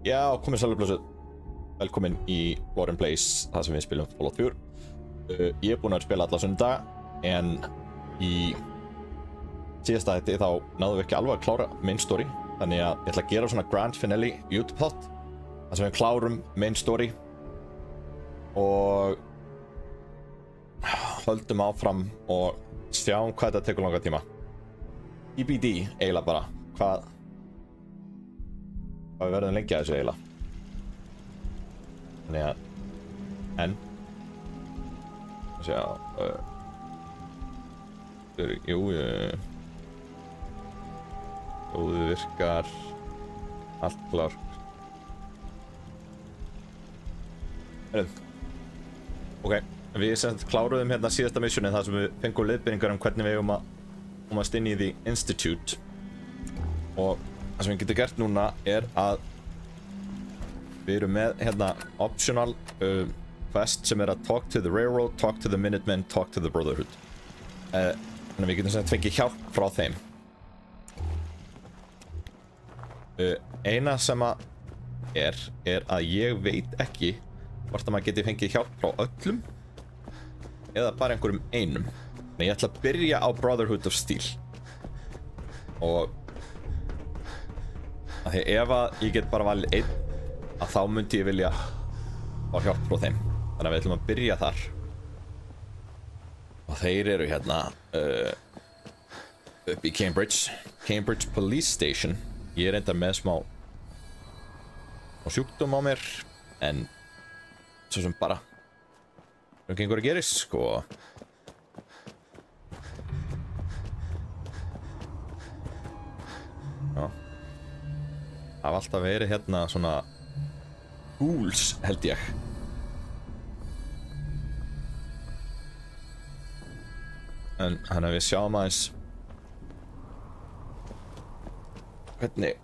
Já, komið sælblössuð. Velkomin í Lore & Blaze, það sem við spilum Fallout 4. Ég er búinn að spila alla sunnudaga, en í síðasta þætti þá náðum við ekki alveg að klára main story, þannig að ég ætla að gera svona grand finale YouTube-þátt, þar sem við klárum main story og höldum áfram og sjáum hvað þetta tekur langa tíma. EBD eiginlega bara, hvað við verðum lengi að þessu eiginlega. Þannig að sjá hljóðið virkar, allt klárt. Ok, við kláruðum hérna síðasta missionin þar sem við fengum leiðbeiningar hvernig við eigum að komast inn í The Institute, og það sem við getum gert núna er að við erum með hérna optional quest sem er að talk to the railroad, talk to the Minutemen, talk to the Brotherhood. Þannig að við getum sem fengið hjálp frá þeim. Eina sem að er að ég veit ekki hvort að maður geti fengið hjálp frá öllum eða bara einhverjum einum. Þannig ég ætla að byrja á Brotherhood of Steel. Og að því ef að ég get bara valið einn, að þá myndi ég vilja fá hjálp frá þeim. Þannig að við ætlum að byrja þar. Og þeir eru hérna upp í Cambridge Police Station. Ég er enda með smá sjúkdóm á mér, en svo sem bara gengur að gerist, sko. Já. Það hafa alltaf verið hérna svona ghouls, held ég. En hann að við sjáum aðeins hvernig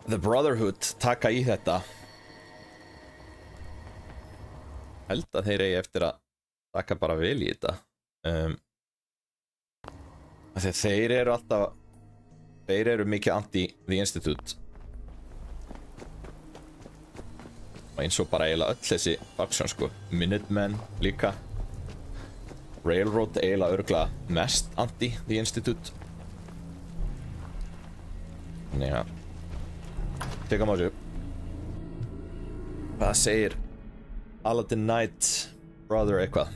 The Brotherhood taka í þetta. Held að þeir eigi eftir að taka bara vel í þetta. Þeir eru mikið anti The Institute. Og eins og bara eiginlega öll þessi faction, sko. Minutemen líka. Railroad eiginlega örgulega mest anti The Institute. Þannig að tekum á þessu. Hvað segir Aladdin Knight Brother eitthvað?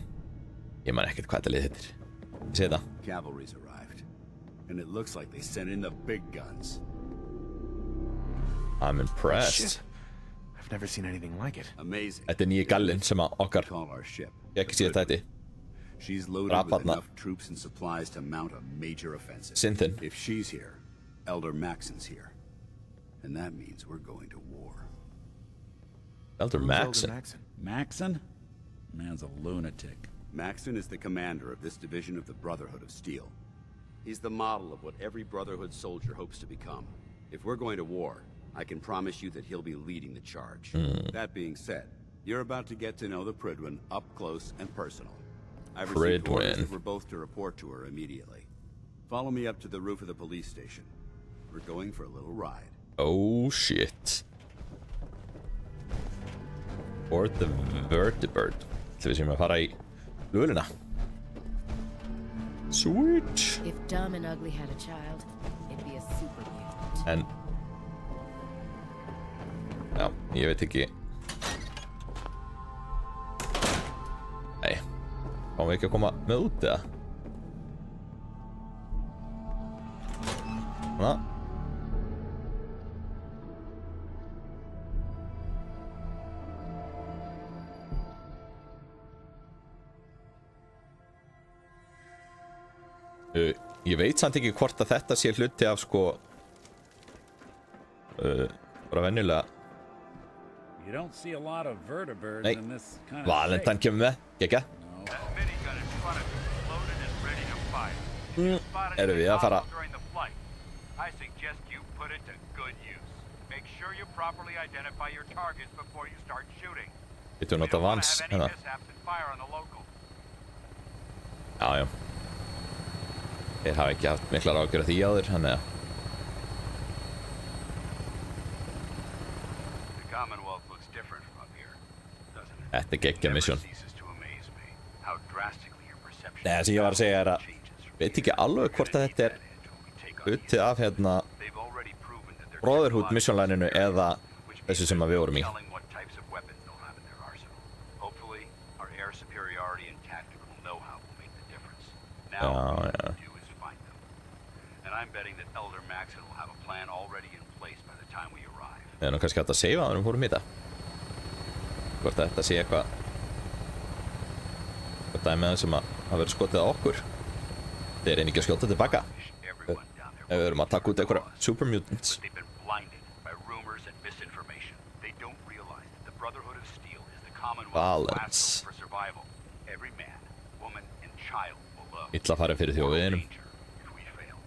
Ég man ekkert hvað þetta lið hittir. Ég segi það. Cavalry's arrived, and it looks like they sent in the big guns. I'm impressed. Shit. I've never seen anything like it. Amazing. Þetta nýji gallinn sem að okkar Call our ship. ekki síða þetta. She's loaded with enough troops and supplies to mount a major offensive. Synthin. If she's here, Elder Maxon's here. And that means we're going to war. Elder Maxon. Maxon? Man's a lunatic. Maxon is the commander of this division of the Brotherhood of Steel. He's the model of what every Brotherhood soldier hopes to become. If we're going to war, I can promise you that he'll be leading the charge. That being said, you're about to get to know the Prydwen up close and personal. I've received orders that we're both to report to her immediately. Follow me up to the roof of the police station. We're going for a little ride. Oh shit. Or the vertibird. Så vi ska fara i lullerna. Sweet. If Dumb and Ugly had a child, it'd be a super mutant. En ja, ég veit ekki. Nei. Fáum við ekki að koma með út eða? Svona. Ég veit samt ekki hvort að þetta sé hluti af, sko, bara venjulega. Nei, Valentine kemur með, ekki? Erum við að fara? Getur við nota vans, hérna? Já, já. Þeir hafa ekki haft miklar ágjör af því áður, þannig að Þetta er geggja mission. ceases to amaze me how drastically your perception Nei, það sem ég var að segja er að veit ekki alveg hvort að þetta er hluti af hérna they've already proven that they're Brotherhood missionlineinu eða þessu sem að við vorum í. telling what types of weapons they'll have in their arsenal. Hopefully, our air superiority and tactical know-how will make the difference. Now, all we have to do is find them. And I'm betting that Elder Maxon will have a plan already in place by the time we arrive. Við erum kannski hægt að seifa það við fórum í þetta. Hvort að þetta sé eitthvað dæmi að það sem að verður skotið á okkur. Þeir reyni ekki að skjóta tilbaka. Everyone down there Ef við erum að taka út einhverja super mutants. They've been blinded by rumors and misinformation. They don't realize that the Brotherhood of Steel is the Commonwealth's Balance. last hope for survival. Every man, woman, and child will love. Illa farið fyrir þjóðinum. If we fail,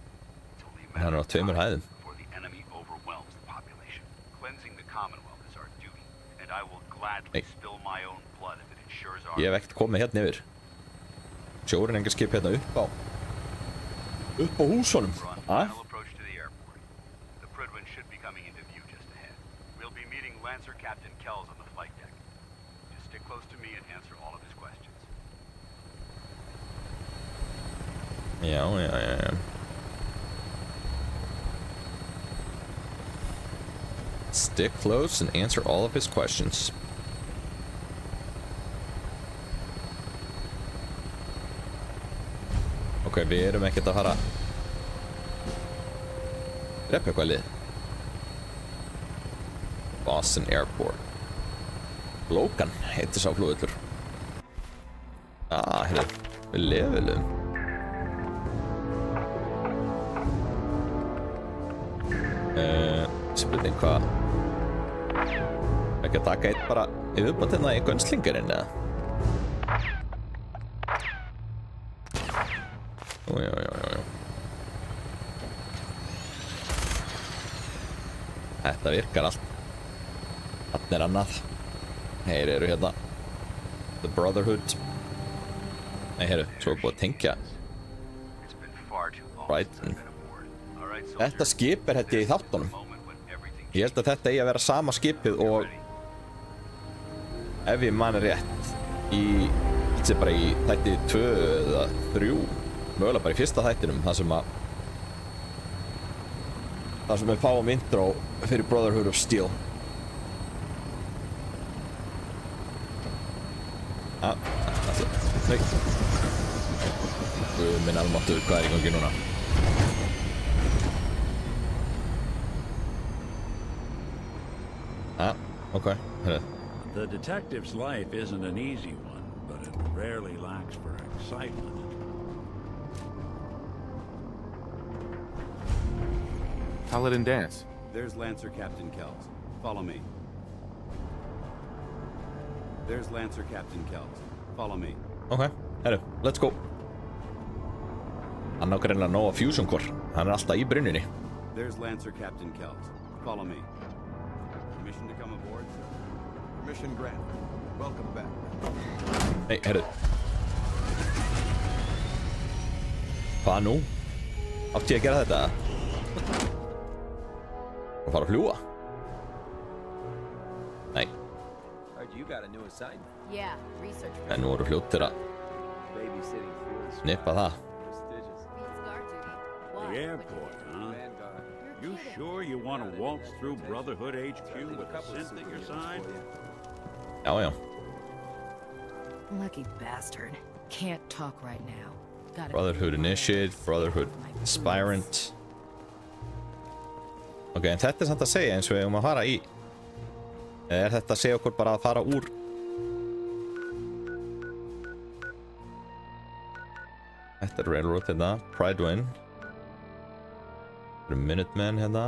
it's only a Hann er á matter of tveimur time hæðum. before the enemy overwhelms the population. Cleansing the Commonwealth is our duty, and I will gladly Hey. spill my own blood if it ensures our Ég hef ekkert komið hérna yfir. Sjórinn engar skip hérna upp á húsunum. We're on Ah? final approach to the airport. The Prydwen should be coming into view just ahead. We'll be meeting Lancer Captain Kells on the flight deck. Just stick close to me and answer all of his questions. Já. Stick close and answer all of his questions. Ok, við erum ekkert að fara drepa eitthvað lið. Boston Airport. Logan heitir sá flugvöllur. Hérna, við levelum. Spurning hvað ekki að taka eitt bara yfirbátt hérna í gunslingarinn eða? Já. Þetta virkar allt. Þarna er annað. Þeir eru hérna The Brotherhood. Nei, heyrðu, svo er búið að tengja It's been far too long Right. since I've been aboard. All right, Þetta soldiers. skip er hætti í þáttunum. Moment when everything Ég held að þetta eigi að vera sama skipið og ef ég man rétt í, þetta er bara í þætti 2 eða 3, mögulega bara í fyrsta þættinum, þar sem við fáum intro fyrir Brotherhood of Steel. Nei. Guð minn almáttugur, hvað er í gangi núna? Ok, hérna. The detective's life isn't an easy one, but it rarely lacks for excitement. Paladin dance. There's Lancer Captain Kells. Follow me. There's Lancer Captain Kells. Follow me. Ok, herru, let's go. Hann á greinlega nóga fusion core. Hann er alltaf í brunninni. There's Lancer Captain Kells. Follow me. Permission to come aboard, sir? Permission granted. Welcome back. Nei, herru. Hvað nú? Átti ég að gera þetta? Og fara að fljúa? Nei, Heard you got a new assignment. Yeah, research. en nú eru fljóttir að Babysitting field snippa það. prestigious. Means guard duty. Why? The airport, huh? Vanguard. You sure you want to waltz through Brotherhood HQ with a scent at your side? Já. Lucky bastard. Can't talk right now. Gotta Brotherhood Initiate, Brotherhood Aspirant. Ok, en þetta er samt að segja eins og við eigum að fara í. Eða er þetta að segja okkur bara að fara úr? Þetta er Railroad hérna, Prydwen. Þetta er Minutemen hérna.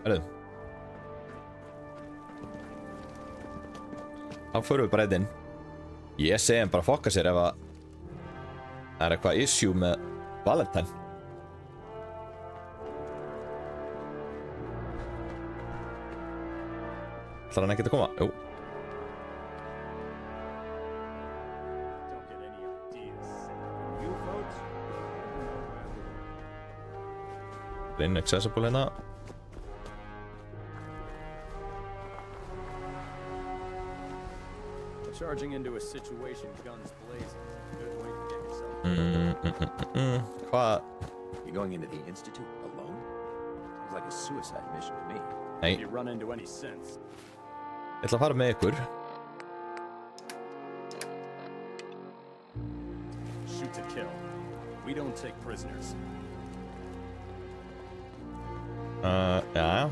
Herru. Þá förum við bara inn. Ég segi hann bara að fokka sér ef að það er eitthvað issue með Valentine. Ætlar hann ekkert að koma? Jú. Don't get any ideas. You folks? Inaccessible hérna. Charging into a situation guns blazing is a good way to get yourself. Hvað? You going into the Institute alone? Sounds like a suicide mission to me. Nei, If you run into any sense. ég ætla að fara með ykkur. Shoot to kill. We don't take prisoners. Já.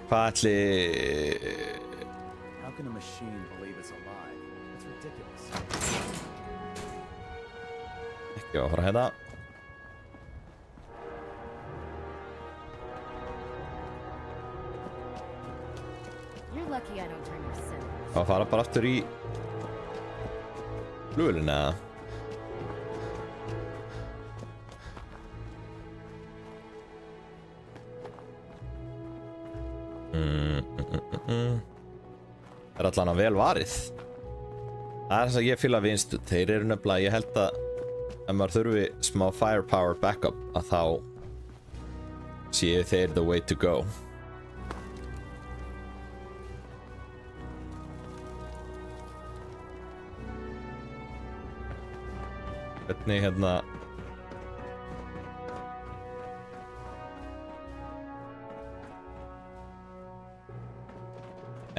Hvað ætli... How can a machine believe it's alive? It's ridiculous. Ekki að fara hérna. You're lucky I don't turn your sin. Að fara bara aftur í flugvélina. Það allan að vel varið. Það þess að ég fíla við Institute. Þeir eru nefnilega, ég held að ef maður þurfi smá firepower backup að þá séu þeir the way to go. Hvernig hérna...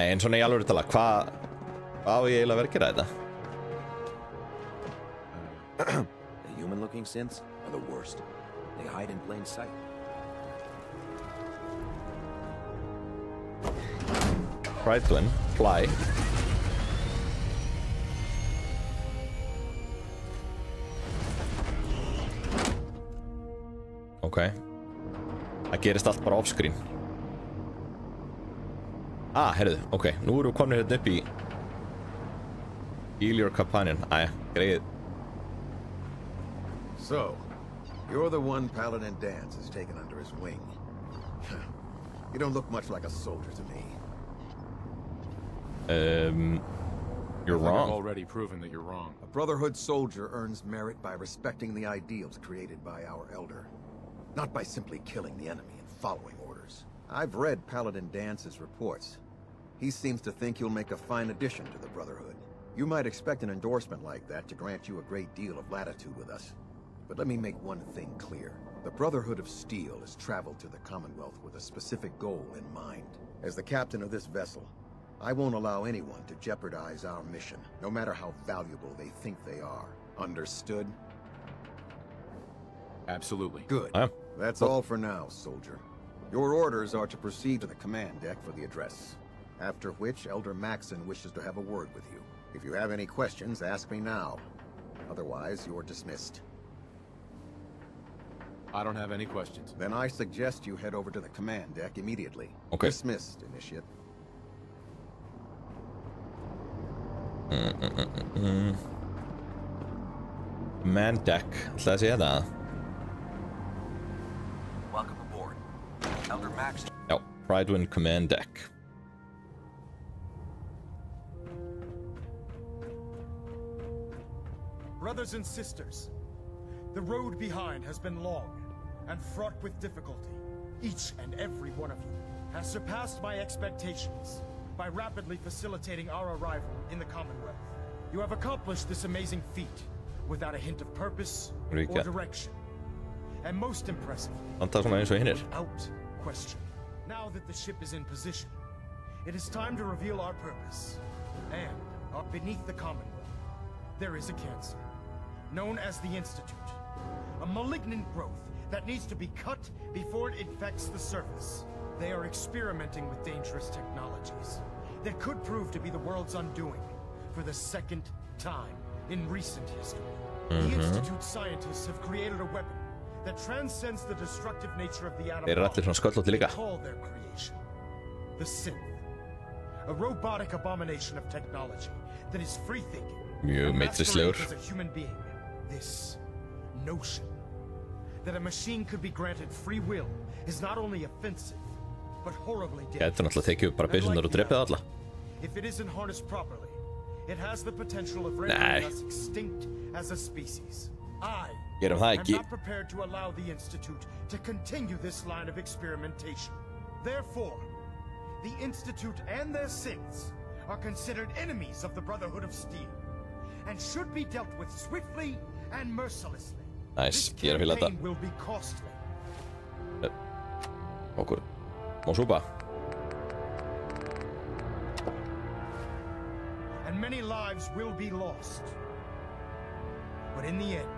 Nei, en svona í alvöru tala, hvað á ég eiginlega verið að gera þetta? The human-looking synths are the worst. They hide in plain sight. Prydwen, fly. Ok. Það gerist allt bara off-screen. Heyrðu, ok, nú erum við komin hérna upp í Heal your companion. Æja, greið. So, you're the one Paladin Danse has taken under his wing. You don't look much like a soldier to me. You're Like wrong. I've already proven that you're wrong. A Brotherhood soldier earns merit by respecting the ideals created by our elder, not by simply killing the enemy and following orders. I've read Paladin Dance's reports. He seems to think you'll make a fine addition to the Brotherhood. You might expect an endorsement like that to grant you a great deal of latitude with us. But let me make one thing clear. The Brotherhood of Steel has traveled to the Commonwealth with a specific goal in mind. As the captain of this vessel, I won't allow anyone to jeopardize our mission, no matter how valuable they think they are. Understood? Absolutely. Good. That's all for now, soldier. Your orders are to proceed to the command deck for the address, after which Elder Maxon wishes to have a word with you. If you have any questions, ask me now. Otherwise, you're dismissed. I don't have any questions. Then I suggest you head over to the command deck immediately. Okay. Dismissed, Initiate. Command deck. Ætlaði að segja það. Welcome aboard. Elder Maxon. Já, Prydwen command deck. Brothers and sisters, the road behind has been long and fraught with difficulty. Each and every one of you has surpassed my expectations by rapidly facilitating our arrival in the Commonwealth. You have accomplished this amazing feat without a hint of purpose or direction. And most impressively, without question. Now that the ship is in position, it is time to reveal our purpose. And up beneath the Commonwealth, there is a cancer, known as the Institute. A malignant growth that needs to be cut before it infects the surface. They are experimenting with dangerous technologies that could prove to be the world's undoing for the second time in recent history. The Institute scientists have created a weapon that transcends the destructive nature of the atom bomb. They call their creation the Synth. A robotic abomination of technology that is free-thinking and masquerades as a human being. This notion that a machine could be granted free will is not only offensive, but horribly dangerous. If it isn't harnessed properly, it has the potential of rendering us extinct as a species. I am not prepared to allow the Institute to continue this line of experimentation. Therefore, the Institute and their synths are considered enemies of the Brotherhood of Steel, and should be dealt with swiftly and mercilessly. Nice, This ég fíla þetta. campaign will be costly. Okkur. Má súpa. And many lives will be lost. But in the end,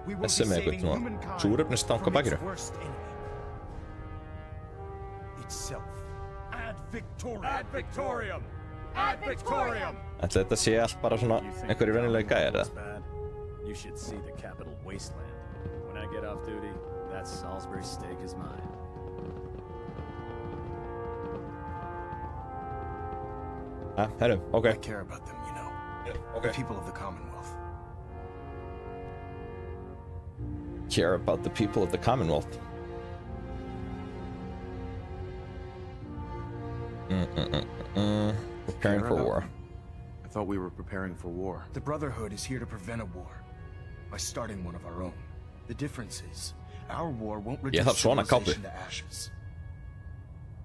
we will be Þessi með saving eitthvað svona humankind súrefnistank á from its bakinu. worst enemy. Itself. Ad Victorium. Ad Victorium. Ad Victorium. Ætli þetta sé allt bara svona einhverju venjulega gæjar eða? Bad. You should see the capital wasteland. When I get off duty, that Salisbury steak is mine. Herru, ok. I care about them, you know. The people of the Commonwealth. Care about the people of the Commonwealth. Preparing for war. I thought we were preparing for war. The Brotherhood is here to prevent a war by starting one of our own. The difference is, our war won't reduce civilization to ashes.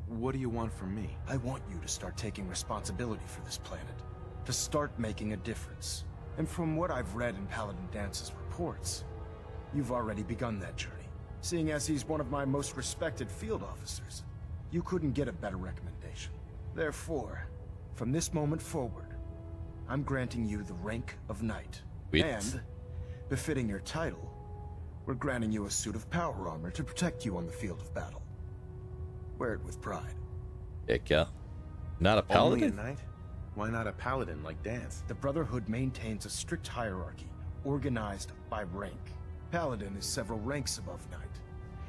What do you want from me? I want you to start taking responsibility for this planet, to start making a difference. And from what I've read in Paladin Dance's reports, you've already begun that journey. Seeing as he's one of my most respected field officers, you couldn't get a better recommendation. Therefore, from this moment forward, I'm granting you the rank of Knight. And, befitting your title, we're granting you a suit of power armor to protect you on the field of battle. Wear it with pride. Heck yeah. Not a paladin? Only a knight? Why not a paladin like Dance? The Brotherhood maintains a strict hierarchy, organized by rank. Paladin is several ranks above Knight,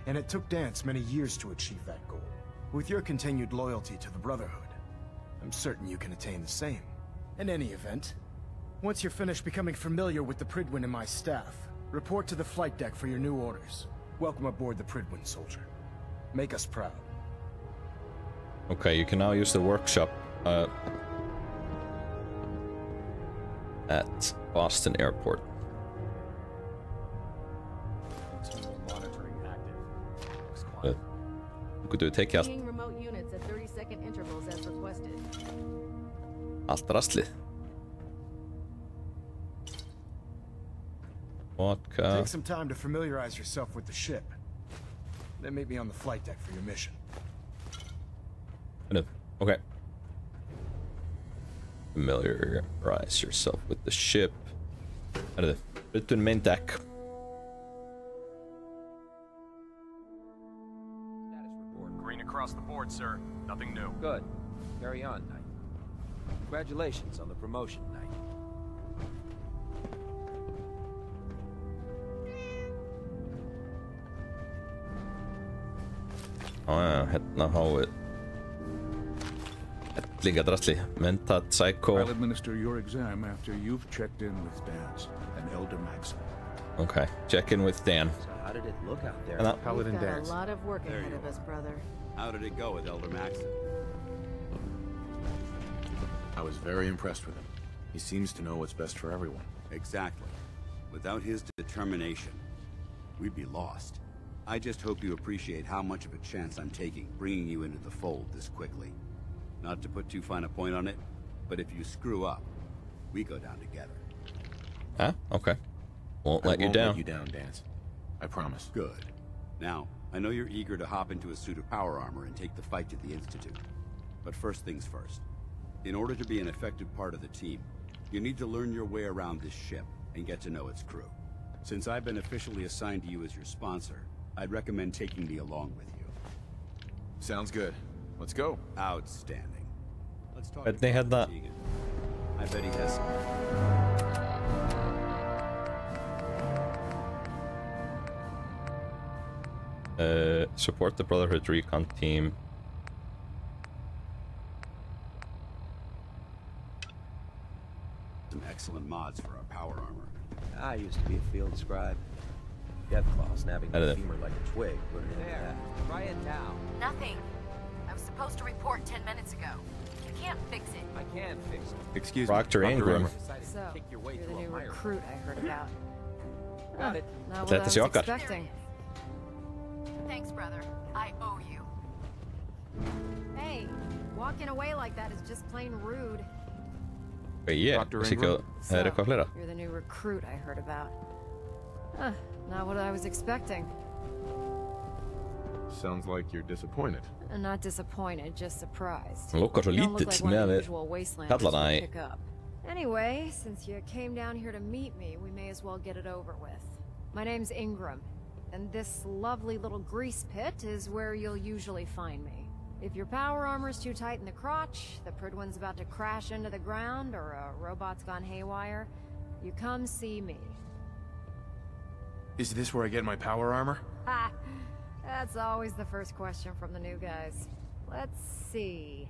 and it took Dance many years to achieve that goal. With your continued loyalty to the Brotherhood, I'm certain you can attain the same. In any event, once you're finished becoming familiar with the Prydwen and my staff, report to the flight deck for your new orders. Welcome aboard the Prydwen, soldier. Make us proud. Okay, you can now use the workshop at Boston Airport. Monitoring active. Looks quiet. Þú getur tekið allt. Seeing remote units at 30-second intervals as requested. Allt rastlið. Vodka. Take some time to familiarize yourself with the ship. Then meet me on the flight deck for your mission. Okay. Familiarize yourself with the ship. Prydwen main deck. Status report. Green across the board, sir. Nothing new. Good. Carry on, Knight. Congratulations on the promotion, Knight. Hérna háið. Lingadrasli. Mentat, Psycho. I'll administer your exam after you've checked in with Dance and Elder Maxim. Okay, check in with Dan. So how did it look out there? Paladin Dance. A lot of work ahead of us, brother. How did it go with Elder Maxim? I was very impressed with him. He seems to know what's best for everyone. Exactly. Without his determination, we'd be lost. I just hope you appreciate how much of a chance I'm taking bringing you into the fold this quickly. Not to put too fine a point on it, but if you screw up, we go down together. Ah, okay. Won't let you down. Let you down, Dance. I promise. Good. Now, I know you're eager to hop into a suit of power armor and take the fight to the Institute. But first things first. In order to be an effective part of the team, you need to learn your way around this ship and get to know its crew. Since I've been officially assigned to you as your sponsor, I'd recommend taking me along with you. Sounds good. Let's go. Outstanding. Let's talk But they had that. I bet he has some. Support the Brotherhood recon team. Some excellent mods for our power armor. I used to be a field scribe. Deathclaw snapping my femur like a twig. Put it in that. Try it now. Nothing. I was supposed to report 10 minutes ago. You can't fix it. I can fix it. Excuse Proctor me. Ingram. So, you're the new recruit I heard about. Got it. Not what I was expecting. Thanks, brother. I owe you. Hey, walk Walking away like that is just plain rude. You're the new recruit I heard about. Not what I was expecting. Sounds like you're disappointed. Not disappointed, just surprised. Lookar svo lítill með við kallana í. Anyway, since you came down here to meet me, we may as well get it over with. My name's Ingram, and this lovely little grease pit is where you'll usually find me. If your power armor's too tight in the crotch, the Pridwen's about to crash into the ground, or a robot's gone haywire, you come see me. Is this where I get my power armor? Ha! That's always the first question from the new guys. Let's see.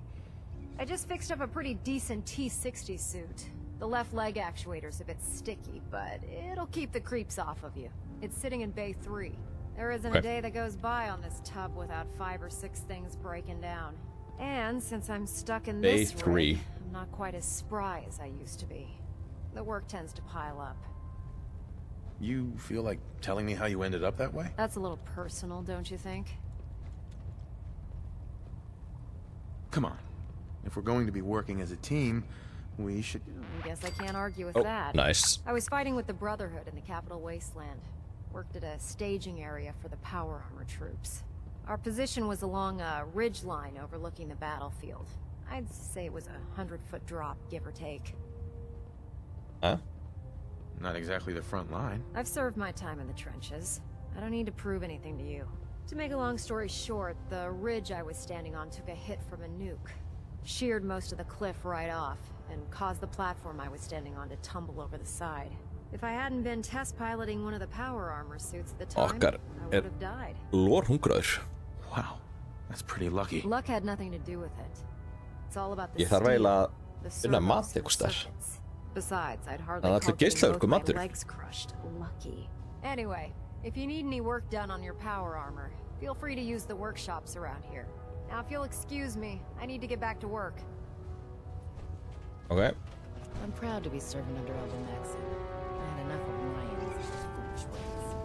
I just fixed up a pretty decent T-60 suit. The left leg actuator's a bit sticky, but it'll keep the creeps off of you. It's sitting in Bay 3. There isn't a day that goes by on this tub without 5 or 6 things breaking down. And since I'm stuck in this rig, I'm not quite as spry as I used to be. The work tends to pile up. You feel like telling me how you ended up that way? That's a little personal, don't you think? Come on. If we're going to be working as a team, we should... I guess I can't argue with that. Nice. I was fighting with the Brotherhood in the Capital Wasteland. Worked at a staging area for the power armor troops. Our position was along a ridge line overlooking the battlefield. I'd say it was a 100-foot drop, give or take. Huh? Not exactly the front line. I've served my time in the trenches. I don't need to prove anything to you. To make a long story short, the ridge I was standing on took a hit from a nuke. Sheared most of the cliff right off, and caused the platform I was standing on to tumble over the side. If I hadn't been test piloting one of the power armor suits at the time, I would have died. Wow, that's pretty lucky. Luck had nothing to do with it. It's all about the Ég þarf eiginlega að finna mat einhvers staðar. Besides, I'd hardly call both my legs crushed lucky. Anyway, if you need any work done on your power armor, feel free to use the workshops around here. Now, if you'll excuse me, I need to get back to work. Okay. I'm proud to be serving under Elder Maxon. I had enough of Ryan's foolish ways.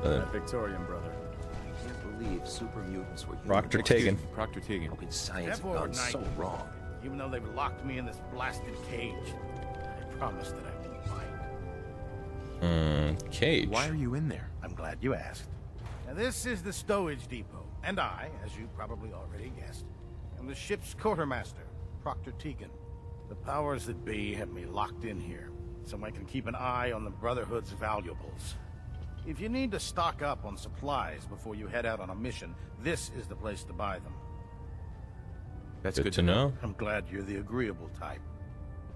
That Victorian brother. I can't believe super mutants were Proctor Tegan. Proctor Tegan. How could science have gone so wrong? Even though they've locked me in this blasted cage, I promise that I won't mind. Cage? Why are you in there? I'm glad you asked. Now, this is the stowage depot, and I, as you probably already guessed, am the ship's quartermaster, Proctor Tegan. The powers that be have me locked in here, so I can keep an eye on the Brotherhood's valuables. If you need to stock up on supplies before you head out on a mission, this is the place to buy them. That's good to know. I'm glad you're the agreeable type.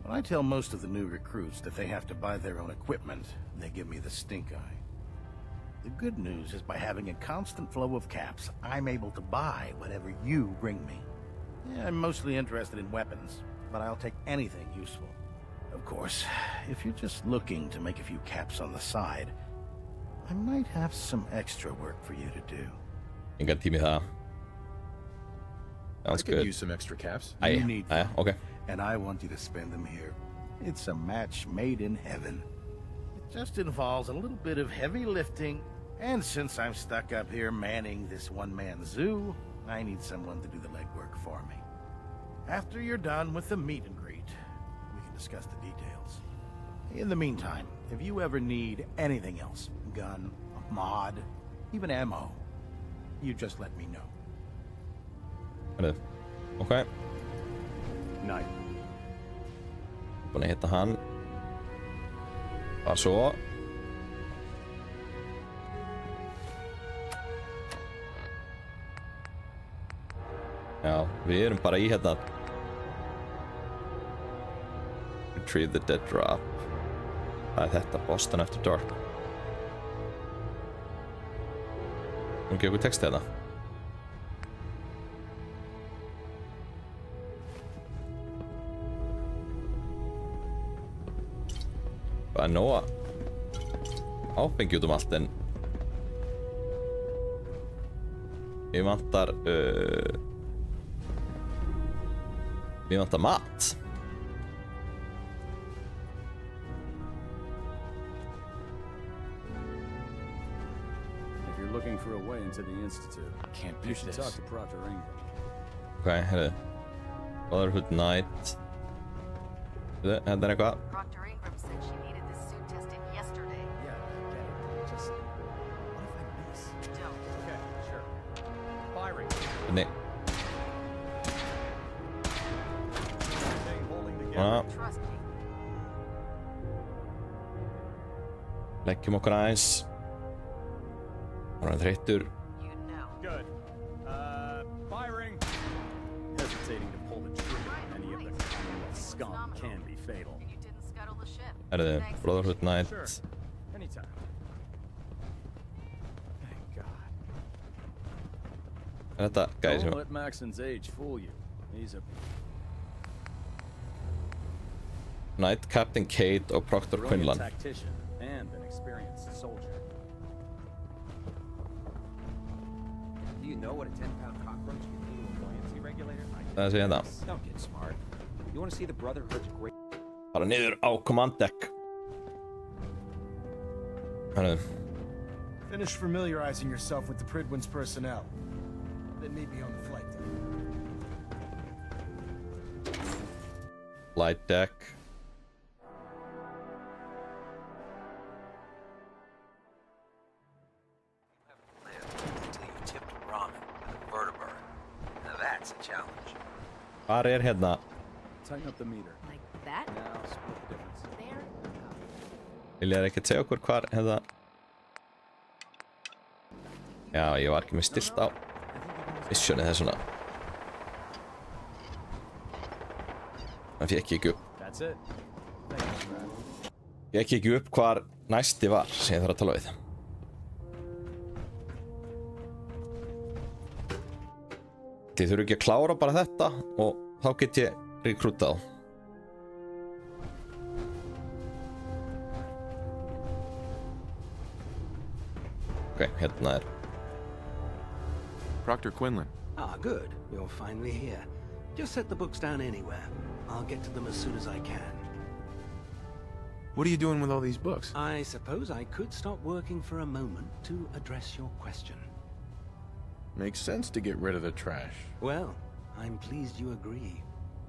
When I tell most of the new recruits that they have to buy their own equipment, they give me the stink eye. The good news is by having a constant flow of caps, I'm able to buy whatever you bring me. Yeah, I'm mostly interested in weapons, but I'll take anything useful. Of course, if you're just looking to make a few caps on the side, I might have some extra work for you to do. Engan tími það. Sounds good. I could use some extra caps. You need them, okay. And I want you to spend them here. It's a match made in heaven. It just involves a little bit of heavy lifting, and since I'm stuck up here manning this one-man zoo, I need someone to do the legwork for me. After you're done with the meet and greet, we can discuss the details. In the meantime, if you ever need anything else, gun, a mod, even ammo, you just let me know. Okay. Night. Búin að hitta hann. Bara svo. Já, við erum bara í hérna. Retrieve the dead drop. Það er þetta, Boston After Dark. Nú gefur við texti hérna. Það er nóga áfengi út allt en Við vantar mat. If you're looking for a way into the Institute, can't you should talk to Proctor Ingram. Okay, herru. Brotherhood Knight. Þetta er eitthvað. Proctor Ingram said she needed this suit tested yesterday. Yeah, I get it. Just what if I miss? Don't. Okay, sure. Firing. Nei. Stay holding together. Trust me. Leggjum okkur aðeins. Hann þreyttur. You know. Good. Firing. Hesitating to pull the trigger on any of the Commonwealth scum can be fatal. You didn't scuttle the ship. Herðu, Brotherhood Knight. Sure. Anytime. Thank God. Þetta gæði sem Don't let Maxon's age fool you. He's a Knight, Captain Cade og Proctor brilliant Quinlan. tactician and an experienced soldier. Do you know what a 10-pound cockroach can do to a buoyancy regulator? Það sé þetta. Don't get smart. You want to see the Brotherhood's great... Bara niður á command deck. Herðu. Finish familiarizing yourself with the Prydwen's personnel. Then meet me on the flight deck. Light deck. Hvar er hérna? Tighten up the meter. Like that? Now split the difference. There? Vilja þér ekkert segja okkur hvar hérna? Já, ég var ekki með stilt á missionið þessuna. Það fekk ég ekki upp. That's it. Thank you, Brad. Ég fekk ekki upp hvar næsti var sem ég þarf að tala við. Þið þurfu ekki að klára bara þetta og þá get ég rekrútað. Ok, hérna er. Proctor Quinlan. Ah, good. You're finally here. Just set the books down anywhere. I'll get to them as soon as I can. What are you doing with all these books? I suppose I could stop working for a moment to address your question. Makes sense to get rid of the trash. Well, I'm pleased you agree.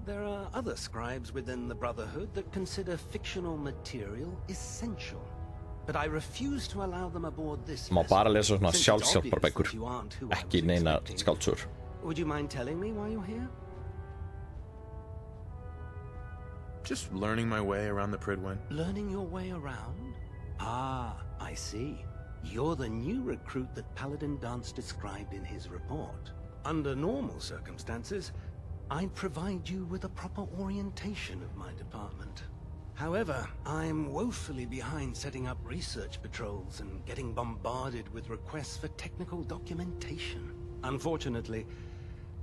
There are other scribes within the Brotherhood that consider fictional material essential. But I refuse to allow them aboard this Má bara lesa svona since it's obvious sjálfshjálparbækur. that you aren't who I Ekki was neina expecting. skáldsögur. Would you mind telling me why you're here? Just learning my way around the Prydwen. Learning your way around? Ah, I see. You're the new recruit that Paladin Dance described in his report. Under normal circumstances, I'd provide you with a proper orientation of my department. However, I'm woefully behind setting up research patrols and getting bombarded with requests for technical documentation. Unfortunately,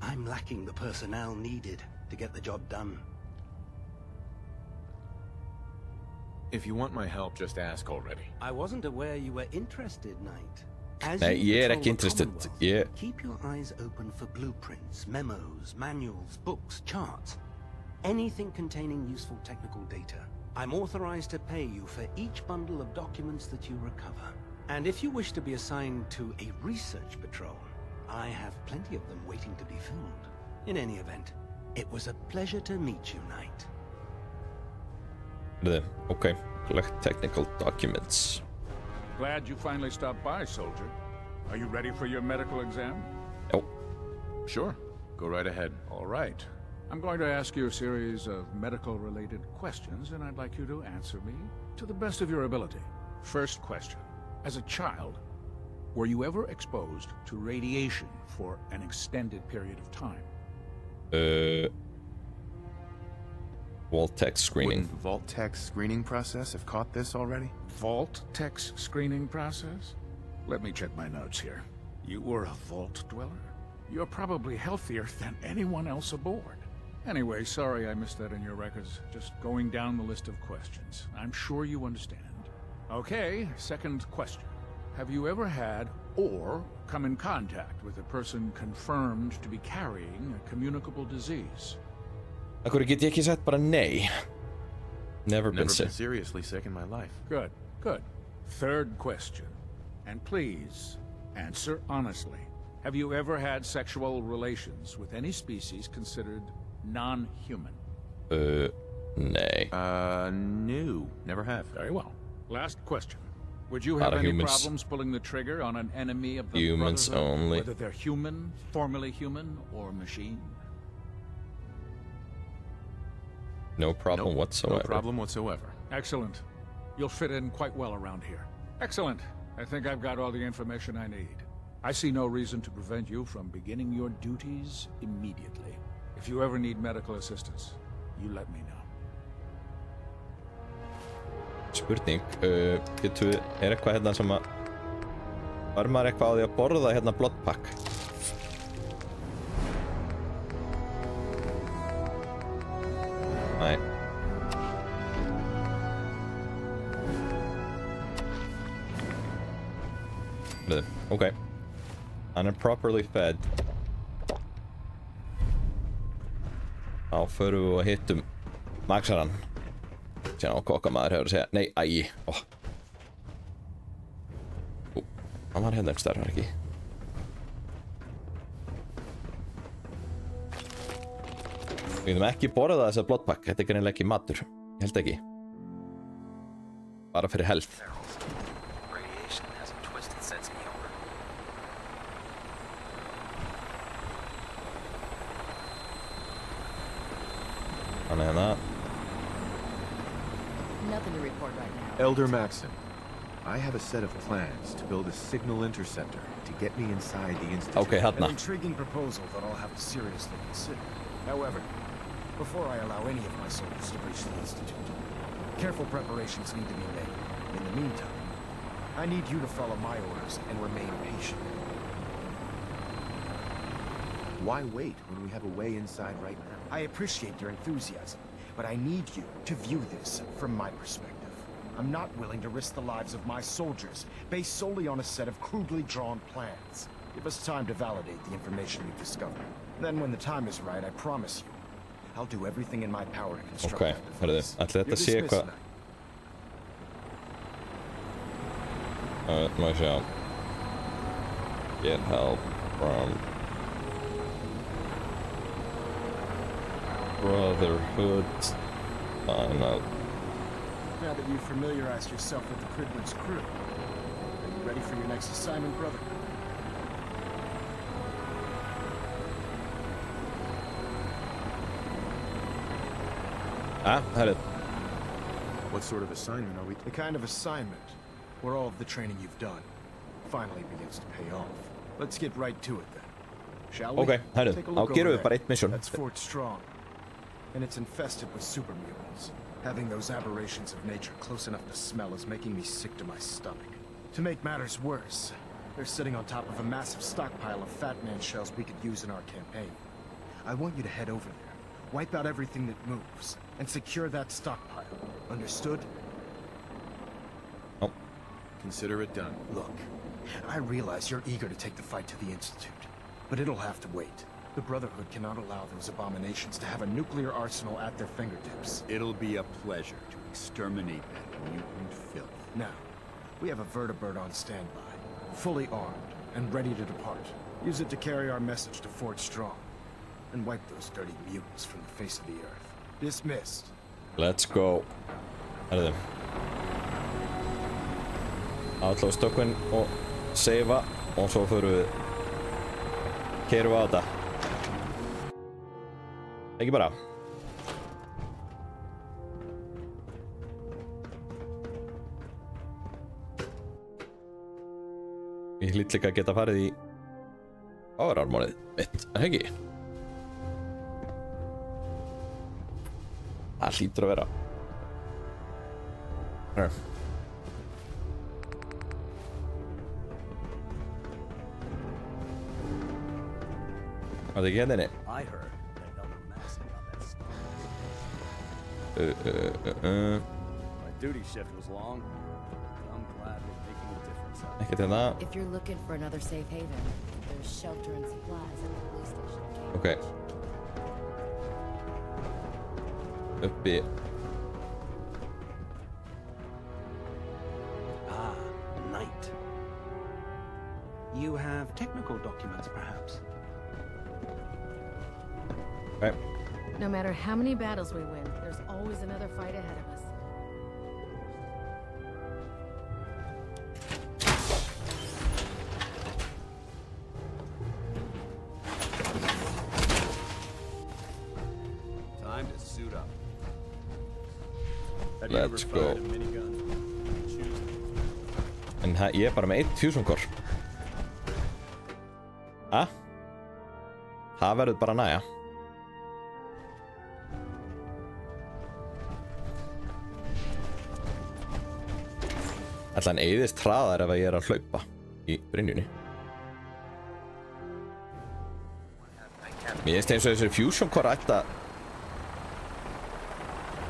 I'm lacking the personnel needed to get the job done. If you want my help, just ask already. I wasn't aware you were interested, Knight. As Nei, you ég er patrol ekki the interested. Commonwealth, keep your eyes open for blueprints, memos, manuals, books, charts. Anything containing useful technical data. I'm authorized to pay you for each bundle of documents that you recover. And if you wish to be assigned to a research patrol, I have plenty of them waiting to be filled. In any event, it was a pleasure to meet you, Knight. Okay, collect technical documents. Glad you finally stopped by, soldier. Are you ready for your medical exam? Oh. Sure. Go right ahead. All right. I'm going to ask you a series of medical-related questions, and I'd like you to answer me to the best of your ability. First question. As a child, were you ever exposed to radiation for an extended period of time? Vault-Tec screening. Wouldn't Vault-Tec's screening process have caught this already? Vault-Tec's screening process? Let me check my notes here. You were a Vault Dweller? You're probably healthier than anyone else aboard. Anyway, sorry I missed that in your records. Just going down the list of questions. I'm sure you understand. Okay, second question. Have you ever had or come in contact with a person confirmed to be carrying a communicable disease? Akkur get ég ekki sagt bara nei. Never been sick. Seriously sick in my life. Good, good. Third question. And please, answer honestly. Have you ever had sexual relations with any species considered non-human? Nay. No. Never have. Very well. Last question. Would you Lot have of any humans. problems pulling the trigger on an enemy of the Humans Brotherhood? only. Whether they're human, formerly human, or machine? No problem Nope, whatsoever. No problem whatsoever. Excellent. You'll fit in quite well around here. Excellent. I think I've got all the information I need. I see no reason to prevent you from beginning your duties immediately. If you ever need medical assistance, you let me know. Spurning, getur við, eitthvað hérna sem að var maður eitthvað á því að borða hérna bloodpack? Nei. Ok. Hann er properly fed. Þá förum við og hittum Maxaran. Sjá hvað okkar maður hefur að segja. Nei, æi. Hann var hérna einhvers staðar, var ekki? Við getum ekki borðað þessa bloodpack. Þetta er greinilega ekki matur. Ég held ekki. Bara fyrir health. Þannig hérna. Nothing to report right now. Elder Maxon, I have a set of plans to build a signal interceptor to get me inside the Institute. Okay, An intriguing proposal that I'll have to seriously consider. However, before I allow any of my soldiers to breach the Institute, careful preparations need to be made. In the meantime, I need you to follow my orders and remain patient. Why wait when we have a way inside right now? I appreciate your enthusiasm, but I need you to view this from my perspective. I'm not willing to risk the lives of my soldiers based solely on a set of crudely drawn plans. Give us time to validate the information we've discovered. Then when the time is right, I promise you, I'll do everything in my power to construct Ok, that hörðu, device. ætli þetta You're sé dismissed eitthvað. Má ég sjá. Get help from Brotherhood. Final. Now that you've familiarized yourself with the Cridwin's crew, are you ready for your next assignment, brother? Herðu. What sort of assignment are we? The kind of assignment where all of the training you've done finally begins to pay off. Let's get right to it then. Shall we? Ok, herðu, Take a þá look gerum over við bara there. eitt mission. That's Fort Strong. And it's infested with super mutants. Having those aberrations of nature close enough to smell is making me sick to my stomach. To make matters worse, they're sitting on top of a massive stockpile of Fat Man shells we could use in our campaign. I want you to head over there, wipe out everything that moves, and secure that stockpile. Understood? Oh. Consider it done. Look, I realize you're eager to take the fight to the Institute, but it'll have to wait. The Brotherhood cannot allow those abominations to have a nuclear arsenal at their fingertips. It'll be a pleasure to exterminate that mutant filth. Now, we have a vertibird on standby, fully armed and ready to depart. Use it to carry our message to Fort Strong, and wipe those dirty mutants from the face of the earth. Dismissed. Let's go. Herðu. Allá stökkun og seifa og svo förum við keyrum við á þetta. Ekki bara. Ég hlýt líka að geta farið í power-armorið mitt, en ekki? Það hlýtur að vera. Hér. Var það ekki hérna inni? I heard that Elder Maxon got that stuff. My duty shift was long. I'm glad we're making a difference. Ekkert hérna. If you're looking for another safe haven, there's shelter and supplies at the police station. Ok. Uppi. Ah, Knight. You have technical documents, perhaps? Ok. No matter how many battles we win, there's always another fight ahead of us. Time to suit up. Let's go. En ég bara með 1 fusion core. Það verður bara næja. Ætla hann eyðist hraðar ef ég að hlaupa í brynjunni. Mér finnst eins og þessi fusion core ætti að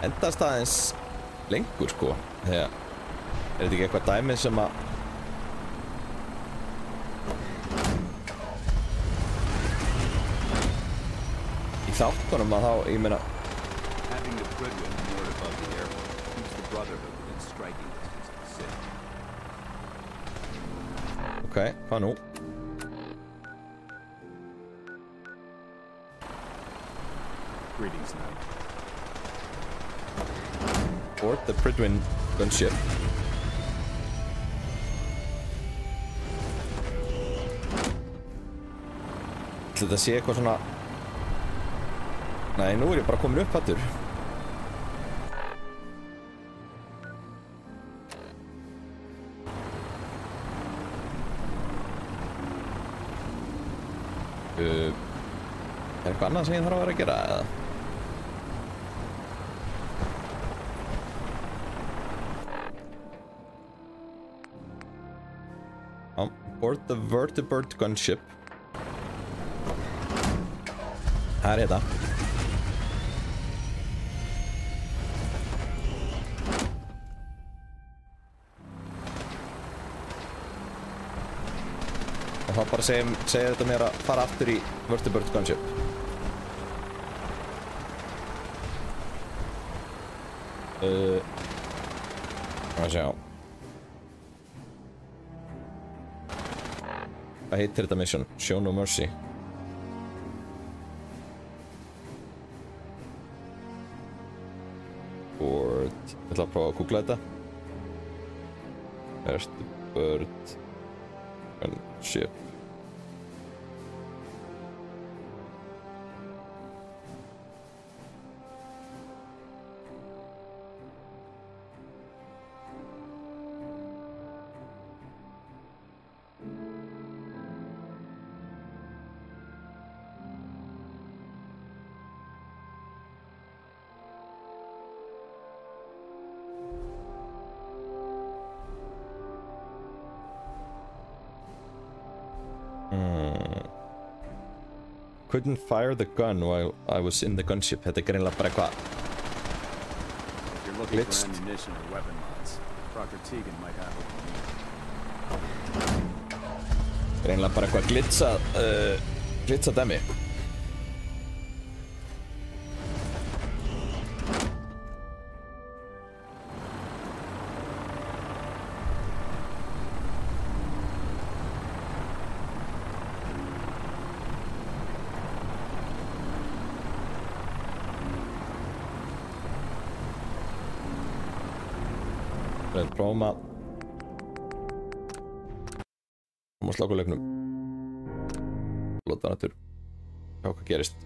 endast aðeins lengur sko. Þegar þetta ekki eitthvað dæmið sem að í þáttunum að þá, ég meina Having the Prydwen moored above the airport keeps the Brotherhood within striking distance of the city. Ok, hvað nú? Greetings, Knight. Board the Prydwen gunship. Þetta sé eitthvað svona. Nei, nú ég bara komin upp aftur. Eitthvað annað sem ég þarf að vera að gera eða? Board the vertibird gunship. Här är det. Og þá bara segir þetta mér að fara aftur í vertibird gunship. Að sjá. Hvað heitir þetta mission? Show no mercy. Board. Ég ætla að prófa að googla þetta. Vertibird gunship. Couldn't fire the gun while I was in the gunship. Þetta greinlega bara eitthvað glitched. Ammunition or weapon mods. Proctor Tegan might have what you need. Greinlega bara eitthvað glitchað dæmi. Prófum að slaka leiknum. Lóta hann aftur. Sjá hvað gerist.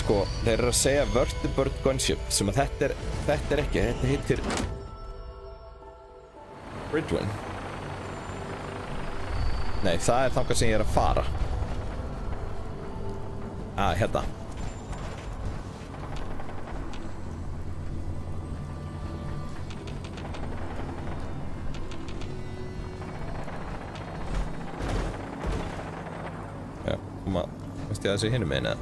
Sko, þeir eru að segja vertibird gunship sem að þetta er ekki, þetta heitir Prydwen. Nei, það er þangað sem ég er að fara. Hérna. Já, koma Kannst ég að þessi hinum megin eða?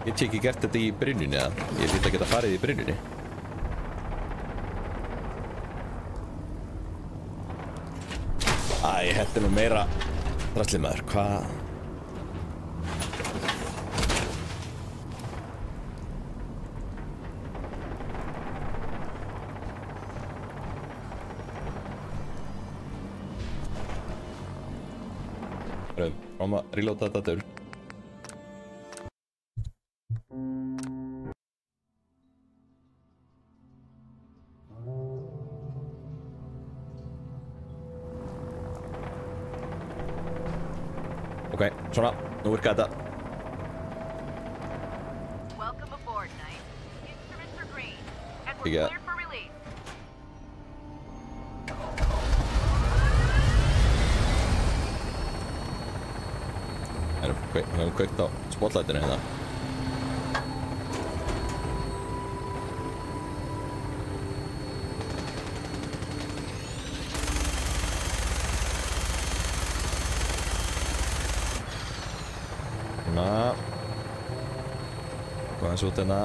Ég ekki gert þetta í brynjunni eða? Ég hlýt að geta farið í brynjunni. Æ, þetta nú meira drastlið maður, hvað? Fáum að reloada þetta dörr. Ok, svona, nú virka þetta. Welcome aboard, Knight. Instruments are green, and we're Ekki cleared for release. Við höfum kveikt á spotlightinu hérna. Svona. Hvað er svo út hérna?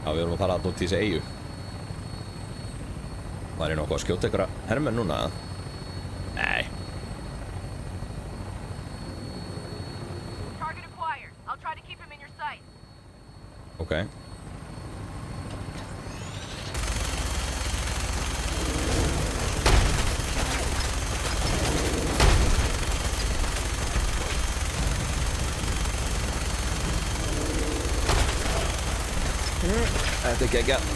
Já, við erum að fara út í þessi eyju. Var ég nokkuð að skjóta ykkur að hermenn núna? Nei. Target acquired. I'll try to keep him in your sight. Ok. Þetta er geggjað.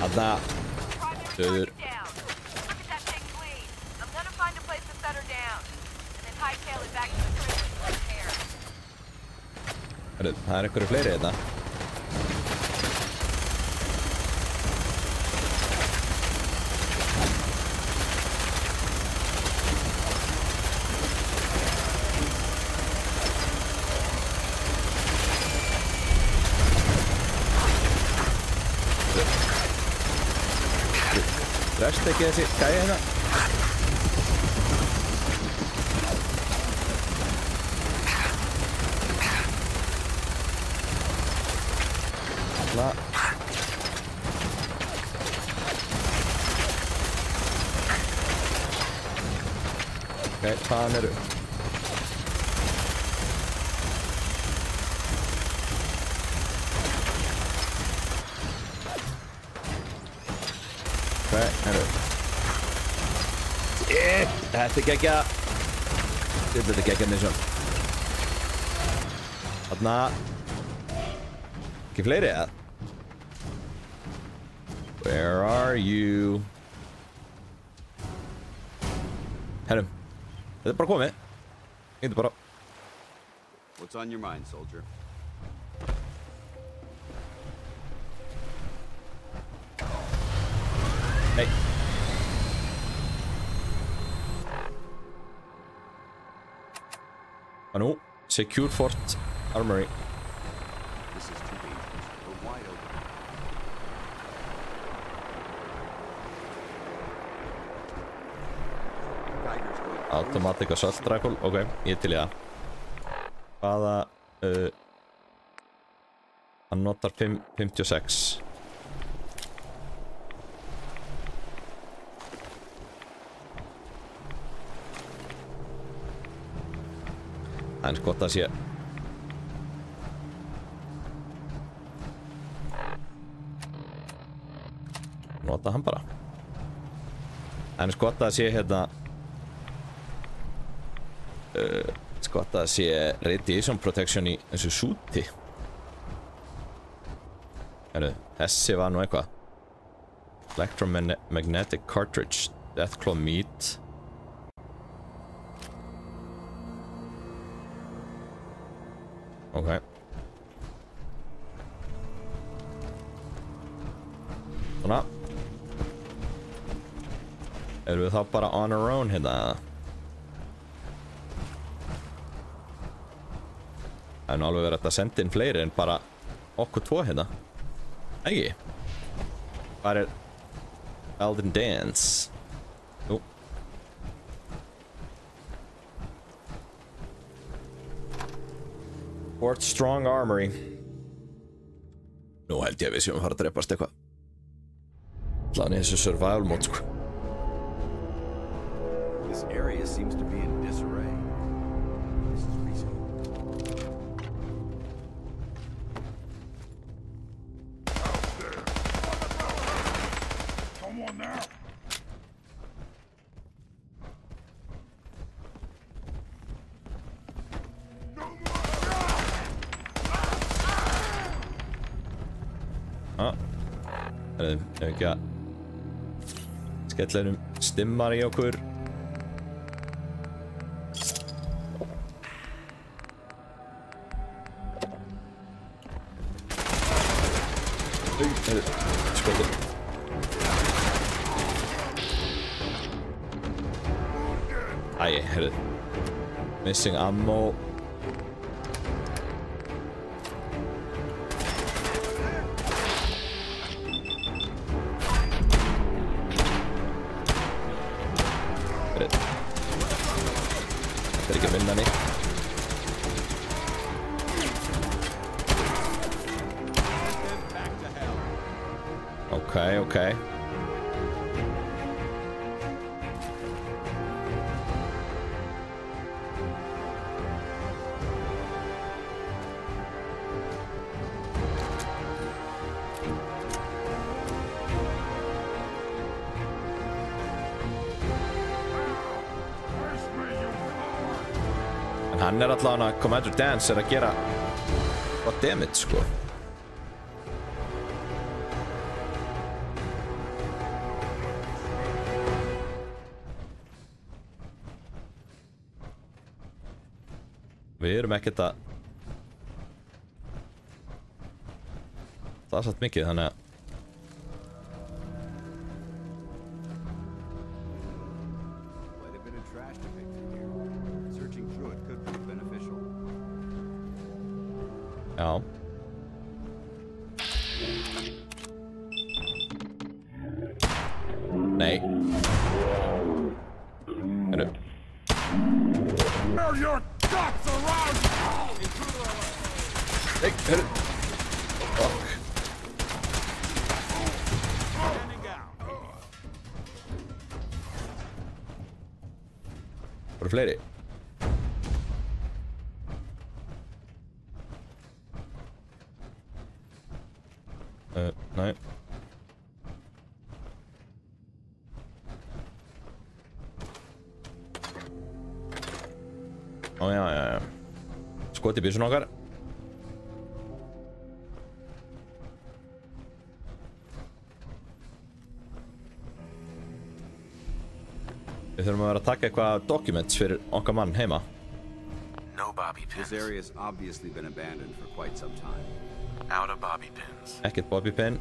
Þarna. Döður. Herru, það er einhverju fleiri hérna. Rest ekki þessi gæi hérna. Alla. Ok, hvaðan eru? Þetta er geggja. Þetta er geggja mission. Þarna. Ekki fleiri eða? Where are you? Herrum. Þetta er bara komið. Þetta er bara. What's on your mind, soldier? Hey. Og nú, Secure Fort Armory. This is too dangerous. We're wide open. Automatic Assault Rifle, ok, ég til í það. Hvaða, hann notar 5.56. Það er gott að sé. Nota hann bara. Það er gott að sé hérna. Gott að sé radiation protection í þessu súti. Þessi var nú eitthvað. Electromagnetic cartridge, Deathclaw meat. Ok. Svona. Erum við þá bara on our own hérna? Það nú alveg verið að senda inn fleiri en bara okkur tvo hérna. Ekki? Hvað Paladin Danse? Jú. Fort Strong Armory. Nú held ég að við séum að fara að drepast eitthvað. Allan í þessu survival mode, sko. This area seems to be in disarray. This is reasonable. Come on now. Ef ekki að skella einum stimmar í okkur. Skotið. Æ, heyrðu. Missing ammo. Okay. En hann allavega að Commander Dance að gera gott damage, sko. Við erum ekkert að það er satt mikið, þannig að já. Nei. Heyrðu. Nei, heyrðu. Fuck. Voru fleiri? Nei. Ó, já. Skot í byssun okkar. Við þurfum að vera að taka eitthvað documents fyrir okkar mann heima. No bobby pins. This area has obviously been abandoned for quite some time. Out of bobby pins. Ekkert bobby pin.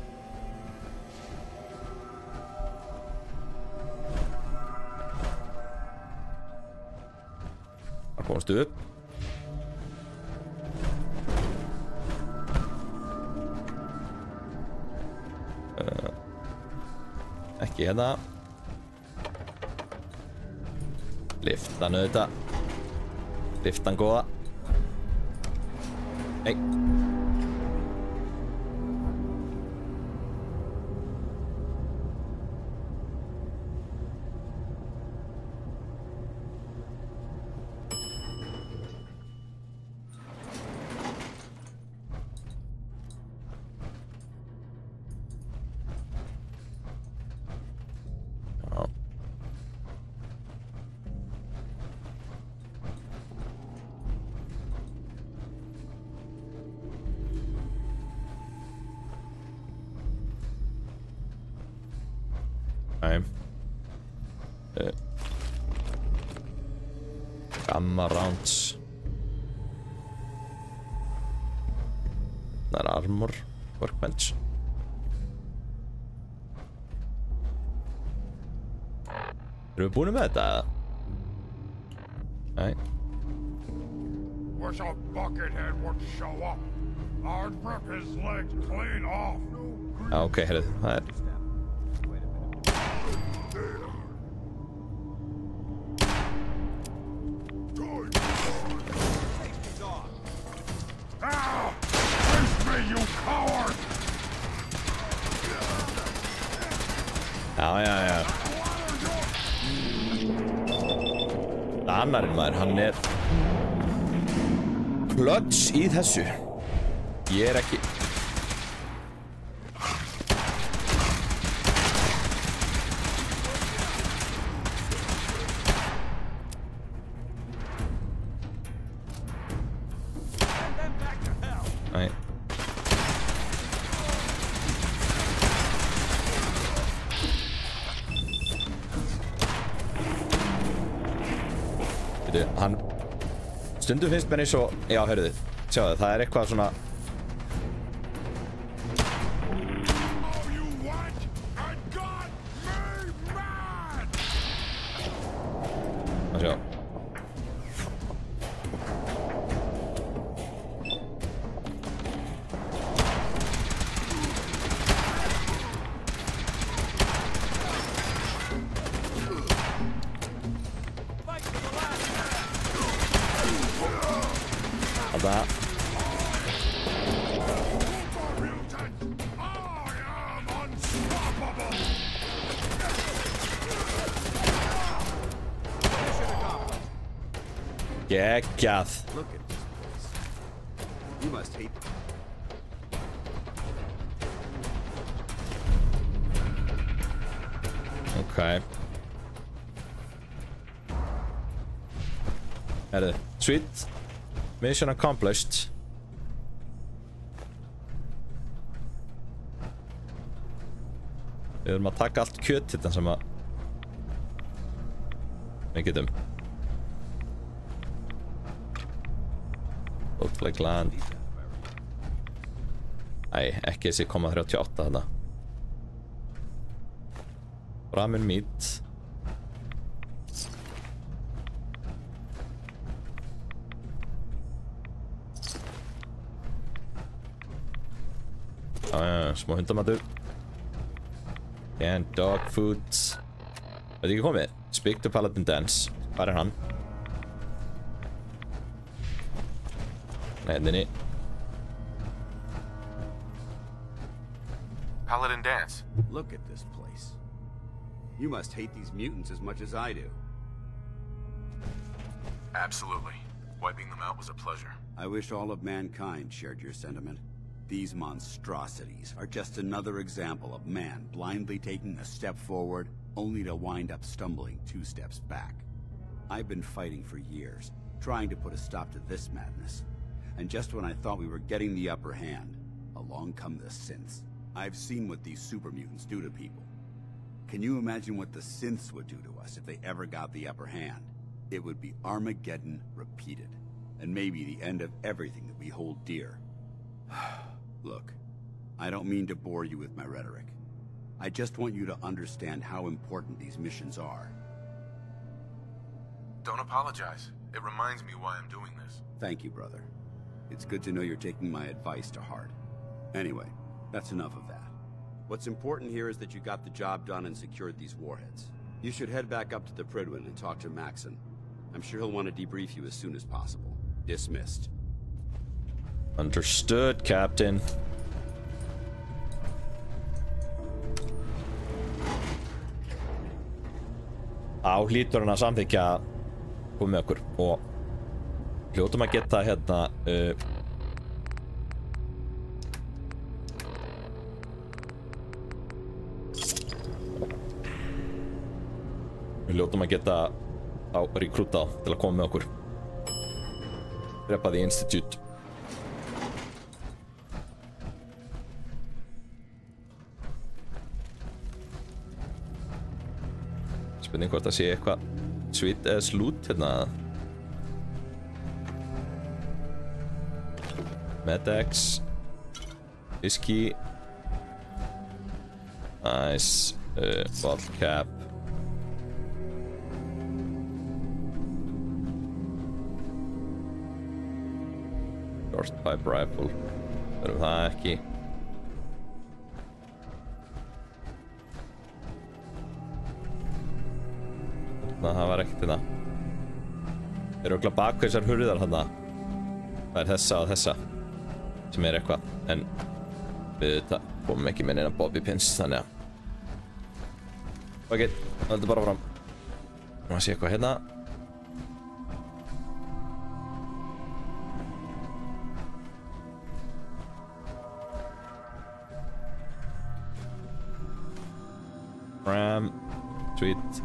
Það komstu upp. Ekki hérna. Liftan auðvitað. Liftan góða. Nei. Gamma rounds. Það er armor, workbench. Erum við búin með þetta eða? Nei. Wish a buckethead would show up. I'd rip his legs clean off. Okay, heyrðu, það er Já. Annarinn maður, hann er klöts í þessu. Ég er ekki Nei. Hann stundum finnst mér eins og já, heyrðu, sjáðu, það er eitthvað svona að sjá that. Geggjað. Look at this place. You must hate them. Okay. Herðu, sweet. Mission accomplished. Við erum að taka allt kjöt hérna sem að við getum. Old land. Æ, ekki þessi 0,38 þarna. Ramen meat. Smá hundamatur. And dog foods. Veit ekki komið? Speak to Paladin Dance. Hvað er hann? Nei, henni. Paladin Dance. Look at this place. You must hate these mutants as much as I do. Absolutely. Wiping them out was a pleasure. I wish all of mankind shared your sentiment. These monstrosities are just another example of man blindly taking a step forward, only to wind up stumbling 2 steps back. I've been fighting for years, trying to put a stop to this madness. And just when I thought we were getting the upper hand, along come the synths. I've seen what these super mutants do to people. Can you imagine what the synths would do to us if they ever got the upper hand? It would be Armageddon repeated, and maybe the end of everything that we hold dear. Look, I don't mean to bore you with my rhetoric. I just want you to understand how important these missions are. Don't apologize. It reminds me why I'm doing this. Thank you, brother. It's good to know you're taking my advice to heart. Anyway, that's enough of that. What's important here is that you got the job done and secured these warheads. You should head back up to the Prydwen and talk to Maxon. I'm sure he'll want to debrief you as soon as possible. Dismissed. Understood, Captain. Á hlýtur hann að samþykja að koma með okkur og hljótum að geta hérna við hljótum að geta á rekrúta til að koma með okkur. Drepa the Institute. Spurning hvort það sé eitthvað sweet eða slút hérna. Medex. Whiskey. Nice. Bottle cap. Burst Pipe Rifle. Erum það ekki. Það var ekkert þetta. Þeir eru örugglega bak þessar hurðar þarna. Það er þessa og þessa sem er eitthvað, en við þetta komum ekki með neina bobby pins, þannig að ok, það heldur bara fram. Má sé eitthvað hérna. Ram, sweet.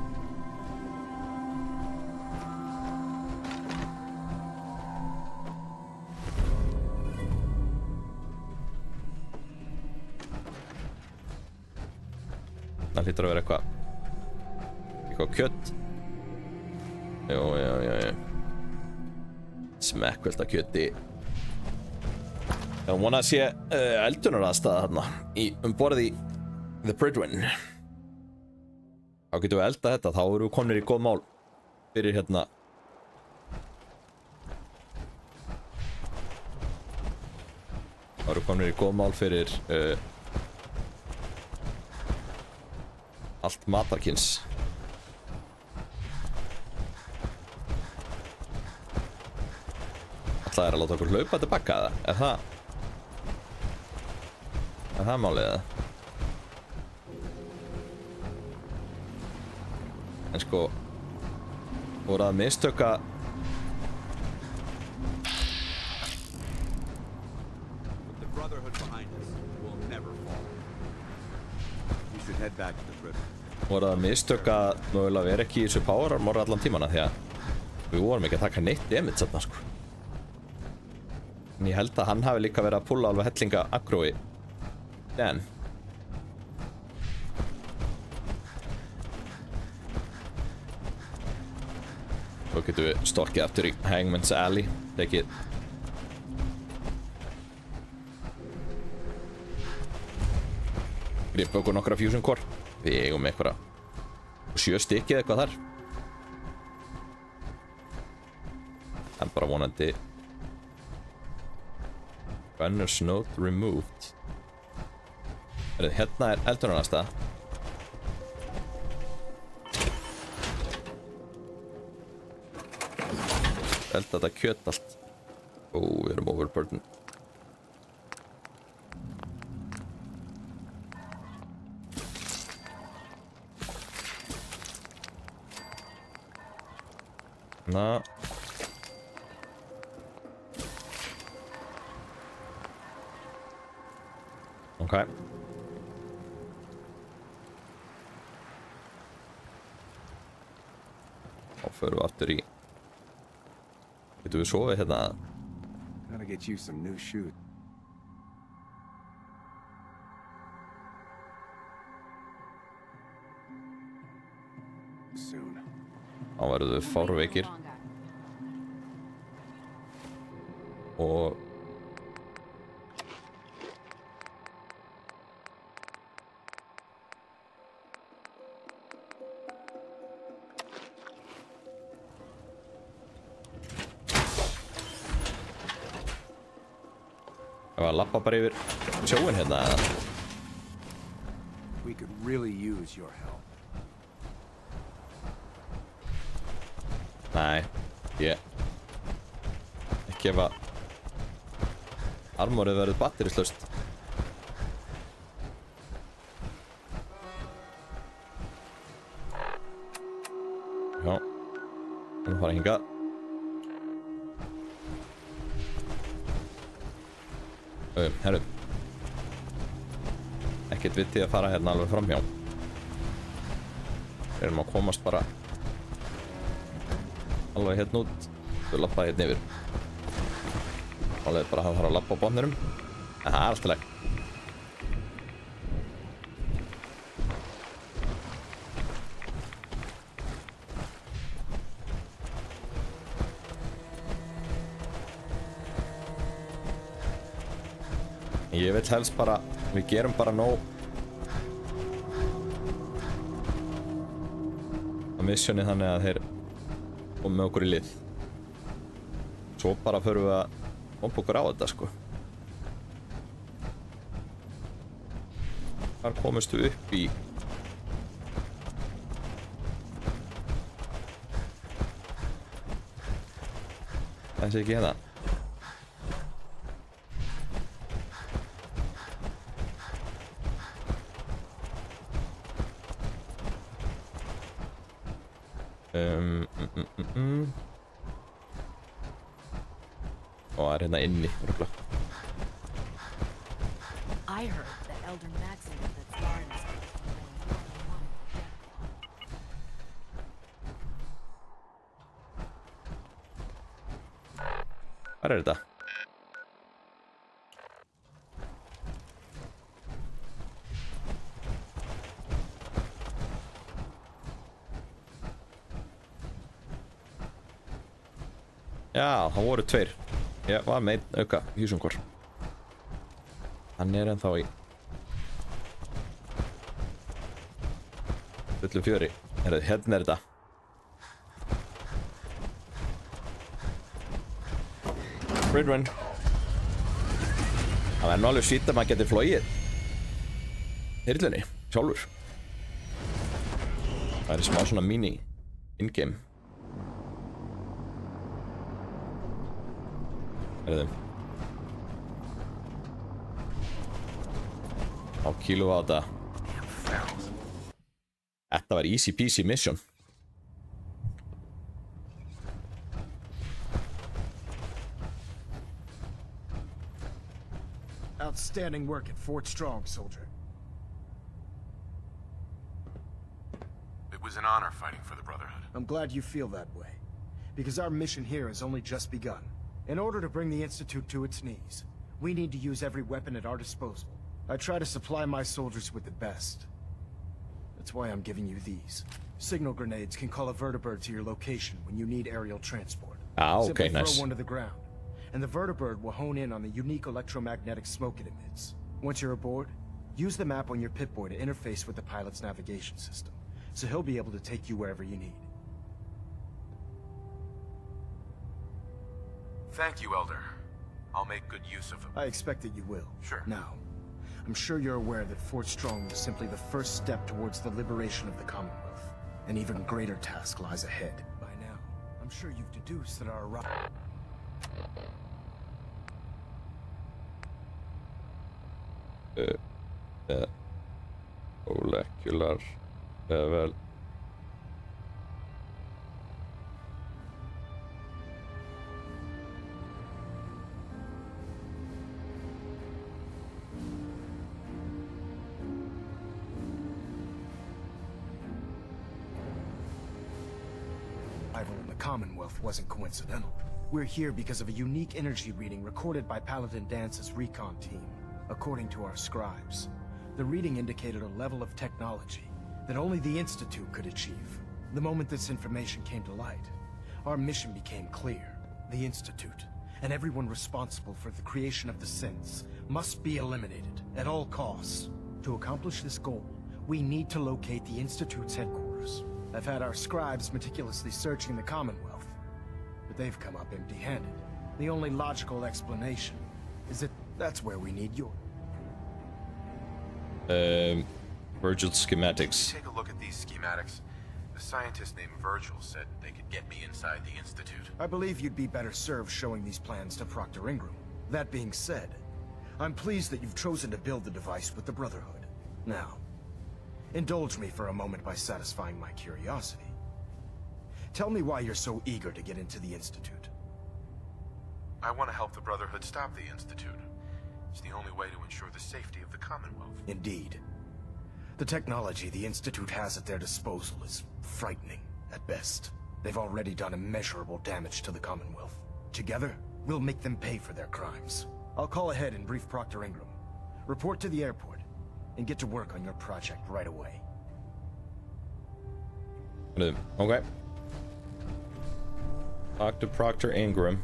Það hlýtur að vera eitthvað kjött. Jú. Smekkvelda kjötti. Ég vona að sé eldunaraðstaða þarna borð í The Prydwen. Þá getum við eldað þetta, þá erum við komnir í góð mál fyrir hérna. Þá erum við komnir í góð mál fyrir allt matarkyns. Það er að láta okkur hlaupa tilbaka, eða? Er það málið, eða? En sko, voru að mistöka The Brotherhood behind us will never fall. We should head back to the Prydwen. Voru að mistöka mögulega vera ekki í þessu power armor allan tímana, því að við vorum ekki að taka neitt damage þarna, sko. En ég held að hann hafi líka verið að pulla alveg hellinga aggrói. En svo getum við stokkið aftur í Hangman's Alley, tekið gripa okkur nokkra fusion core. Við eigum eitthvað 7 stykkið eitthvað þar. En bara vonandi Gunner's note removed. Hérna er eldunarnasta. Elda þetta kjöt allt. Ó, við erum overburden. Na. Ok. Þá förum við aftur í. Getum við sofið hérna? Gotta get you some new shoes. Soon. Þá verðum við fárveikir. Og það var að lappa bara yfir sjóin hérna. We could really use your help. Nei, ekki ef að armorið verður batterislaust. Já, hann fara hingað. Herru, ekkert vitið að fara hérna alveg framhjá. Við erum að komast bara alveg hérna út. Við lappaði hérna yfir. Alveg bara að fara að lappa á botnirum. En það er alltaf legg. Ég vil helst bara, við gerum bara nóg að missioni þannig að þeir koma með okkur í lið. Svo bara förum við að pompa okkur á þetta sko. Þar komistu upp í þessi ekki hérna. Og er hérna inni. I heard that Elder Maxim that's Barnes. Hvað er þetta? Já, það voru tveir. Ég var með einn auka hjúsungor. Hann er ennþá í fullu fjöri. Hérna er þetta. Ridwan. Það verður nú alveg sýtt að maður geti flogið þyrlunni sjálfur. Það er smá svona mini in-game. Á kíló á þetta. Þetta var easy peasy mission. Outstanding work at Fort Strong, soldier. It was an honor fighting for the Brotherhood. I'm glad you feel that way, because our mission here has only just begun. In order to bring the Institute to its knees, we need to use every weapon at our disposal. I try to supply my soldiers with the best. That's why I'm giving you these. Signal grenades can call a vertibird to your location when you need aerial transport. Ah, okay, Simply nice. throw one to the ground, and the vertibird will hone in on the unique electromagnetic smoke it emits. Once you're aboard, use the map on your Pip-Boy to interface with the pilot's navigation system, so he'll be able to take you wherever you need. Thank you, Elder. I'll make good use of them. I expect that you will. Sure. Now, I'm sure you're aware that Fort Strong was simply the first step towards the liberation of the Commonwealth. An even greater task lies ahead. By now, I'm sure you've deduced that our molecular level. Arrival in the Commonwealth wasn't coincidental. We're here because of a unique energy reading recorded by Paladin Dance's recon team. According to our scribes, the reading indicated a level of technology that only the Institute could achieve. The moment this information came to light, our mission became clear. The Institute, and everyone responsible for the creation of the synths, must be eliminated at all costs. To accomplish this goal, we need to locate the Institute's headquarters. I've had our scribes meticulously searching the Commonwealth, but they've come up empty-handed. The only logical explanation is that that's where we need your... Virgil schematics. Take a look at these schematics. The scientist named Virgil said they could get me inside the Institute. I believe you'd be better served showing these plans to Proctor Ingram. That being said, I'm pleased that you've chosen to build the device with the Brotherhood. Now, indulge me for a moment by satisfying my curiosity. Tell me why you're so eager to get into the Institute. I want to help the Brotherhood stop the Institute. It's the only way to ensure the safety of the Commonwealth. Indeed. The technology the Institute has at their disposal is frightening, at best. They've already done immeasurable damage to the Commonwealth. Together, we'll make them pay for their crimes. I'll call ahead and brief Proctor Ingram. Report to the airport, and get to work on your project right away. Okay. Talk to Proctor Ingram.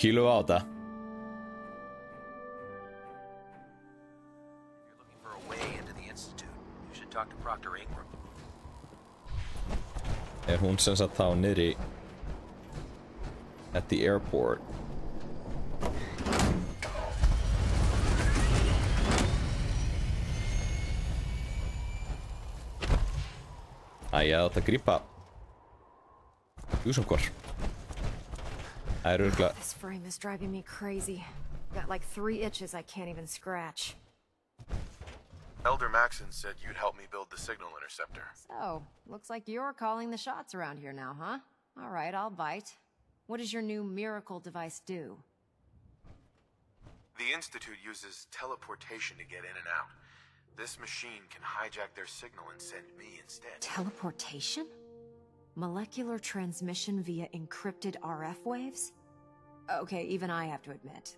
Kíló á þetta. hún sem sagt þá niðri at the airport. Ég átt að grípa Júsankor. Það örugglega. This frame is driving me crazy. Got like 3 itches I can't even scratch. Elder Maxon said you'd help me build the signal interceptor. So, looks like you're calling the shots around here now, huh? All right, I'll bite. What does your new miracle device do? The Institute uses teleportation to get in and out. This machine can hijack their signal and send me instead. Teleportation? Molecular transmission via encrypted RF waves? Okay, even I have to admit,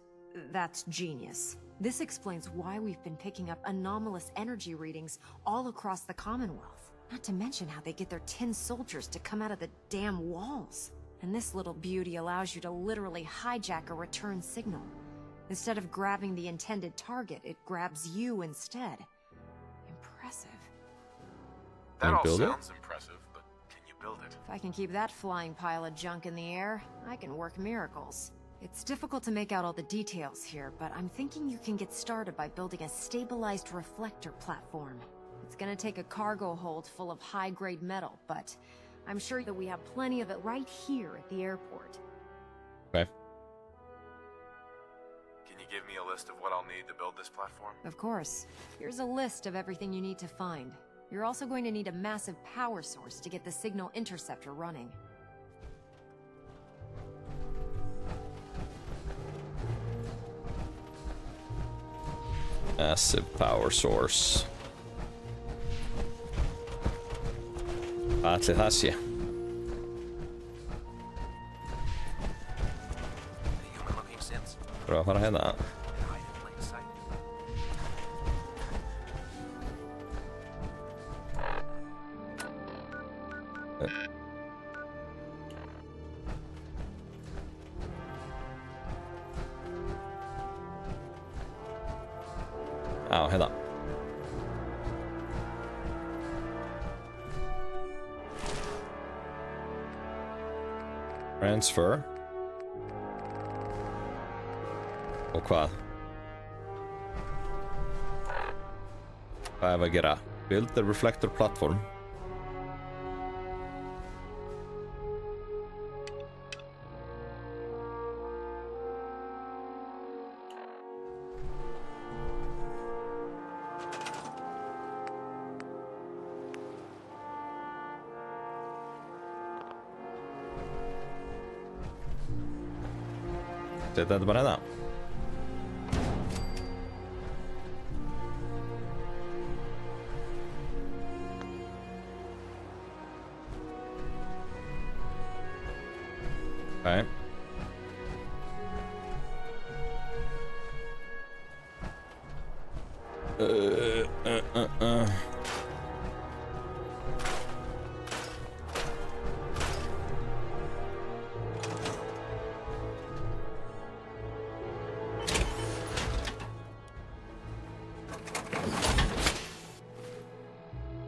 that's genius. This explains why we've been picking up anomalous energy readings all across the Commonwealth. Not to mention how they get their tin soldiers to come out of the damn walls. And this little beauty allows you to literally hijack a return signal. Instead of grabbing the intended target, it grabs you instead. Impressive. That all sounds impressive, but can you build it? If I can keep that flying pile of junk in the air, I can work miracles. It's difficult to make out all the details here, but I'm thinking you can get started by building a stabilized reflector platform. It's gonna take a cargo hold full of high-grade metal, but I'm sure that we have plenty of it right here at the airport. Okay. Can you give me a list of what I'll need to build this platform? Of course. Here's a list of everything you need to find. You're also going to need a massive power source to get the signal interceptor running. Massive power source. Ætli það sé. Pröfa að fara hérna. Já, hérna. Transfer. Og hvað? Hvað ef að gera? Build the reflector platform. Setja þetta bara hérna. Okay.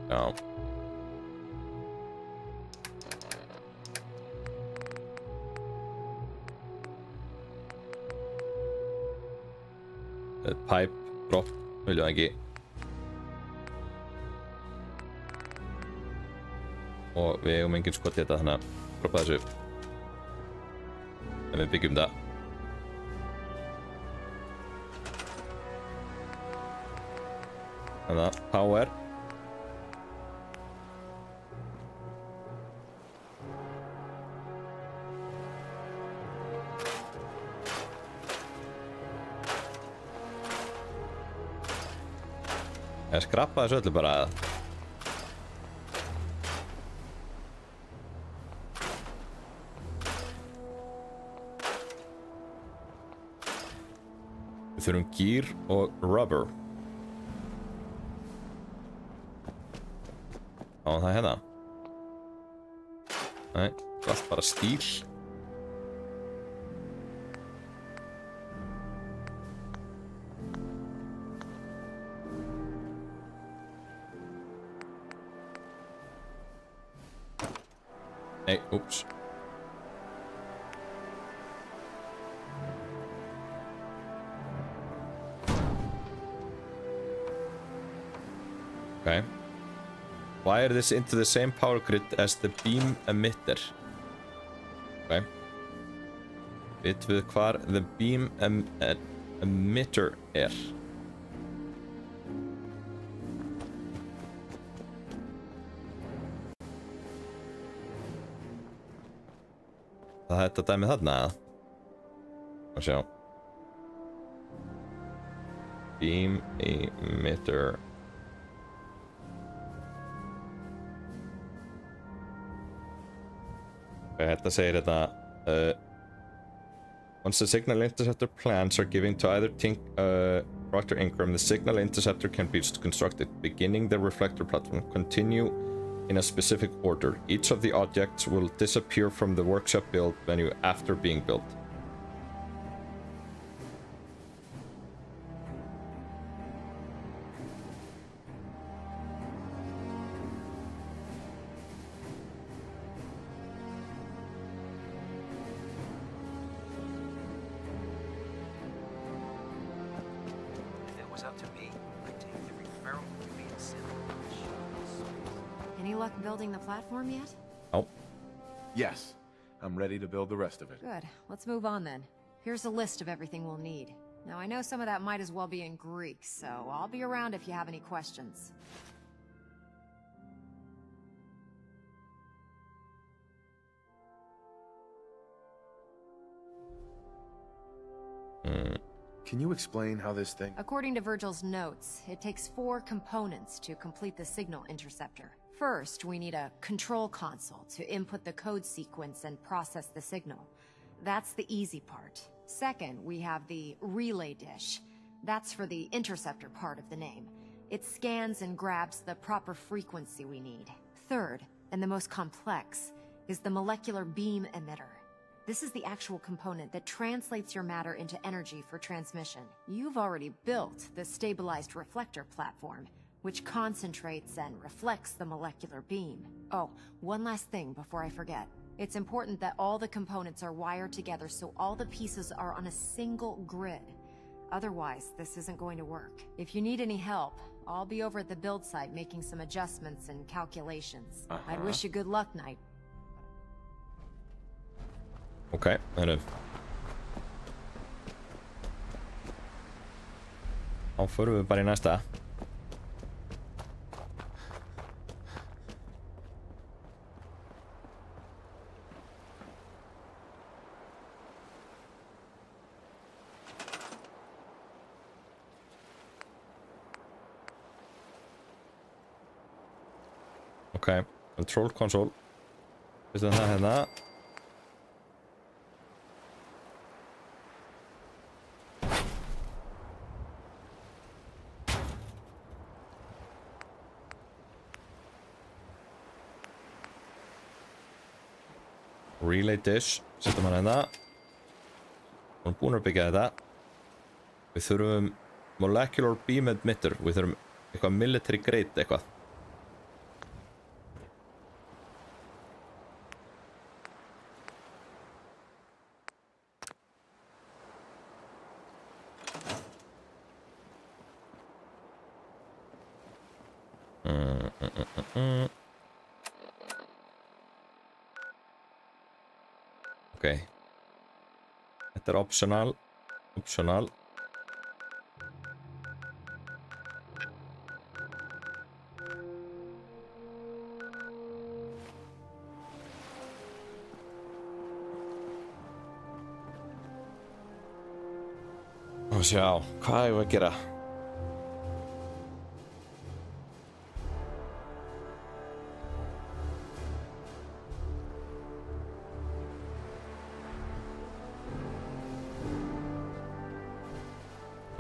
No. Pipe drop viljum ekki. Og við eigum engin skot í þetta, þannig að droppa þessu. En við byggjum það. Þannig að power. Ég skrappa þessu öllu bara að. Við þurfum gear og rubber. Á það hérna. Nei, allt bara stíl. Nei, úps. Okay. Wire this into the same power grid as the beam emitter. Okay. Vitum við hvar the beam emitter er. Það er þetta dæmið þarna, eða? Að sjá. Beam emitter. Þetta segir þetta once the signal interceptor plans are given to either Proctor Ingram, the signal interceptor can be constructed, beginning the reflector platform, continue in a specific order. Each of the objects will disappear from the workshop build menu after being built. Building the platform yet? Oh. Yes. I'm ready to build the rest of it. Good. Let's move on then. Here's a list of everything we'll need. Now, I know some of that might as well be in Greek, so I'll be around if you have any questions. Can you explain how this thing... According to Virgil's notes, it takes 4 components to complete the signal interceptor. First, we need a control console to input the code sequence and process the signal. That's the easy part. Second, we have the relay dish. That's for the interceptor part of the name. It scans and grabs the proper frequency we need. Third, and the most complex, is the molecular beam emitter. This is the actual component that translates your matter into energy for transmission. You've already built the stabilized reflector platform, which concentrates and reflects the molecular beam. Oh, one last thing before I forget. It's important that all the components are wired together so all the pieces are on a single grid. Otherwise, this isn't going to work. If you need any help, I'll be over at the build site making some adjustments and calculations. I'd wish you good luck, Knight. Okay, þá förum við bara í næsta. Okay, control console. Veistu það hérna? Relay dish, setjum hann hérna. Við erum búin að byggja þetta. Við þurfum molecular beam emitter. Við þurfum eitthvað military grade eitthvað. Ok. Þetta er optional. Optional. Og sjá, hvað ég var að gera?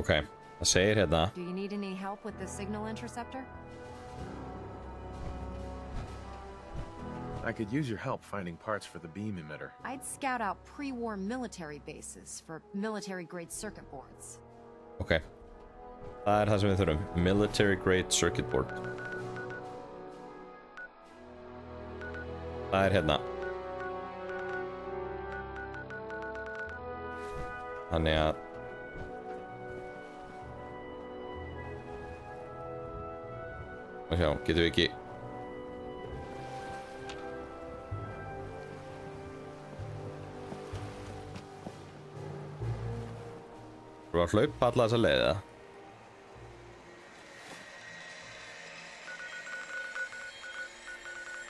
Okay, það segir hérna. Do you need any help with the signal interceptor? I could use your help finding parts for the beam emitter. I'd scout out pre-war military bases for military-grade circuit boards. Okay. Það það sem við þurfum. Military-grade circuit board. Það hérna. Þannig að og sjá, getum við ekki Þú var að hlaupa alla þessa leið eða?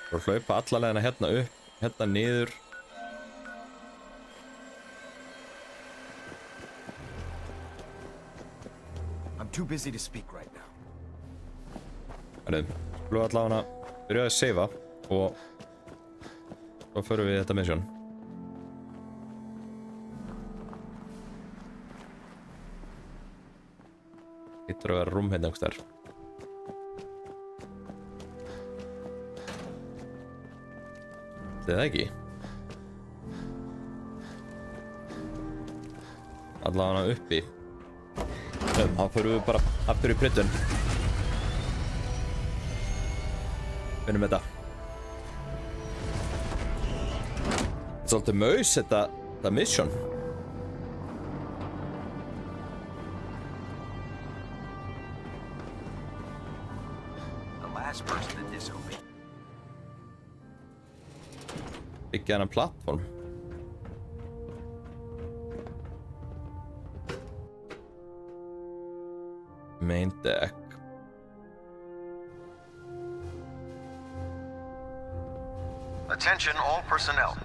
Þú var að hlaupa alla leiðina hérna upp, hérna niður. I'm too busy to speak right now. Við skulum allavega byrja að seifa og svo förum við í þetta mission. Hittur að vera rúm hérna einhvers þar. Það er það ekki. Allavega uppi. Þá förum við bara aftur í pryttun. Finnum þetta. Þetta er svolítið maus þetta mission. Byggja hennan plattform. Main deck. Attention all personnel.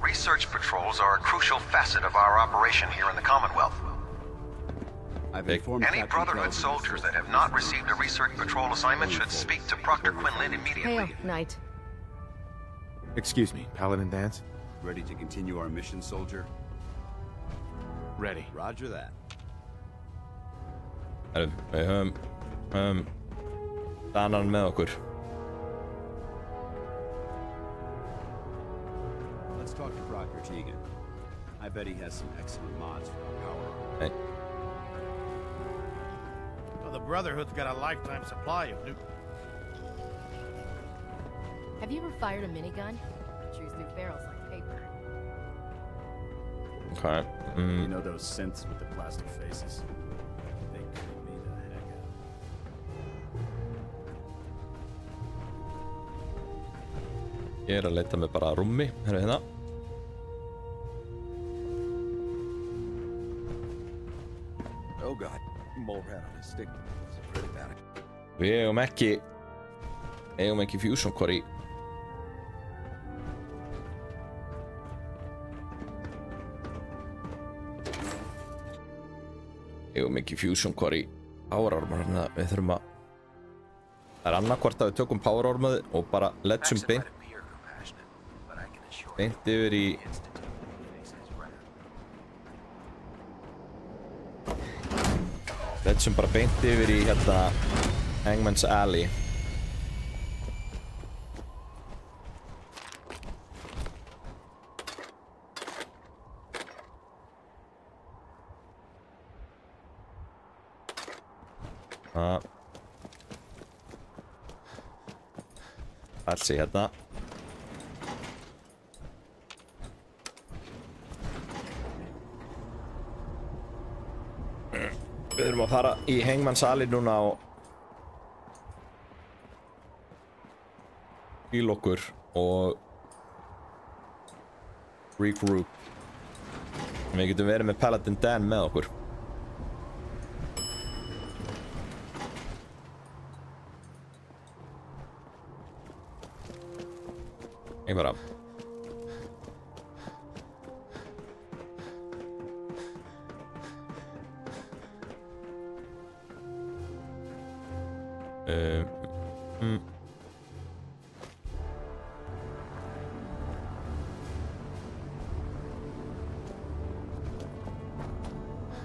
Research patrols are a crucial facet of our operation here in the Commonwealth. Any Brotherhood soldiers that have not received a research patrol assignment should speak to Proctor Quinlan immediately. Hail, Knight. Excuse me, Paladin Danse? Ready to continue our mission, soldier? Ready. Roger that. Við höfum Danan með okkur. Let's talk to Proctor Tegan. I bet he has some excellent mods for our power. Hey. Well, the Brotherhood's got a lifetime supply of new... Have you ever fired a minigun? Chews through barrels like paper. Okay. You know those synths with the plastic faces? They creep me the heck out. Ég að leita með bara rúmi, hérna. Oh god, mole rat on a stick. It's pretty bad. Við eigum ekki fusion core í. Eigum ekki fusion core í power armor, þannig að við þurfum að það er annarkvort að við tökum power armor og bara letjum beint yfir í letjum bara beint yfir í hérna Hangman's Alley. Alls í hérna. Við þurfum að fara í Hangman's Alley núna og hvíla okkur og regroup. Við getum verið með Paladin Dan með okkur. Ég bara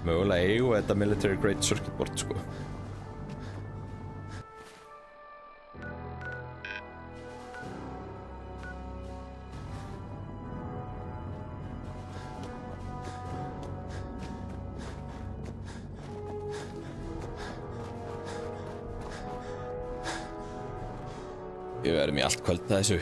mögulega eigum þetta military grade circuit board sko. Við verðum í allt kvöld þessu.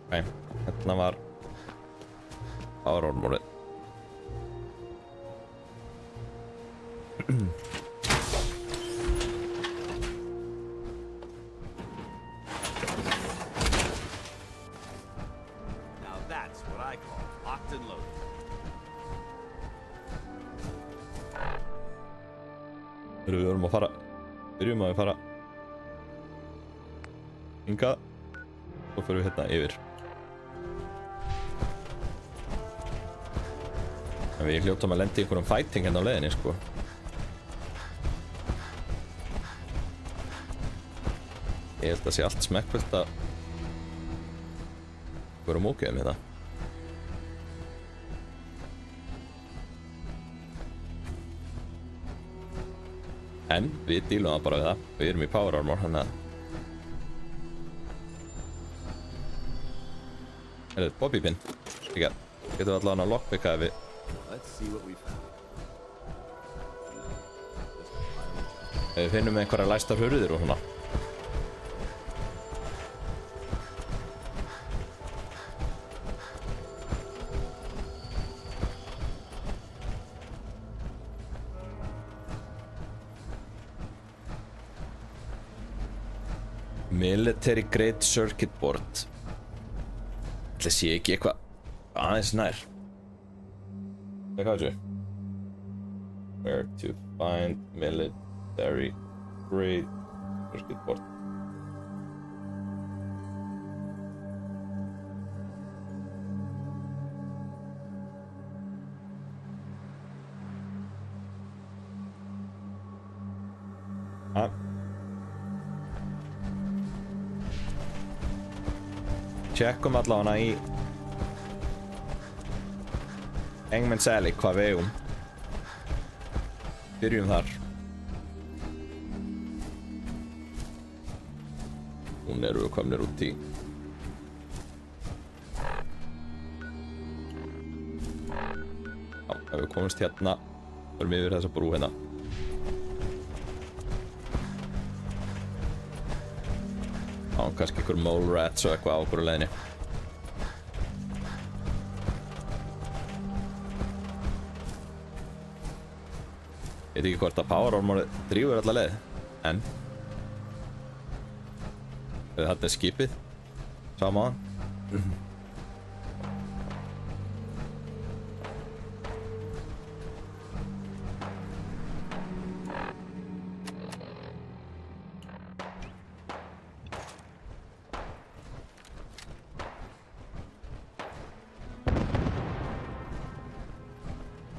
Ok, hérna var power armorið. Now that's what I call locked and loaded. Við erum að fara, byrjum að við fara hingað og fyrir við hérna yfir. En við hljóttum að lenda í einhverjum fighting hérna á leiðinni, sko. Ég held að sé allt smekkfullt að vera mókið með það. En við dílum það bara við það. Við erum í power armor, þannig að... Herðu, Bobby pin. Líka, getum við allavega að lockpicka ef við... Ef við finnum einhverja læstar hurðir og svona. Military grade circuit board. Það sé ekki eitthvað aðeins nær. Hvað er þetta? Where to find military grade circuit board. Tjekkum allavega í Hangman's Alley hvað við eigum. Byrjum þar. Hún eru við komnir út í Já, ef við komumst hérna förum við yfir þessa brú hérna. Já, kannski einhver mole rats og eitthvað á okkur á leiðinni. Ég veit ekki hvort að power armorið drífur alla leið, en þetta er skipið saman.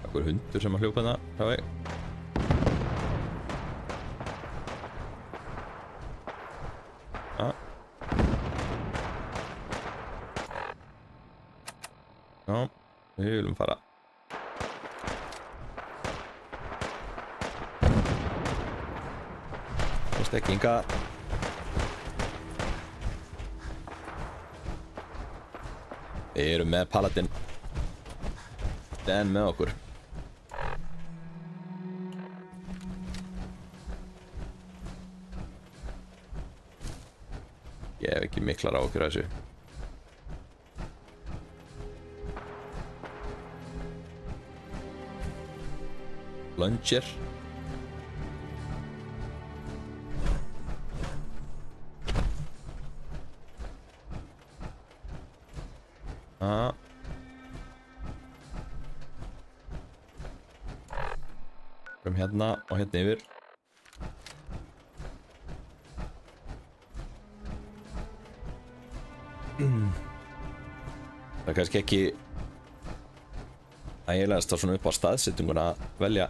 Ekkur hundur sem að hljópa hérna hjá veg. Já, við viljum fara. Og stekkinga. Við erum með Paladin Dan með okkur. Ég hef ekki miklar á okkur að þessu. Plunger. Kom hérna og hérna yfir. Það er kannski ekki ægilegast að svona upp á staðsettinguna að velja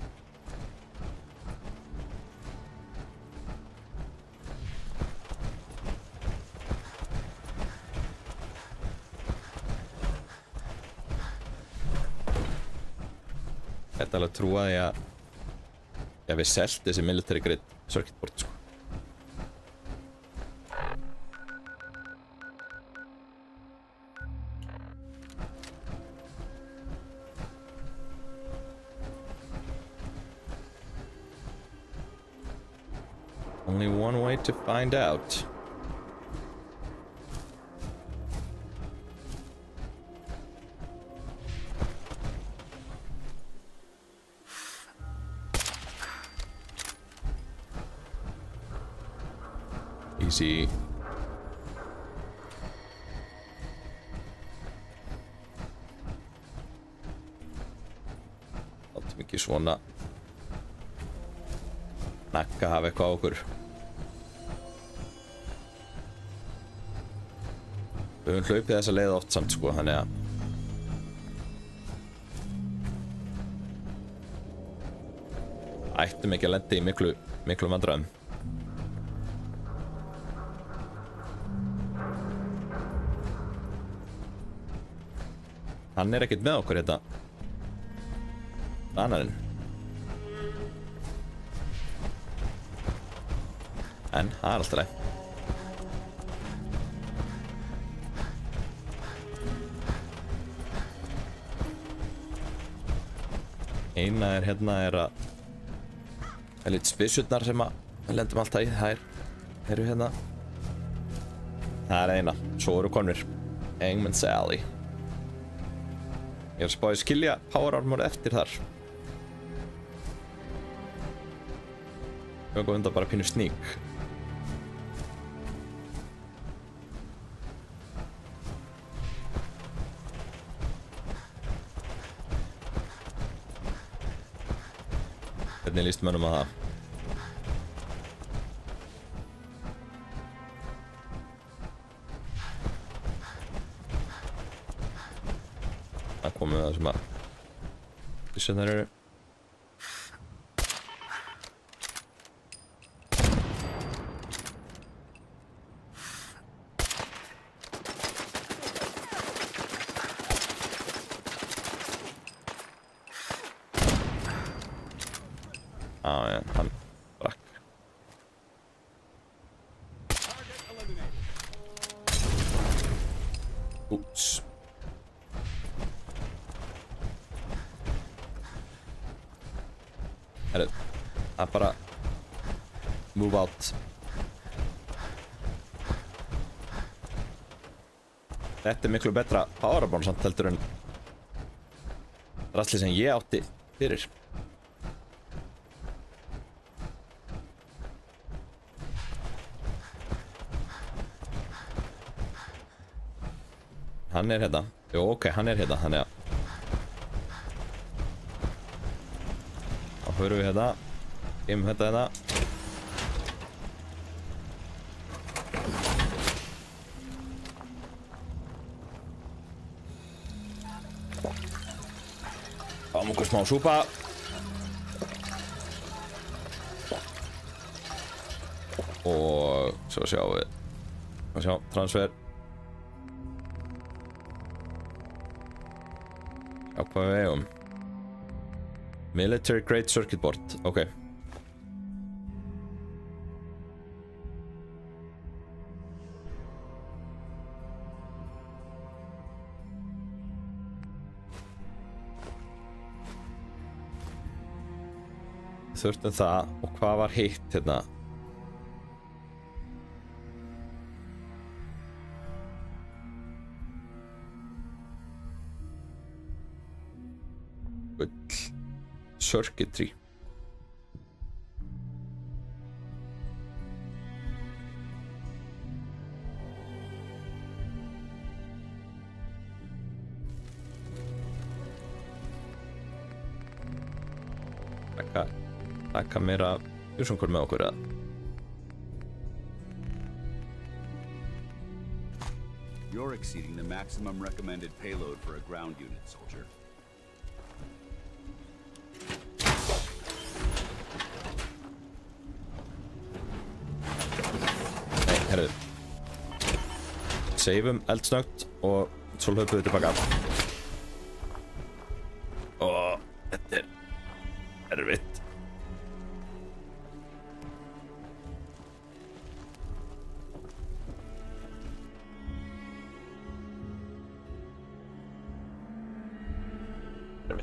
Þetta alveg trúaði að ég við selt þessi military grade circuit board, sko. Only one way to find out. Easy. Látum ekki svona nakka hafa eitthvað á okkur. Við höfum hlaupið þessa leið oft samt sko, þannig að ættum ekki að lenda í miklu vandræðum. Hann ekkert með okkur hérna. Annarinn. En það alltaf leið. Eina hérna að lítið spissutnar sem við lendum alltaf í. Þær eru hérna. Það eina. Svo eru konur. Hangman's Alley. Ég að spáði skilja power armor eftir þar. Ég var góð undan bara pínu sneak. Hvernig líst mönnum að það? Það komið það sem að þessar eru. Já, hann brakk. Úps. Það er bara move out. Þetta miklu betra powerbomb samt heldur en drasli sem ég átti fyrir. Hann hérna. Jó, ok, hann hérna, þannig að þá höfum við hérna. Geymum þetta hérna. Fáum okkur smá súpa. Og svo sjáum við. Sjá, transfer. Sjá hvað við eigum. Military grade circuit board. Ok. Þurftum það, og hvað var hitt hérna? Gull. Circuitry. Taka meira ursonkur með okkur eða? You're exceeding the maximum recommended payload for a ground unit, soldier. Nei, herðu. Saveum eldsnögt og svo hlaupum við tilbaka. Og þetta erfitt.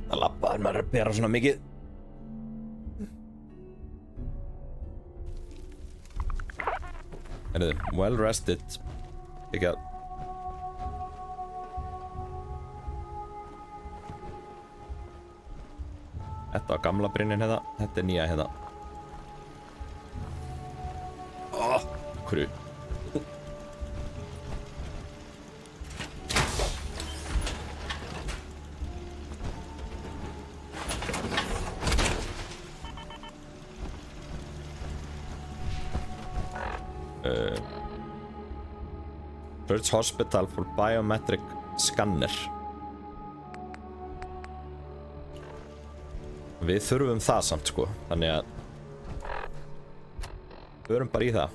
Að labba þegar maður bera svona mikið. Herðu, well rested. Ekki að þetta var gamla brynnin hérna. Þetta er nýja hérna. Hverju Search hospital for biometric scanner. Við þurfum það samt sko, þannig að við erum bara í það.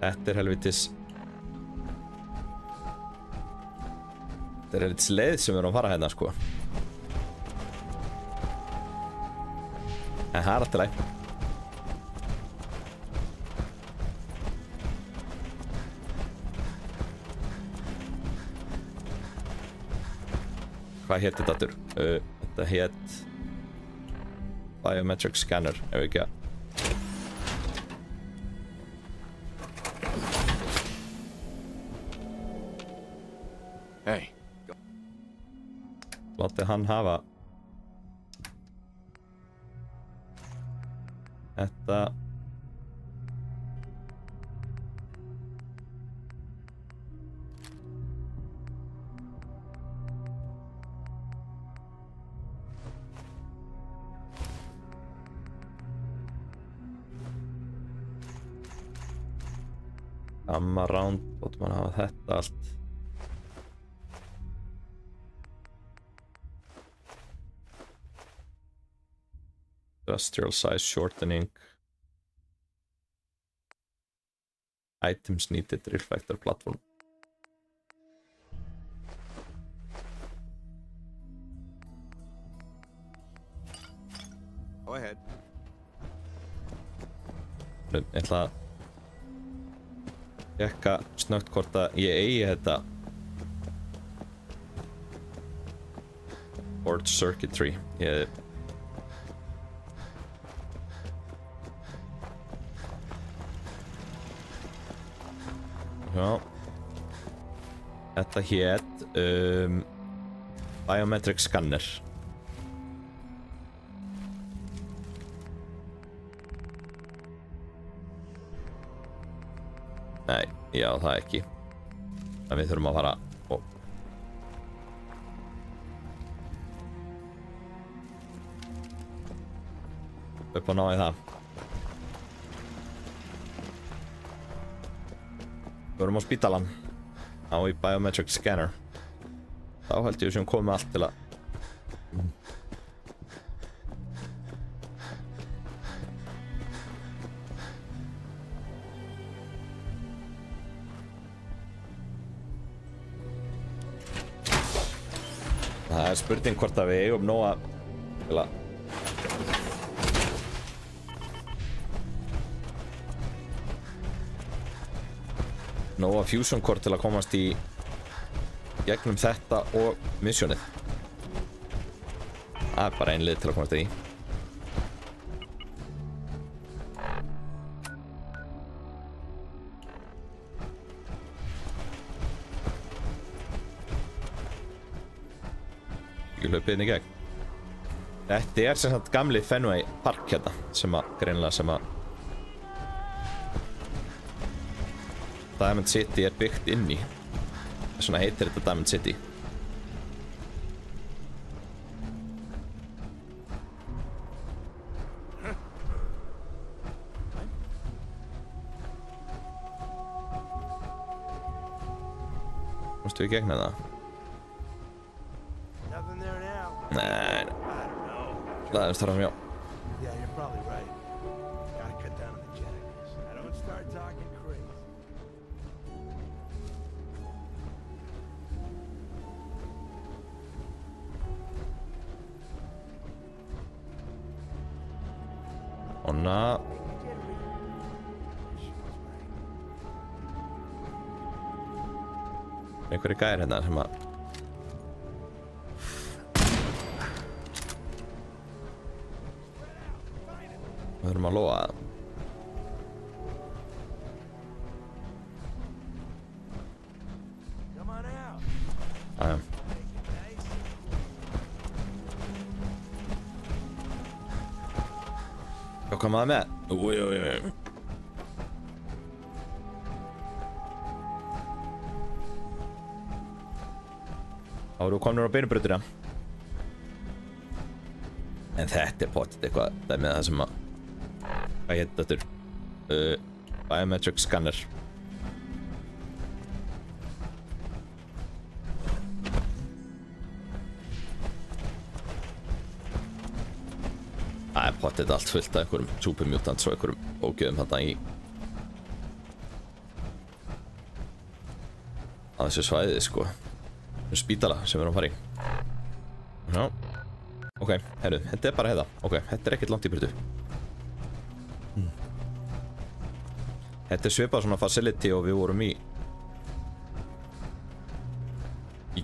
Þetta er helvitis leið sem við erum að fara hérna sko. En það er alltaf leið. Hvað hétt þetta aftur? Þetta hétt Biometric Scanner, ef ekki að Hey. Látið hann hafa þetta. Amma round, látum hann hafa þetta allt. Industrial size shortening. Items needed reflector platform. Go ahead. Ég ætla að checka snögt hvort að ég eigi þetta board circuitry. Já. Þetta hét biometric scanner. Nei, já það ekki. En við þurfum að fara upp og ná í það. Við erum á spítalan á í biometric scanner. Þá held ég sem komið allt til að það er spurning hvort að við eigum nóga til að nóga fusion core til að komast í gegnum þetta og missionið. Það er bara ein leið til að komast í. Ég hlaupi inn í gegn. Þetta er sem sagt gamli Fenway Park hérna sem að greinilega sem að Diamond City er byggt inn í. Svona heitir þetta Diamond City. Mástu við gegna það? Nei, það er þar já. Onna einhverju gæðir hérna sem að við þurfum að loa það. Aðja. Hvað kom maður með? Új. Þá erum við komin á beinubrautina. En þetta pottet eitthvað. Það með það sem að... Hvað hétt þetta? Biometric scanner. Það pottet allt fullt af einhverjum supermutants og einhverjum ógjöðum þarna í á þessu svæði sko. Spítala sem við erum að fara í. Já. Ok, herru, þetta er bara heiða. Ok, þetta er ekkert langt í burtu. Þetta er svipað svona facility og við vorum í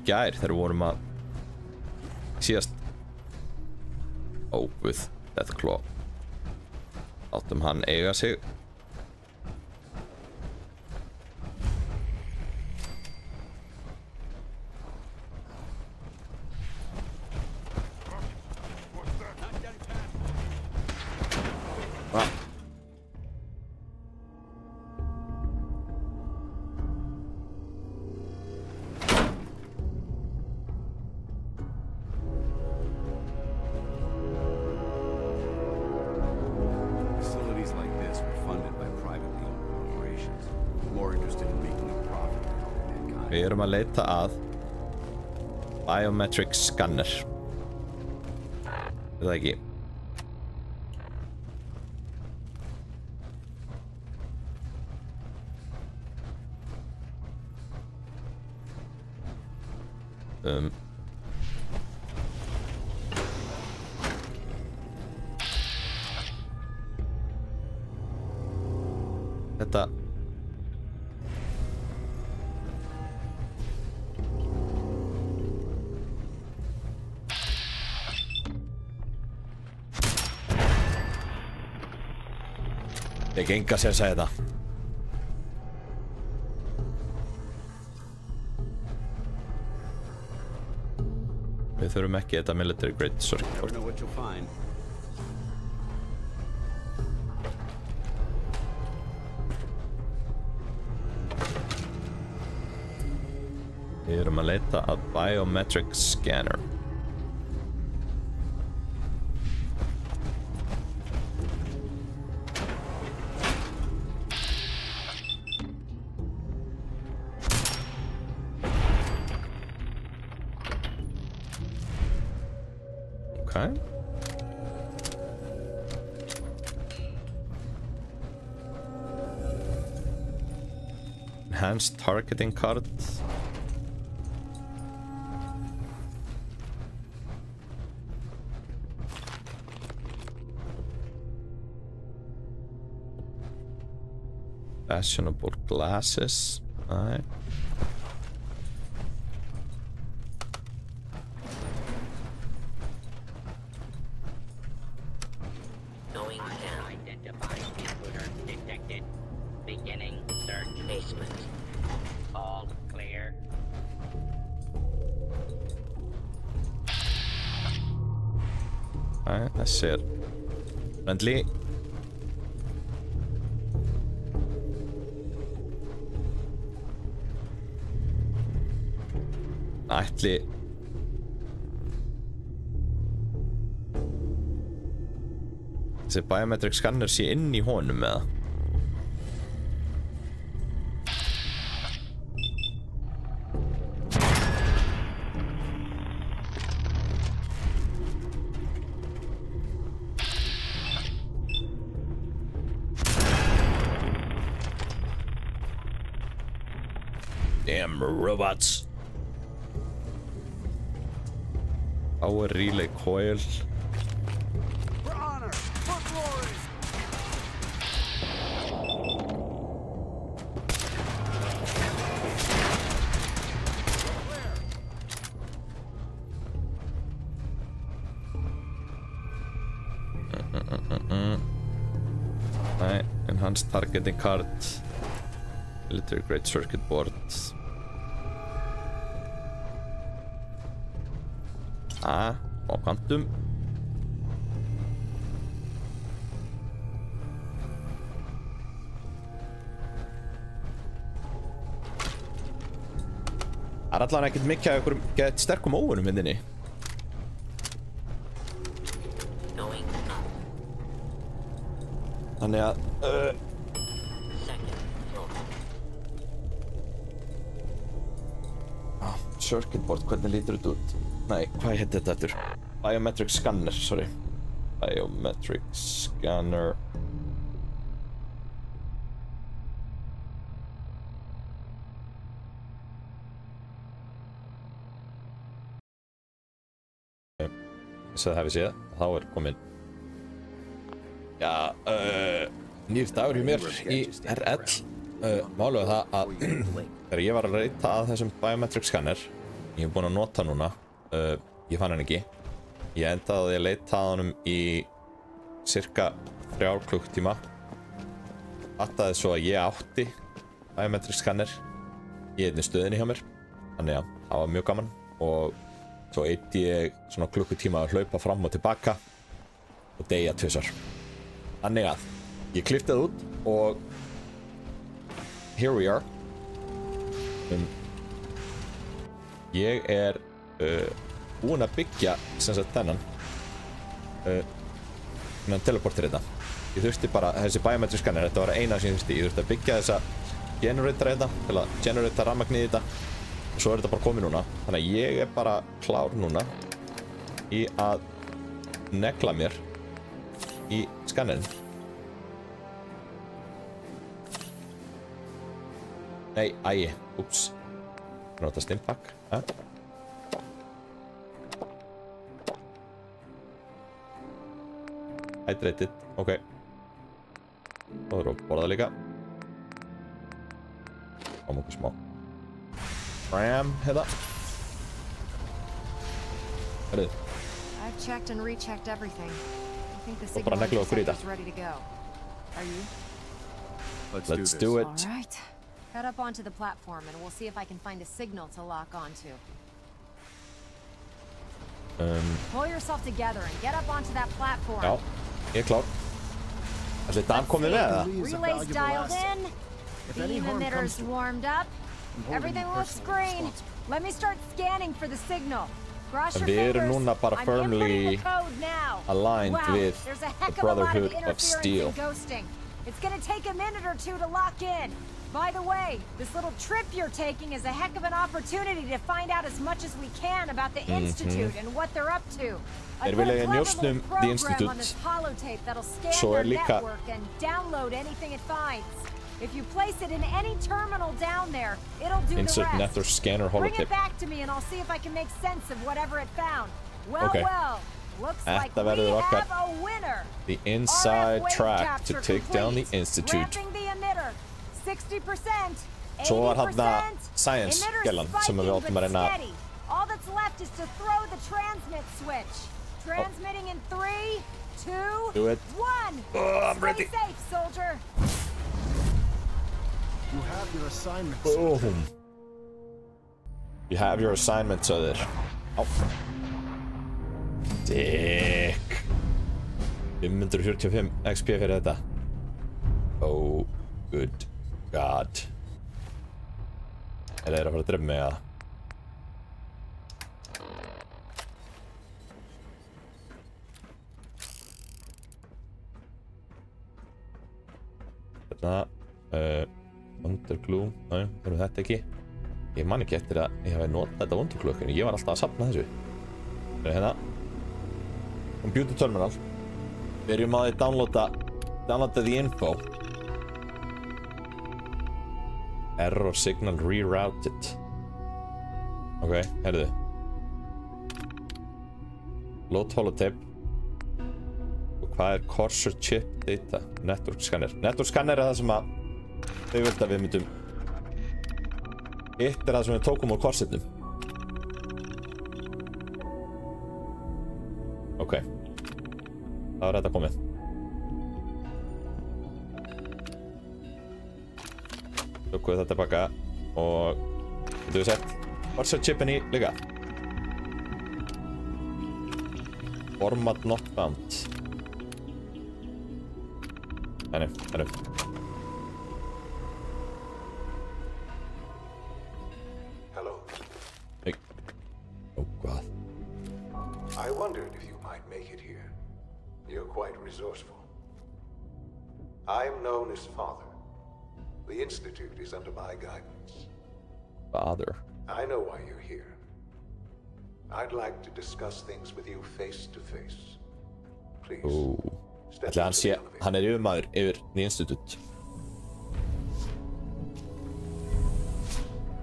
gær þegar við vorum að síðast with Deathclaw. Áttum hann eiga sig. Við erum að leita að Biometric scanner. Er það ekki? Þetta ég enga sér að segja þetta. Við þurfum ekki þetta military grade circuit board. Við erum að leita að biometric scanner. Okay. Enhanced targeting card. Fashionable glasses. Alright. Þessi er friendly. Ætli þessi biometric scanner sé inn í honum eða? Damn robots. Power relay coil. For honor, for glory. Nej, enhanced targeting card. Military grade circuit board. Á kantum. er allavega ekkert mikið af einhverjum gett sterkum óvunum myndinni. Þannig að circuit board, hvernig lítur þetta út? Nei, hvað heitir þetta eftir? Biometric scanner, sorry. Biometric scanner. Þess að það hefði séð, þá er komin nýr dagur hjá mér í RL. Málega það að þegar ég var að leita að þessum biometric scanner, ég hef búin að nota núna, ég fann hann ekki. Ég endaði að leita að honum í cirka 3 klukktíma. Fattaði svo að ég átti biometric scanner í einni stöðinni hjá mér, þannig að það var mjög gaman. Og svo eitti ég svona klukkutíma að hlaupa fram og tilbaka og deyja 2 svar. Þannig að ég klippti það út og here we are. Ég er búinn að byggja sem sagt þennan teleporter hérna. Ég þurfti bara þessi biometric scanner, þetta var eina sem ég þurfti. Ég þurfti að byggja þessa generator hérna til að generata rafmagnið í þetta. Og svo er þetta bara komið núna, þannig að ég er bara klár núna í að negla mér í skannerinn. Nei, úps. Nota stimpack. Hydrated, ok. Og það er að borða líka. Kom okkur smá. Ram, heða. I've checked and rechecked everything. I think the signal is ready to go. Are you? Let's do it. All right. Head up onto the platform and we'll see if I can find a signal to lock onto. Pull yourself together and get up onto that platform. Já, ég er klár. Ætli Dan komið með það? Relays dialed in. Beam emitters warmed up. Everything looks green. Let me start scanning for the signal. Cross your fingers. Við erum núna bara firmly aligned with the Brotherhood of Steel. It's gonna take a minute or two to lock in. By the way, this little trip you're taking is a heck of an opportunity to find out as much as we can about the Institute and what they're up to. I put a clever little program on this holotape that'll scan their network and download anything it finds. If you place it in any terminal down there, it'll do the rest. Network scanner holotape. Bring it back to me and I'll see if I can make sense of whatever it found. Well, well, looks like we have a winner. The inside track to take down the Institute. Ramping the emitter. 60%, 80%. Svo var þarna science gælan sem við áttum að reyna. All that's left is to throw the transmit switch. Transmitting in 3, 2, 1. I'm ready. Stay safe, soldier. You have your assignment. Boom. You have your assignment, söður. Dick. 545 XP fyrir þetta. Oh, good God. Er það að fara að drepa mig að? Þetta, Wonderglue, nei, erum þetta ekki? Ég man ekki eftir að ég hafi notað þetta Wonderglue, ég var alltaf að safna þessu. Það er hérna. Computer terminal. Byrjum að downloada the info. Error signal rerouted. Ok, herðu. Load holotape. Og hvað er Cursor chip data? Network scanner. Network scanner er það sem að þau vildi að við myndum. Eitt er það sem við tókum úr korsetnum. Ok. Það var þetta komið. Tökum við þetta tilbaka og getum við sett Cursor chipin í líka. Format not found. Henni. Hello. Oh god. I wondered if you might make it here. You're quite resourceful. I am known as Father. The Institute is under my guidance. Father. I know why you're here. I'd like to discuss things with you face to face. Please. Ætli hann yfirmaður yfir The Institute.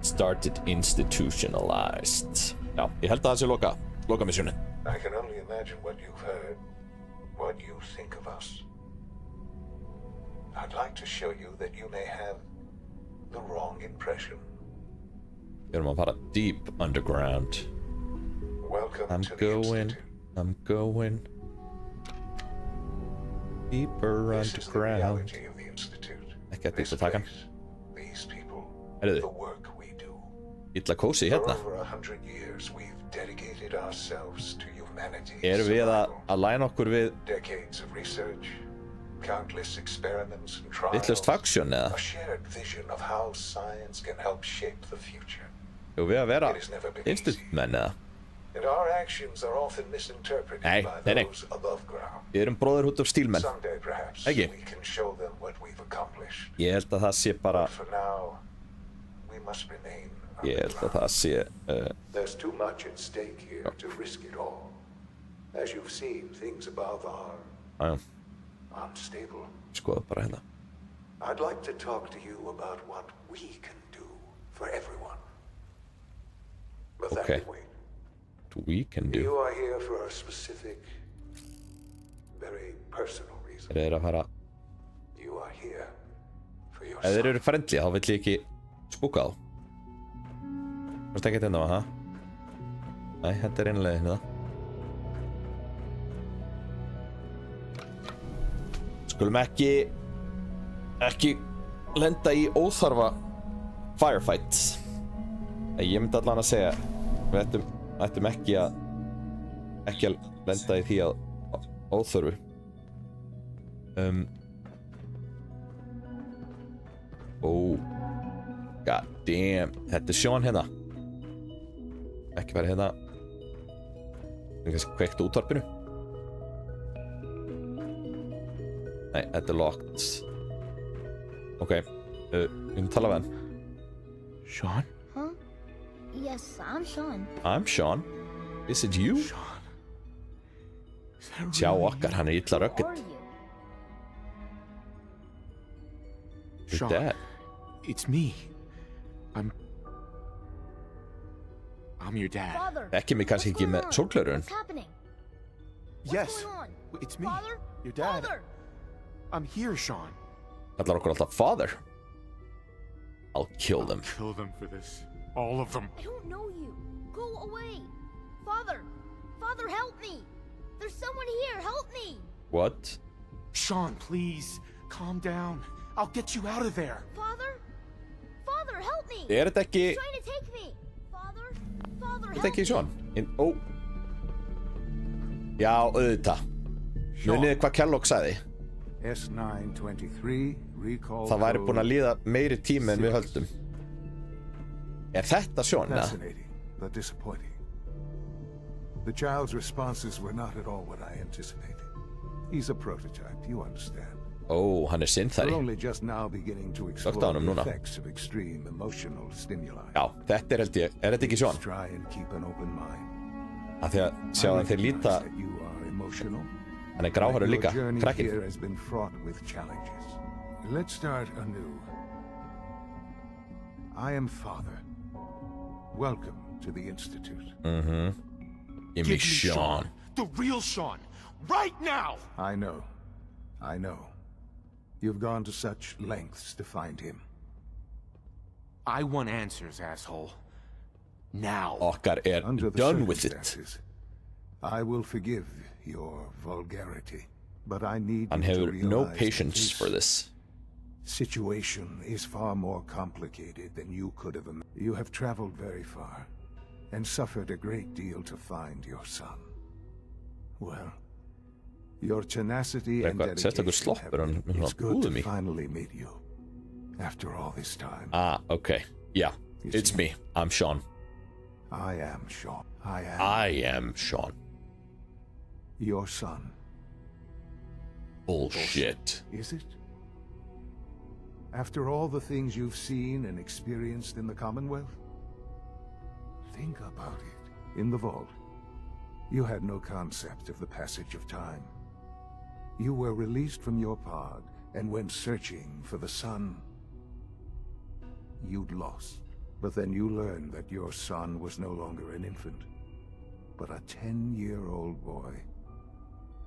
Started institutionalized. Já, ég held að það sé loka missjónin. I can only imagine what you've heard, what you think of us. I'd like to show you that you may have the wrong impression. Við erum að fara deep underground. Welcome to the Institute. I'm going deeper This is the underground. reality of the Institute. Ekki að dýta takan. These people, Heyrðu. the work we do. Illa kósi For hérna. over 100 years, we've dedicated ourselves to humanity. Erum við að læna okkur við Decades of research, countless experiments and trials. vitlaust faction eða? A shared vision of how science can help shape the future. Jú, við að vera It has never been institutmenn eða? And our actions are often misinterpreted Nei, by nei. those above ground. Við erum bróðurhút af stílmenn. Someday, perhaps, Ekki? we can show them what we've accomplished. Ég held að það sé bara For now, we must remain. Ég held að það sé There's too much at stake here to risk it all. As you've seen, things above are unstable. Skoða bara hérna. I'd like to talk to you about what we can do for everyone. But that Okay. can wait. What we can do. You are here for a specific, very personal reason. Þeir eru að fara. You are here for your Ef þeir eru friendly, þá vill ég ekki spúka þá. Varst ekki þetta ha? Nei, þetta er einlega hérna. Skulum ekki lenda í óþarfa firefights. Ég myndi allan að segja við ættum ekki að lenda í því að óþörfu. God damn. Þetta er Sean hérna. Ekki verið hérna. Það er kannski kveikt útvarpinu. Nei, þetta er locked. Ok, við erum að tala við hann. Sean? Huh? Yes, I'm Sean. I'm Sean. Is it you? Sjá okkar, hann er illa röggið. Your dad. It's me. I'm your dad. Father, Ekki mig kannski ekki með sólglörun. what's happening? Yes. What's going on? It's me. Father? Your dad. Father! I'm here, Sean. Kallar okkur alltaf father. I'll kill them. Kill them for this. All of them. I don't know you. Go away. Father! Father, help me! There's someone here, help me! What? Sean, please. Calm down. I'll get you out of there. Father? Father, help me! Er þetta ekki... He's trying to take me! Father? Father, Þetta help ekki me! Sean? Ó. Já, auðvitað. Munið hvað Kellogg sagði. S923, recall. Það væri búin að líða meiri tími en við höldum. Er þetta Sean? Fascinating, but disappointing. The child's responses were not at all what I anticipated. He's a prototype, you understand. Ó, hann er We're synþari. only just now beginning to Slökktu á explore honum the núna. effects of extreme emotional stimuli. Já, þetta er held ég. Er þetta ekki Sean? Try and keep an open mind. Af því að sjá að þeir líta... You are emotional. Hann er gráhærður líka. Your journey Krakkinn. here has been fraught with challenges. Let's start anew. I am Father. Welcome to the Institute. Give me Sean. The real Sean. Right now! I know. I know. You've gone to such lengths to find him. I want answers, asshole. Now. Okkar er Under the done with it. circumstances, I will forgive your vulgarity, but I need Hann you to hefur no realize patience that for this. situation is far more complicated than you could have imagined. You have traveled very far and suffered a great deal to find your son. Well, your tenacity and Eitthvað sérstakur dedication sloppur hann með it's svona good húðum to í. finally meet you after all this time. Ah, okay. Yeah, it's me. I'm Sean. I am Sean. I am Sean. Your son. Bullshit. Is it? After all the things you've seen and experienced in the Commonwealth? Think about it. In the vault, you had no concept of the passage of time. You were released from your pod and went searching for the sun. You'd lost. But then you learned that your son was no longer an infant, but a 10-year-old boy.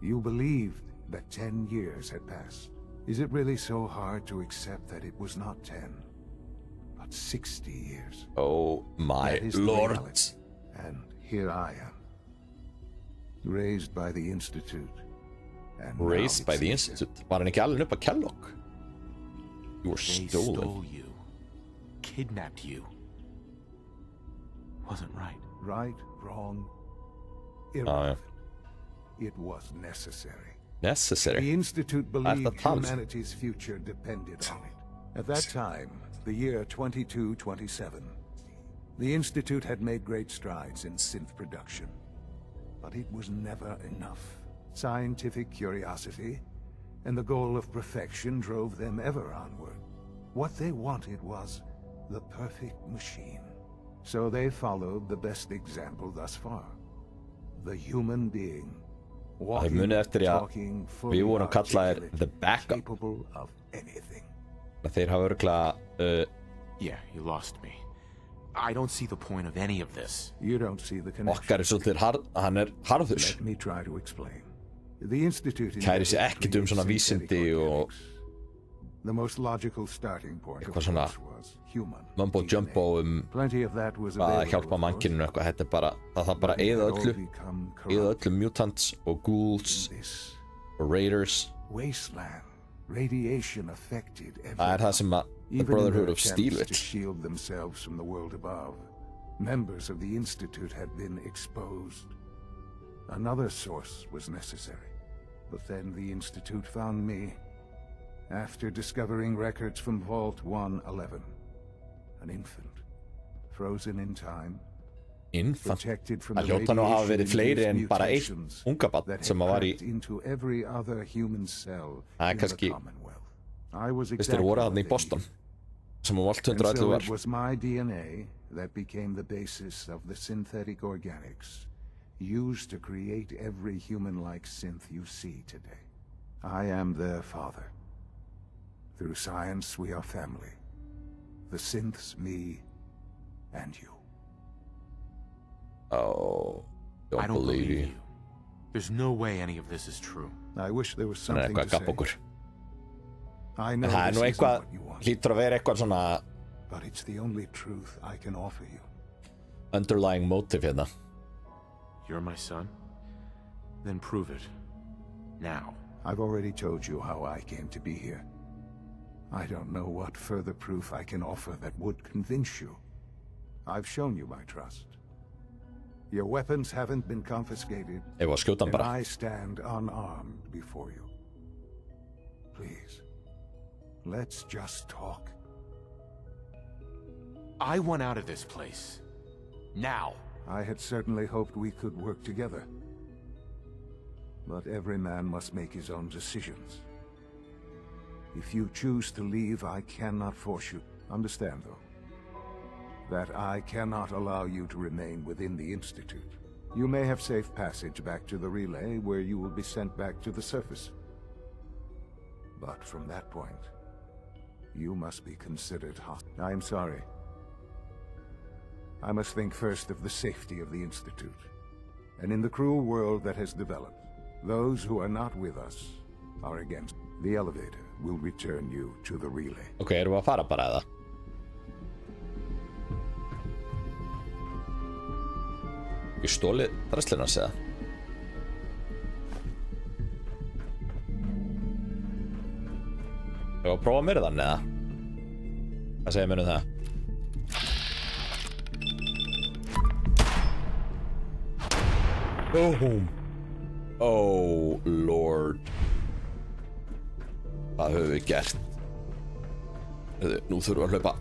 You believed that 10 years had passed. Is it really so hard to accept that it was not 10, but 60 years? Oh my lord. And here I am, raised by the Institute. And raised by the Institute? Var hann ekki alveg upp að Kellogg? You were stolen. They stole you. Kidnapped you. Wasn't right. Right, wrong, irrelevant. It was necessary. Necessary? The Institute believed humanity's future depended on it. At that time, the year 2227, the Institute had made great strides in synth production. But it was never enough. Scientific curiosity and the goal of perfection drove them ever onward. What they wanted was the perfect machine. So they followed the best example thus far. The human being. Það muni eftir að við vorum kallaðir the backup. Capable of anything. Þeir hafa örugglega Yeah, you lost me. I don't see the point of any of this. You don't see the connection. Okkar svolítið hann harður. Let me try to explain. The Institute kæri sig ekkert svona vísindi og the most logical starting point eitthvað svona mumbo jumbo að hjálpa mannkyninu eitthvað. Þetta bara það bara eyða öllu mutants og ghouls og raiders. Wasteland, radiation affected everyone. Það það sem að the Brotherhood of Steel to shield themselves from the world above. Members of the Institute had been exposed. Another source was necessary. But then the Institute found me after discovering records from Vault 111. An infant, frozen in time. Infant? Protected from the hljóta nú að hafa verið fleiri en bara eitt ungabarn sem var í into every other human cell in the Commonwealth. Þeir voru þarna í Boston sem Vault 111 var. It was my DNA that became the basis of the synthetic organics used to create every human-like synth you see today. I am their father. Through science, we are family. The synths, me, and you. Oh, I don't believe you. There's no way any of this is true. I wish there was something to say. I know this isn't what you want. Hlýtur að vera eitthvað svona But it's the only truth I can offer you. Underlying motive hérna. You're my son? Then prove it. Now. I've already told you how I came to be here. I don't know what further proof I can offer that would convince you. I've shown you my trust. Your weapons haven't been confiscated, and I stand unarmed before you. Please, let's just talk. I want out of this place. Now. I had certainly hoped we could work together. But every man must make his own decisions. If you choose to leave, I cannot force you. Understand, though, that I cannot allow you to remain within the Institute. You may have safe passage back to the relay, where you will be sent back to the surface. But from that point, you must be considered hostile. I am sorry. I must think first of the safety of the Institute. And in the cruel world that has developed, those who are not with us are against. The elevator will return you to the relay. Okay, erum við að fara bara eða? Ég stólið drasslina að segja. Ég var að prófa mér þann eða? Hvað segir mér það? Boom. Oh lord. Hvað höfum við gert? Nú þurfum við að hlaupa.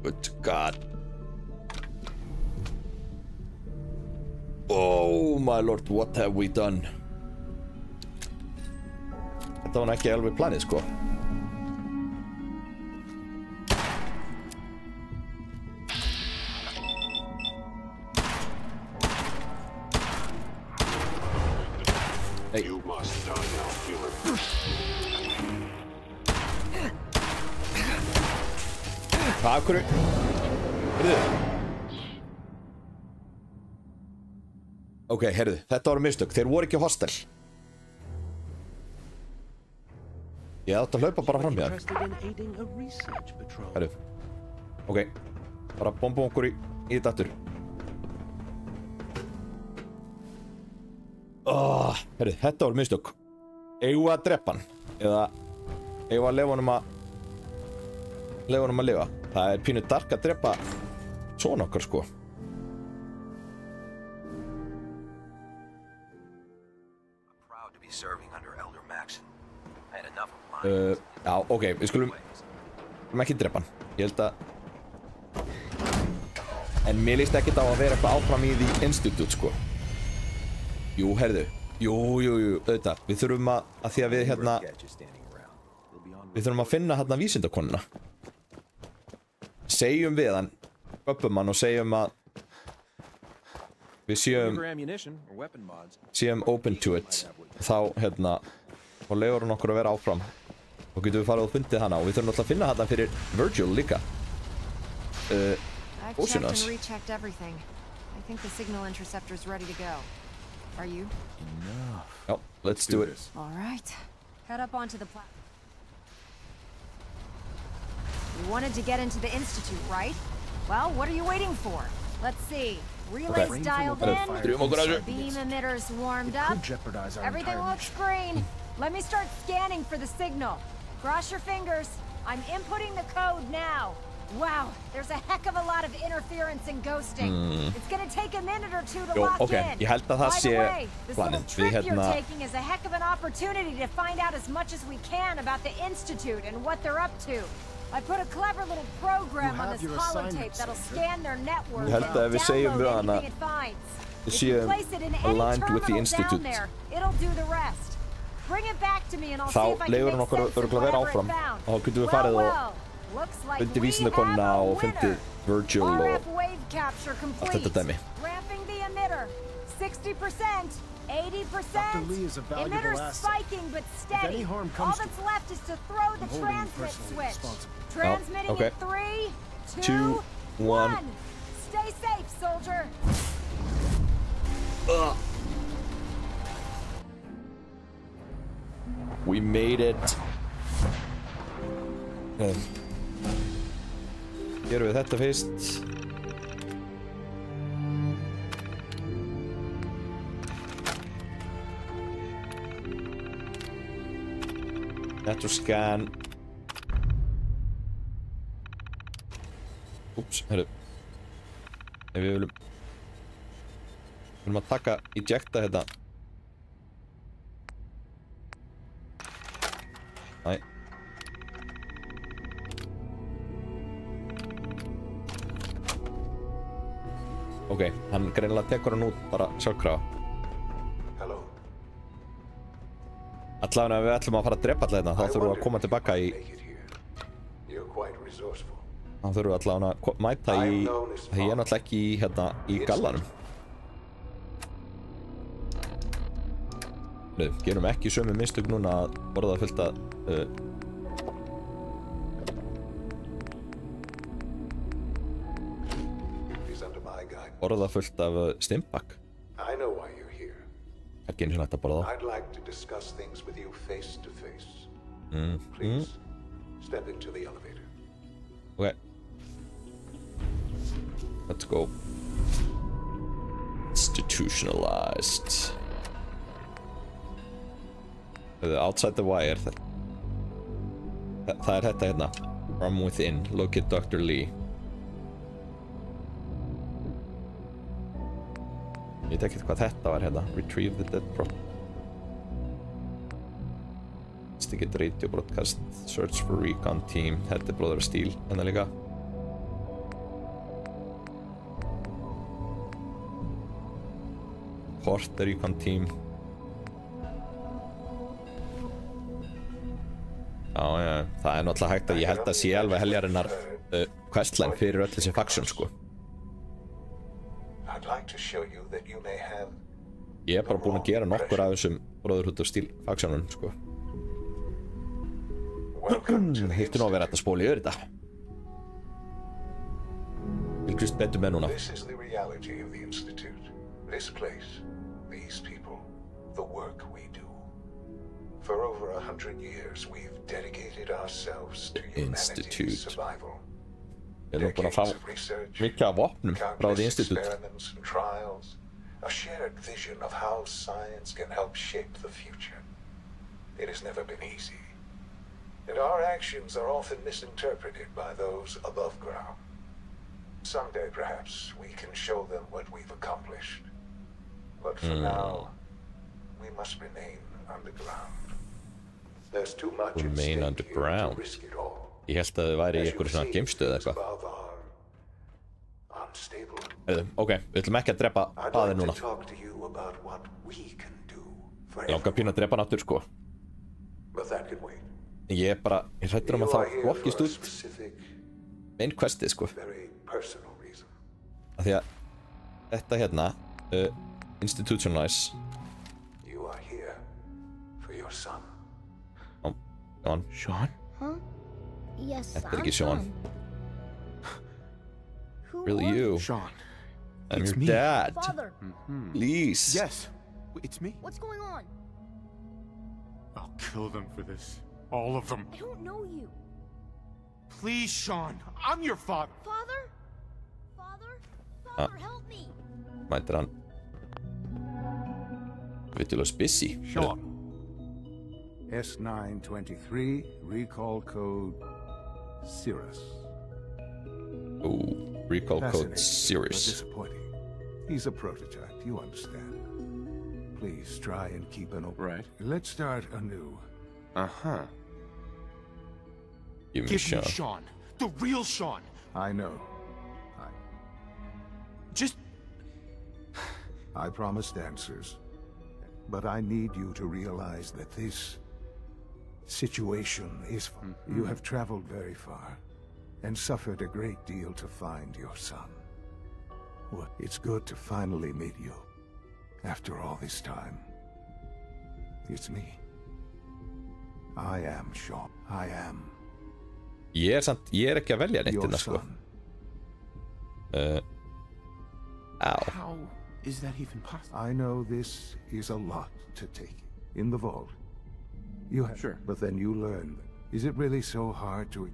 Good god. Oh my lord, what have we done? Þetta var ekki alveg planið, sko. Hey. You must die now, human. Hvað, af hverju? Heyrðu. Ok, heyrðu, þetta voru mistök. Þeir voru ekki hostel. Ég átti að hlaupa bara fram í það. Heyrðu. Ok. Bara bombum okkur í þetta aftur. Heyrðu, þetta voru mistök. Eigum við að drepa hann? Eða eigum við að leyfa honum að lifa? Það er pínu dark að drepa svona okkar, sko. Já, ok, við skulum ekki drepa hann. Ég held að en mér líst ekkert á að vera eitthvað áfram í The Institute, sko. Jú, herðu. Jú, auðvitað. Við þurfum að því að við hérna við þurfum að finna hérna vísindakonuna. Segjum við hann, göppum hann og segjum að við séum open to it. Þá, hérna, og leiður hann okkur að vera áfram. Og getum við farið og fundið hana og við þurfum alltaf að finna hana fyrir Virgil líka. Ósinn hans. I think the signal interceptor's ready to go. Are you? Enough. Oh, let's do it. All right. Head up onto the platform. You wanted to get into the Institute, right? Well, what are you waiting for? Let's see. Relays dialed in. Beam emitters warmed up. Everything looks green. Let me start scanning for the signal. Cross your fingers. I'm inputting the code now. Wow, there's a heck of a lot of interference and ghosting. It's gonna take a minute or two to lock in. Ég held að það sé planið. This little trip you're taking is a heck of an opportunity to find out as much as we can about the Institute and what they're up to. I put a clever little program on this holotape that'll scan their network and download anything it finds. If you place it in any terminal down there, it'll do the rest. Bring it back to me and I'll see if I can make sense of whatever it found. Well, looks like we have a winner. Virgil og RF wave capture complete. Allt þetta dæmi. Ramping the emitter. 60%, 80%. Emitter spiking but steady. All that's left is to throw the transmit switch. Transmitting in 3, 2, 1. Stay safe, soldier. We made it. Gerum við þetta fyrst. Network scan. Úps, herru. Við viljum að taka, ejecta þetta. Næ. Ok, hann greinilega tekur hann út bara sjálfkrafa. Allavega ef við ætlum að fara að drepa allavega þá þurfum við að koma tilbaka í þá þurfum við allavega að mæta í það ég náttúrulega ekki í hérna í gallanum. Gerum ekki sömu mistök núna að borða fullt að borða fullt af stimpak. Ekki eins og nætt að borða þá. I'd like to discuss things with you face to face. Please, step into the elevator. Okay. Let's go. Institutionalized. Outside the wire. Það er þetta hérna. From within. Locate Dr. Lee. Ég veit ekkert hvað þetta var hérna. Retrieve the dead prop. Instigate radio broadcast. Search for recon team. Þetta er Brother of Steel. Hérna líka. Puerto Rican team. Já, það er náttúrulega hægt að ég held að sé alveg heljarinnar questline fyrir öll þessi faction, sko. Ég er bara búinn að gera nokkur af þessum Brotherhood of Steel factionum, sko. Hittu nú að vera þetta spóli yfir þetta. Fylgist betur með núna. This is the reality of the Institute. This place, these people, the work we do. For over 100 years, we've dedicated ourselves to humanity's survival. Decades of research, countless experiments and trials, a shared vision of how science can help shape the future. It has never been easy, and our actions are often misinterpreted by those above ground. Someday, perhaps, we can show them what we've accomplished. But for now, we must remain underground. There's too much at stake here to risk it all. Ég held að þið væri í einhverju svona geimstöð eða eitthvað. Ok, við ætlum ekki að drepa paðið núna. Ég langar pínu að drepa hann aftur, sko. Ég er bara, ég hrættur að það blokkist út main questið, sko. Af því að þetta hérna, institutionalize. Sean. Sean? Huh? Yes, Þetta er ekki Sean. Really you? Sean. I'm your dad. Father. Please. Yes, it's me. What's going on? I'll kill them for this. All of them. I don't know you. Please, Sean. I'm your father. Father? Father, help me. Mætir hann vitulaus busy. Sean. S923, recall code Cirrus. Oh, recall code Cirrus. Disappointing. He's a prototype, you understand. Please try and keep an open. Right. Let's start anew. Uh-huh. Give me Give Sean. me Sean. The real Sean. I know. Just... I promised answers. But I need you to realize that this situation is... You have traveled very far and suffered a great deal to find your son. Well, it's good to finally meet you after all this time. It's me. I am Sean. I am. Ég er ekki að velja neitt hérna, sko. How is that even possible? I know this is a lot to take. In the vault. You have, sure. But then you learn. Is it really so hard to...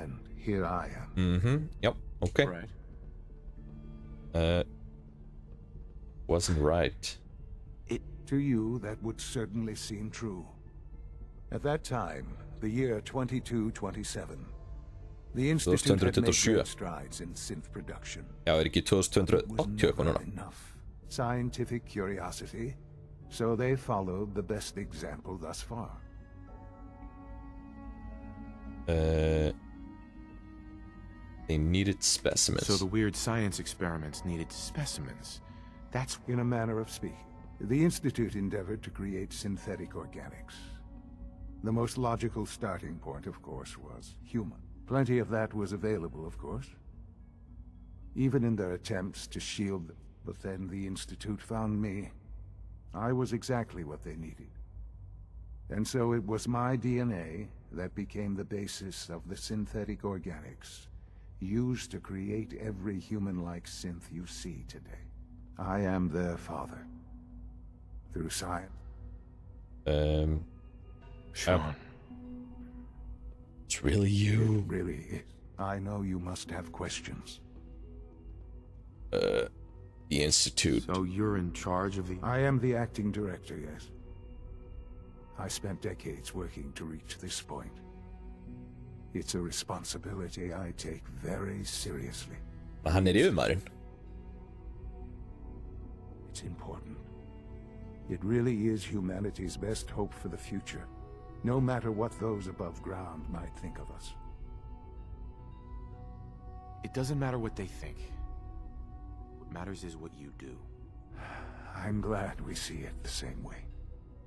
And here I am. Yep, okay. Right. Wasn't right. To you, that would certainly seem true. At that time, the year 2227, the Institute had made great strides in synth production. Já, er ekki 2280 eitthvað núna? Enough scientific curiosity, so they followed the best example thus far. They needed specimens. So the weird science experiments needed specimens. That's... In a manner of speaking, the Institute endeavored to create synthetic organics. The most logical starting point, of course, was human. Plenty of that was available, of course. Even in their attempts to shield them. But then the Institute found me. I was exactly what they needed. And so it was my DNA that became the basis of the synthetic organics used to create every human-like synth you see today. I am their father. Through science. Sean. It's really you. It really is. I know you must have questions. The Institute. So you're in charge of the... I am the acting director, yes. I spent decades working to reach this point. It's a responsibility I take very seriously. Han är yfirmaðurinn. It's important. It really is humanity's best hope for the future, no matter what those above ground might think of us. It doesn't matter what they think. What matters is what you do. I'm glad we see it the same way.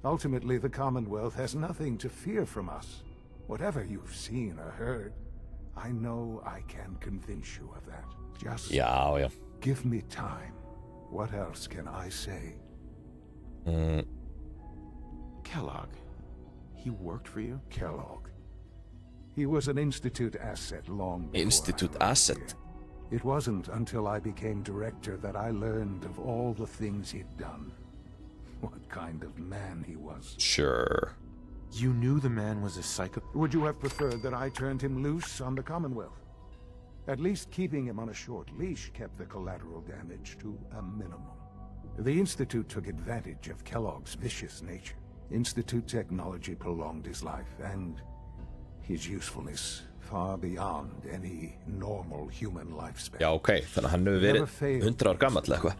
Ultimately, the Commonwealth has nothing to fear from us. Whatever you've seen or heard, I know I can convince you of that. Just give me time. What else can I say? Kellogg. He worked for you? Kellogg. He was an Institute asset long before Institute asset? It wasn't until I became director that I learned of all the things he'd done. What kind of man he was. Sure. You knew the man was a psycho... Would you have preferred that I turned him loose on the Commonwealth? At least keeping him on a short leash kept the collateral damage to a minimum. The Institute took advantage of Kellogg's vicious nature. Institute technology prolonged his life, and his usefulness far beyond any normal human lifespan. Já, þannig hann hefur verið 100 ár gamall eða eitthvað.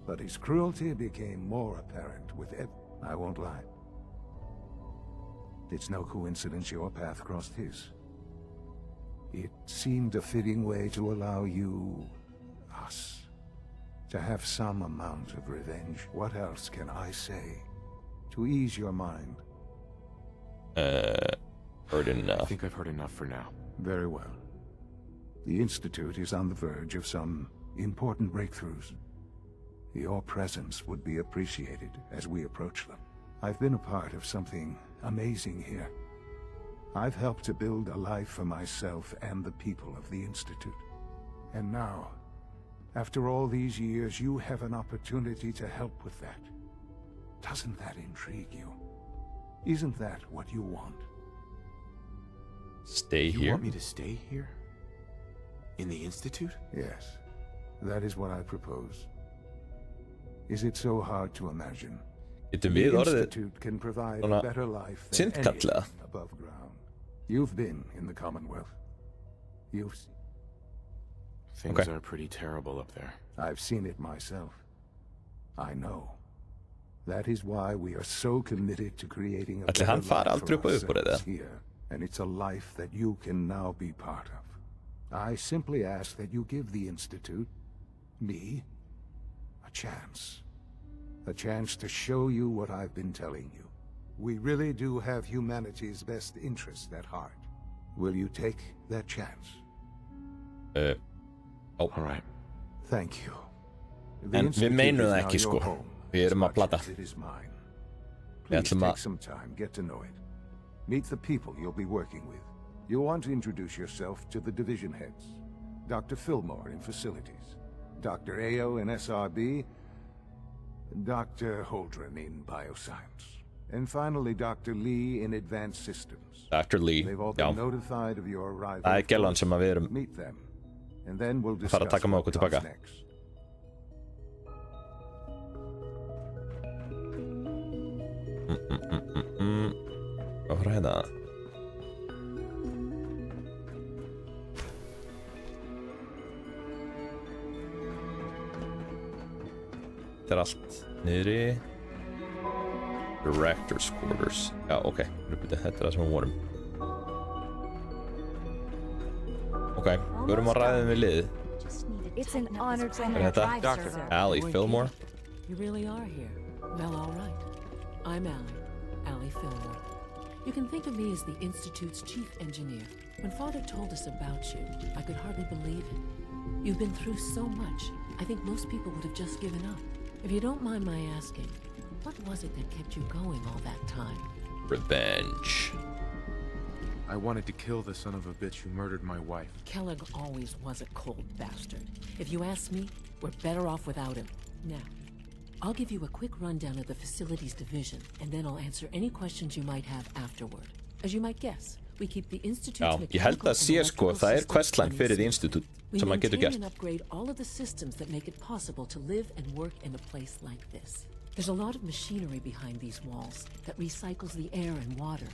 But his cruelty became more apparent with I won't lie. It's no coincidence your path crossed his. It seemed a fitting way to allow us, to have some amount of revenge. What else can I say to ease your mind? Heard enough. I think I've heard enough for now. Very well. The Institute is on the verge of some important breakthroughs. Your presence would be appreciated as we approach them. I've been a part of something amazing here. I've helped to build a life for myself and the people of the Institute. And now, after all these years, you have an opportunity to help with that. Doesn't that intrigue you? Isn't that what you want? Stay here? You want me to stay here? In the Institute? Yes. That is what I propose. Is it so hard to imagine? The Institute can provide a better life than anything above ground. You've been in the Commonwealth. You've seen... Things are pretty terrible up there. I've seen it myself. I know. That is why we are so committed to creating a better life for ourselves here. And it's a life that you can now be part of. I simply ask that you give the Institute, me, a chance. A chance to show you what I've been telling you. We really do have humanity's best interest at heart. Will you take that chance? All right. Thank you. En við meinum það ekki, sko. Við erum að plata. Við ætlum take some time, get to know it. Meet the people you'll be working with. You'll want to introduce yourself to the division heads. Dr. Fillmore in facilities, Dr. Ayo in SRB, Dr. Holdren in bioscience, and finally Dr. Lee in advanced systems. Dr. Lee, They've all been notified of your arrival. Það gellan sem við erum Meet them, and then we'll fara að taka með okkur tilbaka. Next. Hvað fara hérna? Þetta allt niðri. Director's quarters. Já, þetta er það sem við vorum. Við erum að ræða við liðið. It's an honor to meet you, Dr. Allie Fillmore. You really are here. Well, all right. I'm Allie Fillmore. You can think of me as the Institute's chief engineer. When Father told us about you, I could hardly believe it. You've been through so much, I think most people would have just given up. If you don't mind my asking, what was it that kept you going all that time? Revenge. I wanted to kill the son of a bitch who murdered my wife. Kellogg always was a cold bastard. If you ask me, we're better off without him. Now, I'll give you a quick rundown of the facilities division, and then I'll answer any questions you might have afterward. As you might guess, we keep the Institute's ég held að sé sko, það er questline fyrir the Institute sem maður getur gert. We maintain and upgrade all of the systems that make it possible to live and work in a place like this. There's a lot of machinery behind these walls that recycles the air and water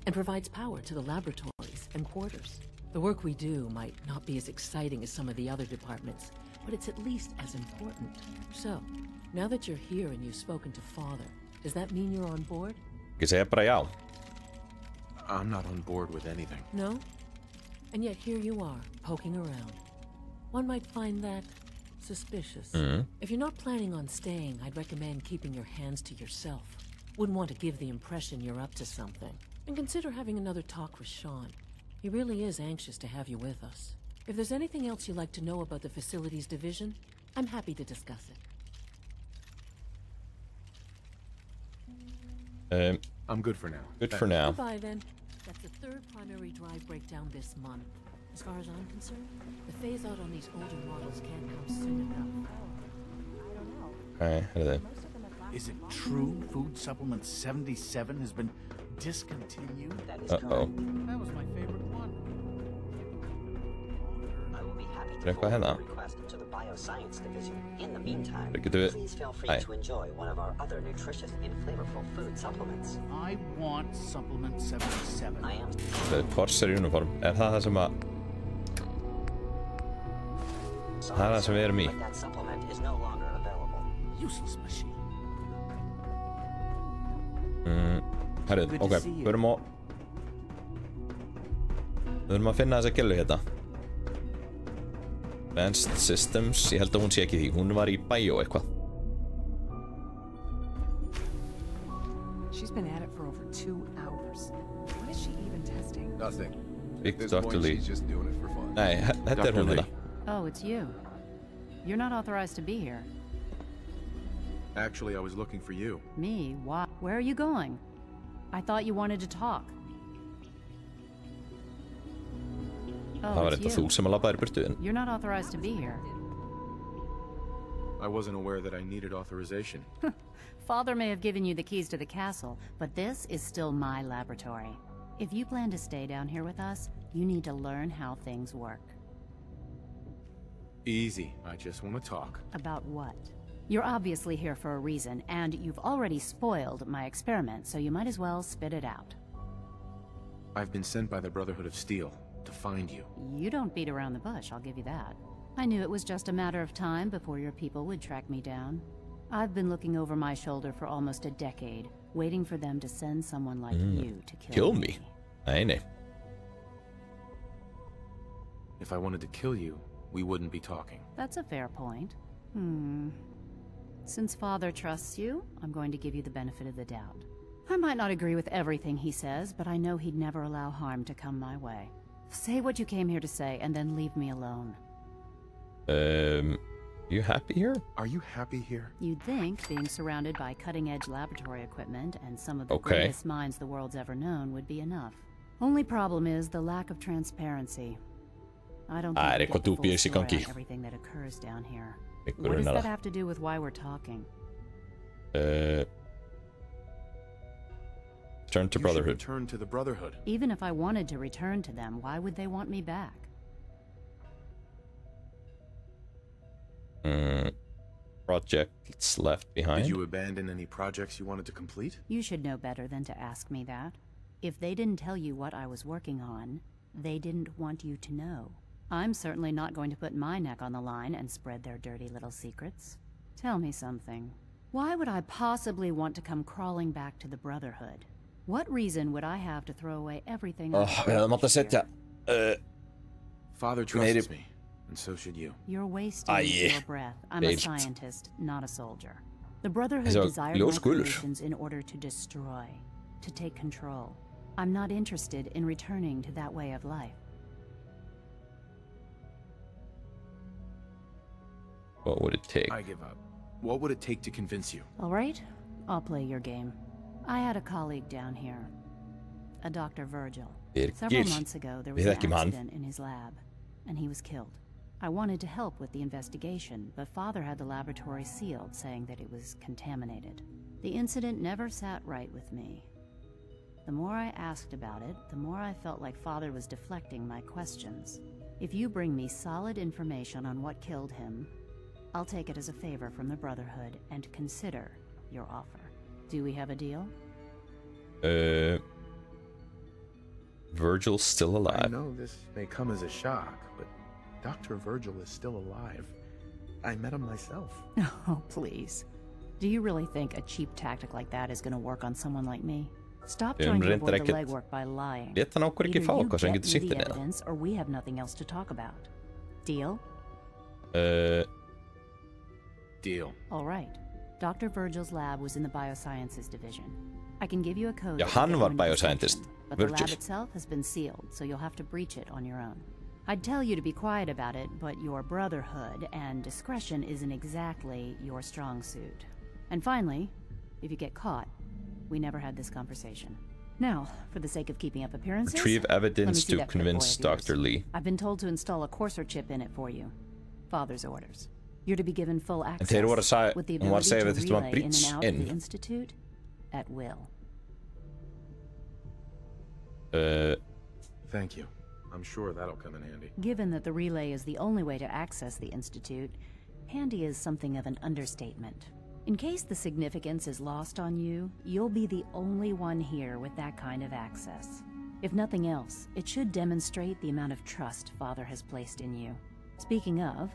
and provides power to the laboratories and quarters. The work we do might not be as exciting as some of the other departments, but it's at least as important. So, now that you're here and you've spoken to Father, does that mean you're on board? Ég segi bara já. I'm not on board with anything. No? And yet here you are, poking around. One might find that suspicious. If you're not planning on staying, I'd recommend keeping your hands to yourself. Wouldn't want to give the impression you're up to something. And consider having another talk with Sean. He really is anxious to have you with us. If there's anything else you'd like to know about the facilities division, I'm happy to discuss it. I'm good for now. Good for now. Goodbye then. That's the third primary drive breakdown this month. As far as I'm concerned, the phase out on these older models can't come soon enough. Alright, how do they? Is it true Food Supplement 77 has been discontinued? That is correct. That was my favorite one. I will be happy to Go ahead now. request to the Bioscience Division. In the meantime, We could do it. please feel free Aye. to enjoy one of our other nutritious and flavorful food supplements. I want Supplement 77. I am. Það Corsair uniform. Það sem að... Það sem við erum í. But that supplement is no longer available. Useless machine. Herrið, ok, við erum að finna þessa gælu hérna. Advanced Systems, ég held að hún sé ekki því, hún var í Bio eitthvað. She's been at it for over 2 hours. What is she even testing? Nothing. Big This Dr. point, Lee. she's just doing it for fun. Nei, þetta hún hérna. Oh, it's you. You're not authorized to be here. Actually, I was looking for you. Me? Why? Where are you going? I thought you wanted to talk. Það Oh, var it's þetta þú you. sem að labbaðir í burtu en. You're not authorized to be here. I wasn't aware that I needed authorization. Father may have given you the keys to the castle, but this is still my laboratory. If you plan to stay down here with us, you need to learn how things work. Easy. I just want to talk. About what? You're obviously here for a reason, and you've already spoiled my experiment, so you might as well spit it out. I've been sent by the Brotherhood of Steel to find you. You don't beat around the bush, I'll give you that. I knew it was just a matter of time before your people would track me down. I've been looking over my shoulder for almost a decade, waiting for them to send someone like you to kill me. Nei, nei. If I wanted to kill you, we wouldn't be talking. That's a fair point. Since Father trusts you, I'm going to give you the benefit of the doubt. I might not agree with everything he says, but I know he'd never allow harm to come my way. Say what you came here to say, and then leave me alone. You happy here? Are you happy here? You'd think being surrounded by cutting-edge laboratory equipment and some of the Okay. greatest minds the world's ever known would be enough. Only problem is the lack of transparency. I don't think we eitthvað get the full dúbíus í story gangi. on everything that occurs down here. Einhver What does er that það. have to do with why we're talking? Turn to You should Brotherhood. return to the Brotherhood. Even if I wanted to return to them, why would they want me back? Projects left behind. Did you abandon any projects you wanted to complete? You should know better than to ask me that. If they didn't tell you what I was working on, they didn't want you to know. I'm certainly not going to put my neck on the line and spread their dirty little secrets. Tell me something. Why would I possibly want to come crawling back to the Brotherhood? What reason would I have to throw away everything I've Við hefum átt að setja Father trusts me, and so should you. You're wasting Æi, your breath. I'm a deilt. scientist, not a soldier. The Brotherhood Þessi var desired more ljósgulur. creations in order to destroy, to take control. I'm not interested in returning to that way of life. What would it take? I give up. What would it take to convince you? All right, I'll play your game. I had a colleague down here, a Dr. Virgil. Several Birgir. months ago, there was Við an þekkjum hann. accident in his lab, and he was killed. I wanted to help with the investigation, but Father had the laboratory sealed, saying that it was contaminated. The incident never sat right with me. The more I asked about it, the more I felt like Father was deflecting my questions. If you bring me solid information on what killed him, I'll take it as a favor from the Brotherhood and consider your offer. Do we have a deal? Virgil's still I alive. know this may come as a shock, but Dr. Virgil is still alive. I met him myself. Oh, please. Do you really think a cheap tactic like that is going to work on someone like me? Stop trying to avoid the legwork by lying. Lét hann okkur ekki Either fá you eitthvað sem get getur me sýnt the henni eða? evidence, or we have nothing else to talk about. Deal? deal. All right. Dr. Virgil's lab was in the biosciences division. I can give you a code. Ja, han var bioscientist. But the lab itself has been sealed, so you'll have to breach it on your own. I'd tell you to be quiet about it, but your brotherhood and discretion isn't exactly your strong suit. And finally, if you get caught, we never had this conversation. Now, for the sake of keeping up appearances, retrieve evidence to convince Dr. Lee. I've been told to install a courser chip in it for you. Father's orders. You're to be given full access with the ability to relay in and out of the Institute at will. Thank you. I'm sure that'll come in handy. Given that the relay is the only way to access the Institute, handy is something of an understatement. In case the significance is lost on you, you'll be the only one here with that kind of access. If nothing else, it should demonstrate the amount of trust Father has placed in you. Speaking of,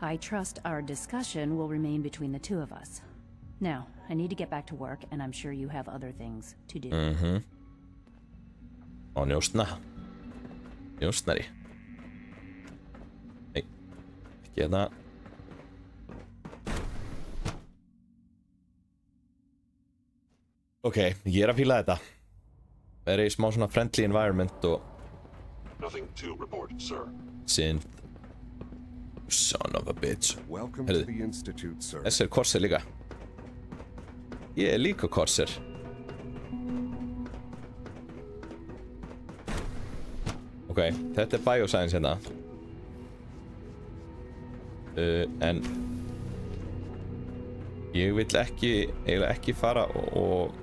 I trust our discussion will remain between the two of us. Now, I need to get back to work, and I'm sure you have other things to do. Njósnari. Nei, ekki hérna. Ok, ég að fíla þetta. Það í smá svona friendly environment og... Nothing to report, sir. Synth. Son of a bitch. Welcome to the Institute, sir. Þessi Corsair líka. Ég líka Corsair. Ok, þetta bioscience hérna. En ég vil eiginlega ekki fara og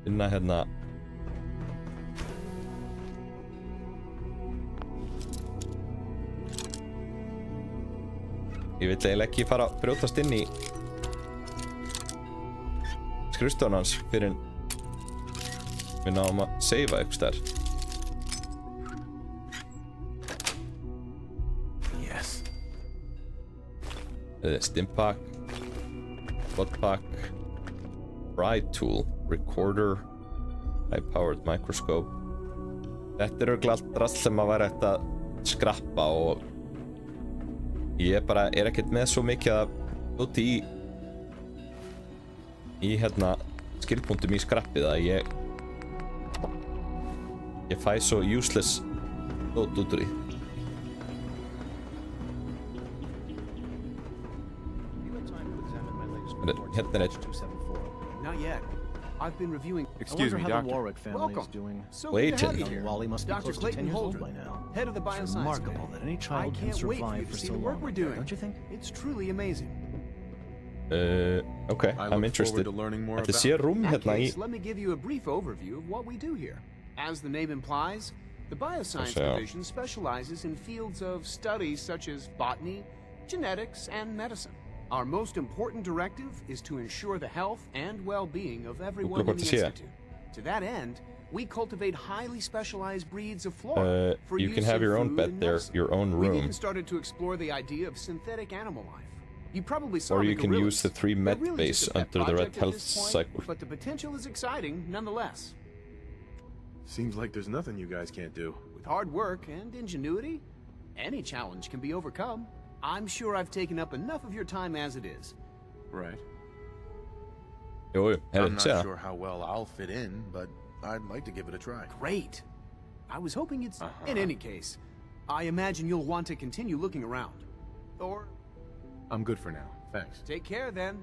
finna hérna ég vil eiginlega ekki fara að brjótast inn í skrifstofan hans fyrir en við náum að seifa ykkur þar. Yes. Stimpack, Botpack, Bride Tool, Recorder, High-Powered Microscope. Þetta allt rast sem að vera eftir að skrappa og ég bara ekkert með svo mikið að úti í hérna skilpunktum í skrappið að ég fæ svo useless út úr því. Hérna Not yet. I've been reviewing. Excuse me, Doctor. Warwick family is doing. So Waiting. Wally must be close to 10 years old by now. Head of the bioscience. It's remarkable that any child can survive for so long. Don't you think? It's truly amazing. Okay, I'm interested. Þetta sé rúm hérna í. Let me give you a brief overview of what we do here. As the name implies, the bioscience division specializes in fields of studies such as botany, genetics, and medicine. Our most important directive is to ensure the health and well-being of everyone in the Institute. To that end, we cultivate highly specialized breeds of flora for you use can have your in own food bed and there, medicine. your own We've room. even started to explore the idea of synthetic animal life. You probably saw Or the you can gorillas. use the 3 med They're really base just a pet under the red project at health this point, cycle. but the potential is exciting nonetheless. Seems like there's nothing you guys can't do. With hard work and ingenuity, any challenge can be overcome. I'm sure I've taken up enough of your time as it is. Right. I'm not sure how well I'll fit in, but I'd like to give it a try. Great. I was hoping it's... In any case, I imagine you'll want to continue looking around. Or... I'm good for now. Thanks. Take care then.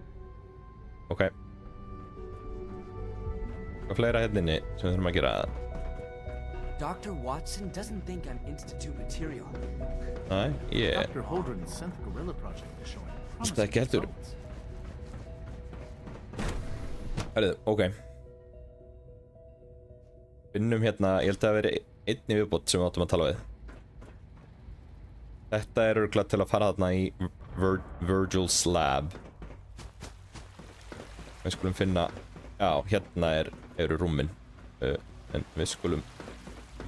Ok. Hvað fleira hérna inni sem við þurfum að gera? Dr. Watson doesn't think I'm Institute material. Nei, ég... Dr. Holdren's Synth Gorilla project is showing promising Það ekki heldur. Herðu, ok. Finnum hérna, ég held að það veri einni viðbót sem við áttum að tala við. Þetta örugglega til að fara þarna í Virgil's lab. Við skulum finna... Já, hérna eru rúmin. En við skulum...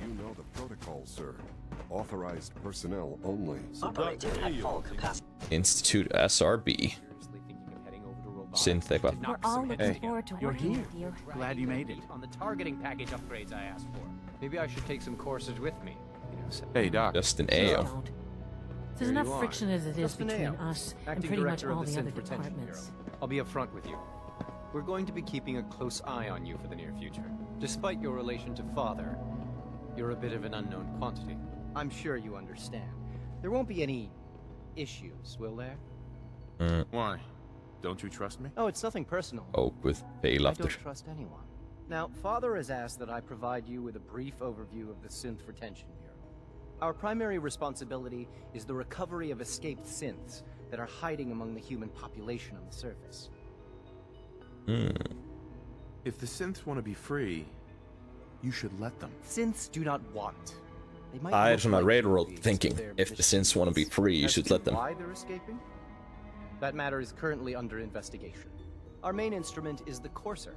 You know the protocol, sir. Authorized personnel only. Operating at full capacity. Institute SRB. Synth eitthvað. We're all looking forward to working with you. Glad you made it. On the targeting package upgrades I asked for. Maybe I should take some courses with me. Hey, Doc. Just an AO. There's enough friction as it is between us and Acting pretty much Director of all the the other Synth Retention departments. Bureau. I'll be upfront with you. We're going to be keeping a close eye on you for the near future. Despite your relation to Father, you're a bit of an unknown quantity. I'm sure you understand. There won't be any issues, will there? Why? Don't you trust me? Oh, it's nothing personal. Oh, with fail I after. don't trust anyone. Now, Father has asked that I provide you with a brief overview of the Synth Retention Bureau. Our primary responsibility is the recovery of escaped synths that are hiding among the human population on the surface. If the synths want to be free, you should let them. Synths do not want. They might Það look svona like railroad zombies, thinking. but they're If the synths want to be free, you As should to let them. Why they're escaping? That matter is currently under investigation. Our main instrument is the Courser,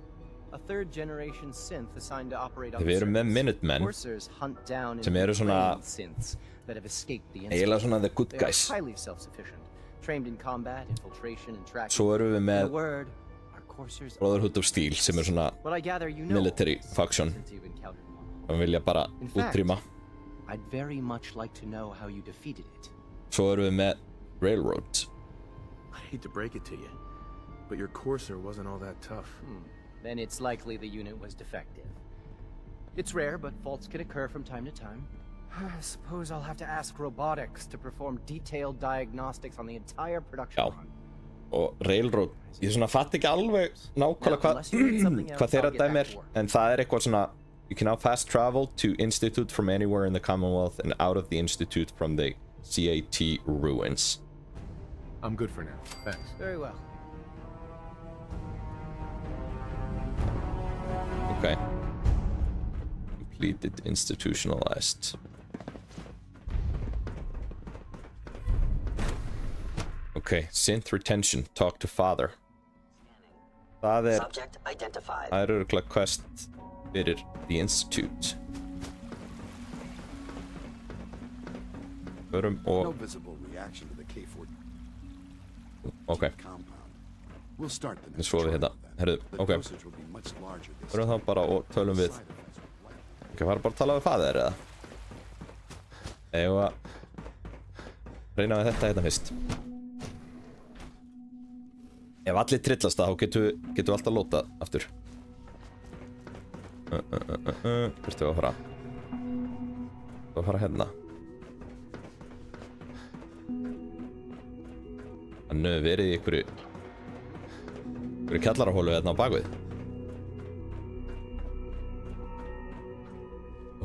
a third-generation synth assigned to operate on the Við erum með surface. Minutemen Coursers hunt down sem and eru svona train synths that have escaped the eiginlega Institute. svona the good They guys. are highly self-sufficient, trained in combat, infiltration, and tracking. Svo erum við In með a word, our Coursers Brotherhood of Steel sem er svona But I gather you know military faction since you've encountered one. og vilja bara In fact, útrýma. I'd very much like to know how you defeated it. Svo erum við með Railroad. I hate to break it to you, but your Courser wasn't all that tough. Then it's likely the unit was defective. It's rare, but faults can occur from time to time. I suppose I'll have to ask robotics to perform detailed diagnostics on the entire production Já. run. Og Railroad, ég svona fatt ekki alveg nákvæmlega hvað þeirra dæmi er, en það er eitthvað svona you can now fast travel to Institute from anywhere in the Commonwealth and out of the Institute from the CAT ruins. I'm good for now. Thanks. Very well. Okay. Completed, institutionalized. Okay, synth retention. Talk to father. Það er Subject identified. Það er örugglega quest fyrir the Institute. Förum No og visible reaction to the K4 ok, compound. We'll start the við next svoðum hérna. Herðu, The ok. dosage will be much larger this Förum þá bara og tölum við. Ok, fara bara að tala við faðir eða? Eða reyna við þetta hérna fyrst. Ef allir trillast það, þá getum við alltaf lótað aftur. Hvert við að fara? Við að fara hérna. Þannig að við verið í einhverju kjallarahólu hérna á bakvið.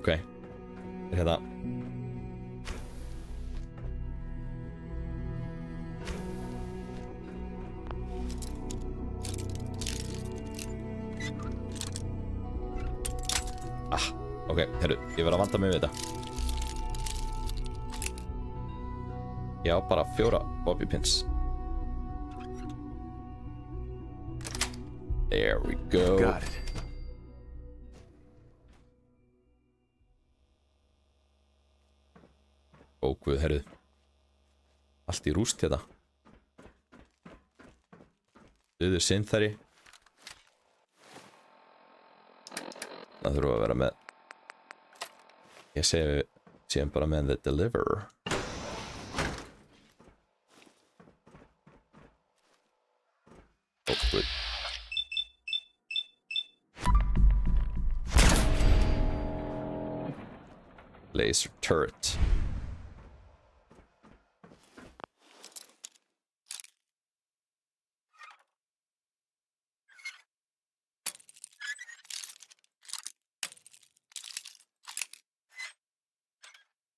Ok, hérna. Ok, herru, ég verð að vanda mig við þetta. Já, bara 4 bobby pins. There we go. Got it. Ó, guð, herru. Allt í rúst hérna. Þauður synþari. Það þurfum að vera með. Ég segi síðan bara með the deliver. Ó, guð. Laser turret.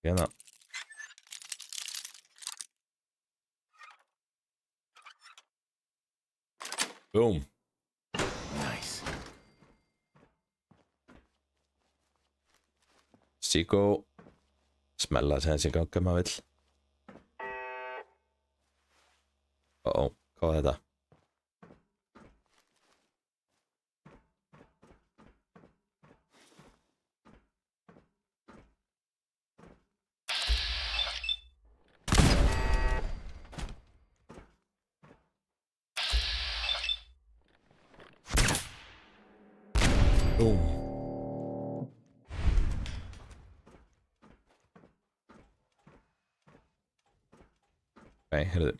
Hérna. Boom. Nice. Psycho. Smella þess aðeins í ganga ef maður vill. Hvað var þetta? Boom. Ok, heyrðu.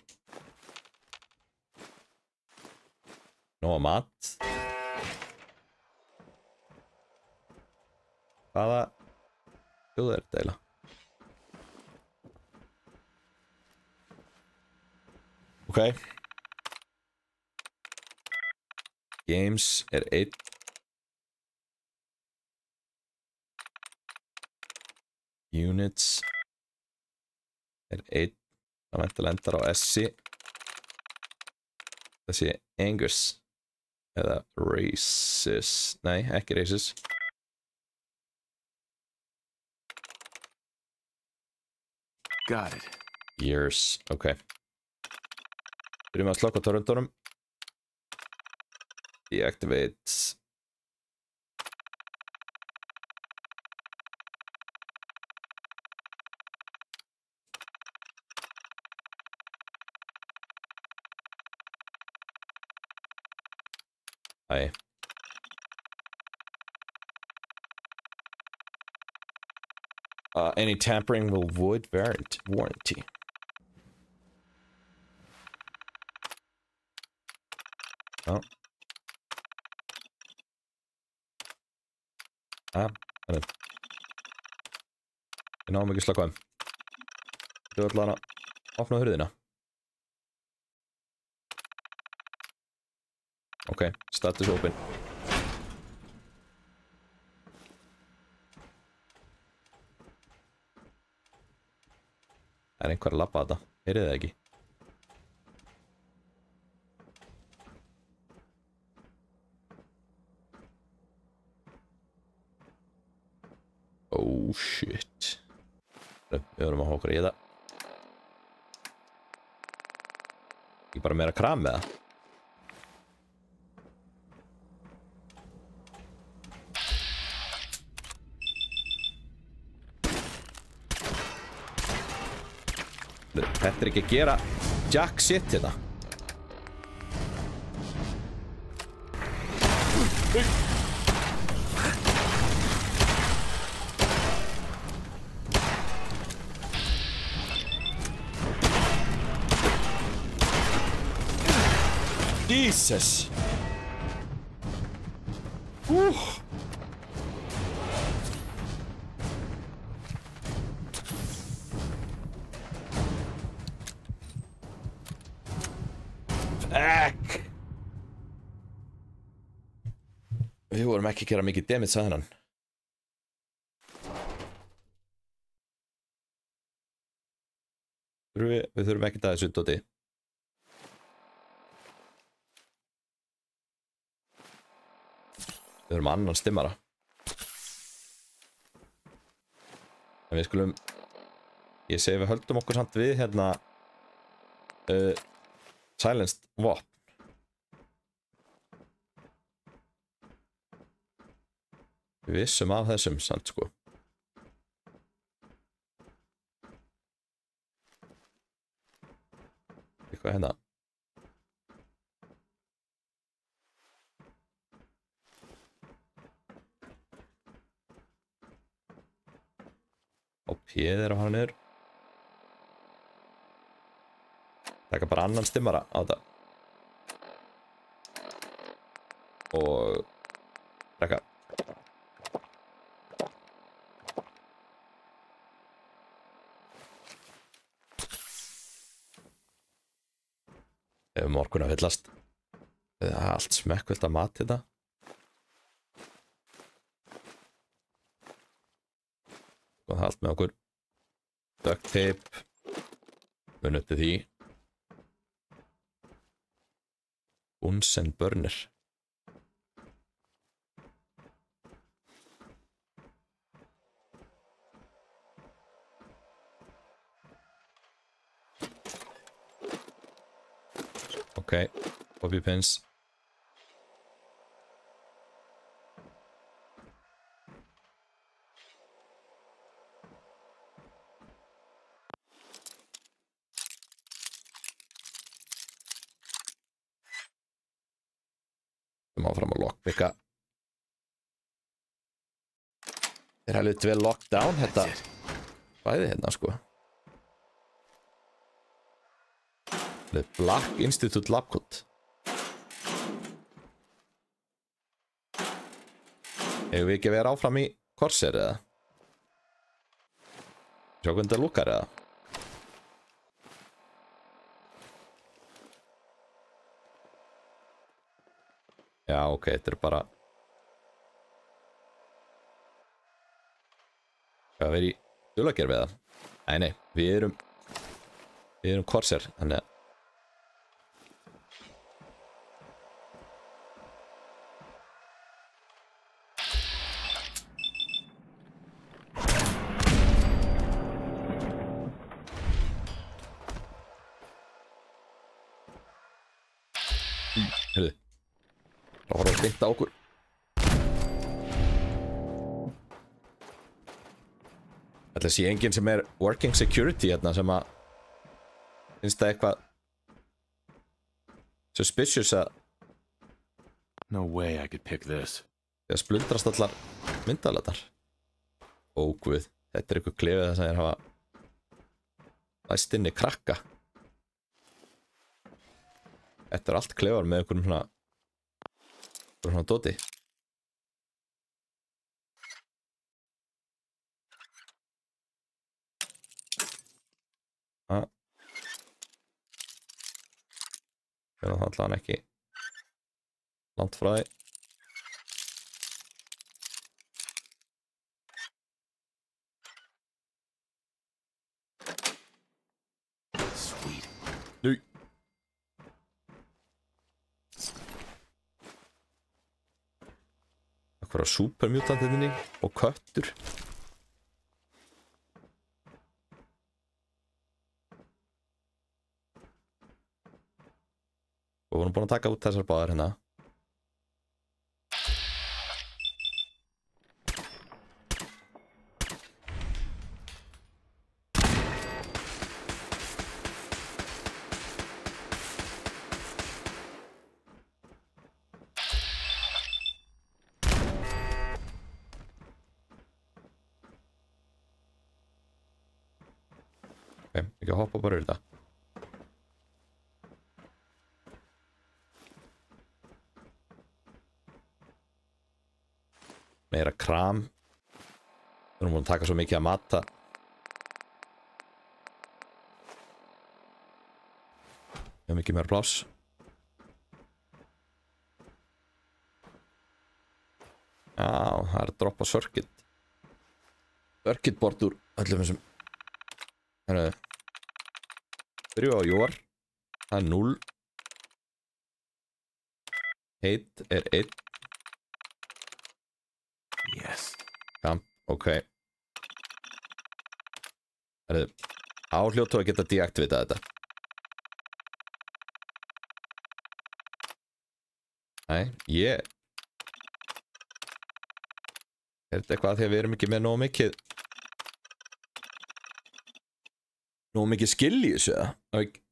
Nóa mat. Hvaða þjóð er þetta eiginlega? Ok. Games er 1. Units er 1. Það mæntilega endar á S-i. Það sé Angus. Eða Races. Nei, ekki Races. Got it. Years. Ok. Byrjum að slokka torrendunum. Deactivate. Æ. Any tampering will void warranty. Já. Þannig. Við náum ekki slaka Þú ætla að opna hurðina. Ok, status open. Það einhver að labba þetta. Heyrið það ekki? Oh shit. Við verðum að hafa okkur í það. Ekki bara meira kram með það. Þetta er ekki að gera jack shit þetta. Jesus. Við vorum ekki að gera mikið damage að hennan. Við þurfum ekki að þessu dóti. Við þurfum annan stimmara. En við skulum... Ég segi við höldum okkur samt við hérna... Silenced Vopn. Við vissum af þessum samt sko. Eitthvað hérna. Og péðir á hana niður. Taka bara annan stimmara á þetta. Og... Rekka. Ef morgun að fyllast. Það er allt smekkvöld að mat þetta. Og það er allt með okkur. Duct tape. Munið til því. Bunsen burner. Ok, bobby pins. Við máum fram að lockpicka. Það er helviti vel lockdown þetta. Bæði hérna sko. The Black Institute Labcode. Hefur við ekki verið áfram í Corsair eða? Sjá hvernig það lukkar eða? Já, ok, þetta bara... Hvað verið í dulagerfi eða? Nei, við erum Corsair, þannig að... Hörðu. Það var að bynda okkur. Þetta sé enginn sem working security hérna sem að finnst það eitthvað suspicious að No way I could pick this. Það splundrast allar myndalatar. Ó guð, þetta eitthvað klefið þess að þeir hafa læst inni krakka. Þetta allt klefar með einhverjum svona dóti. Það er allavega ekki langt frá því. Sweet. Nú. Eitthvað supermutantinni og köttur. Og við vorum búin að taka út þessar báðar hérna. Ok, ekki hoppa bara yfir þetta. Meira kram. Við erum búin að taka svo mikið að mata. Við hefum ekki meira pláss. Já, það er að droppa circuit. Circuit board úr öllum þessum. Byrju á jór. Það er 0. Heit er 1. Yes. Kamp, ok. Á hljótu að geta deaktivita þetta. Nei, Er þetta eitthvað að því að við erum ekki með nógu mikið skill í þessu eða?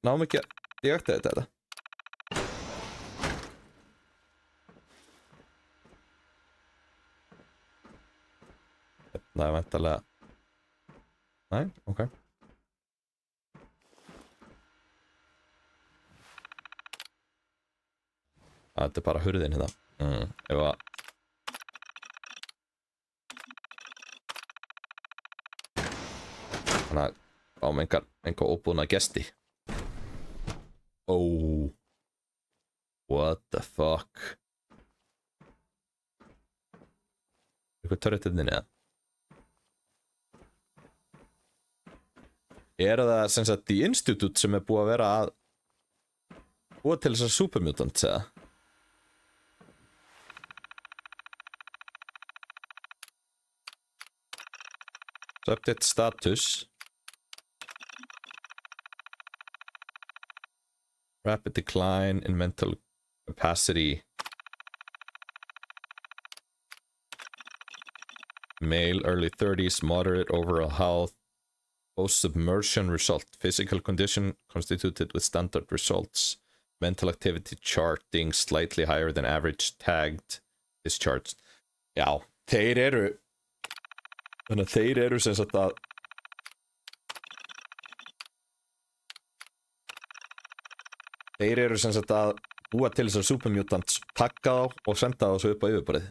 Náum ekki að deaktivita þetta. Það er væntanlega... Nei, ok. Þetta er bara hurðin hérna. Ef að... Þannig að fáum enga óbúna gesti. Oh. What the fuck. Eitthvað törretinninn eða? Það sem sagt The Institute sem búið að vera að búið til þessar supermutants eða? Subject status. Rapid decline in mental capacity. Male, early 30s, moderate overall health. Post-submersion result. Physical condition constituted with standard results. Mental activity charting slightly higher than average tagged discharged. Já, þeir eru... Þannig að þeir eru sem sagt að... Þeir eru sem sagt að búa til þessar supermutants, taka þá og senda þá svo upp á yfirborðið.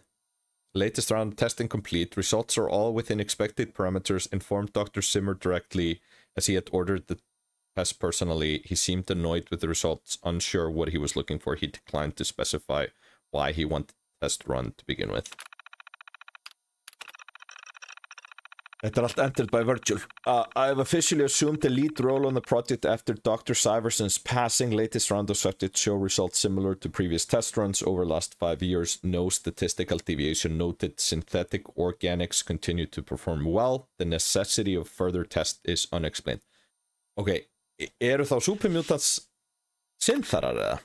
Latest round testing complete. Results are all within expected parameters. Informed Dr. Zimmer directly as he had ordered the test personally. He seemed annoyed with the results, unsure what he was looking for. He declined to specify why he wanted the test run to begin with. Þetta allt entered by Virgil. I have officially assumed the lead role on the project after Dr. Syverson's passing. Latest round of subjects show results similar to previous test runs over the last 5 years. No statistical deviation noted. Synthetic organics continue to perform well. The necessity of further tests is unexplained. Ok, eru þá supermutants syntharar eða?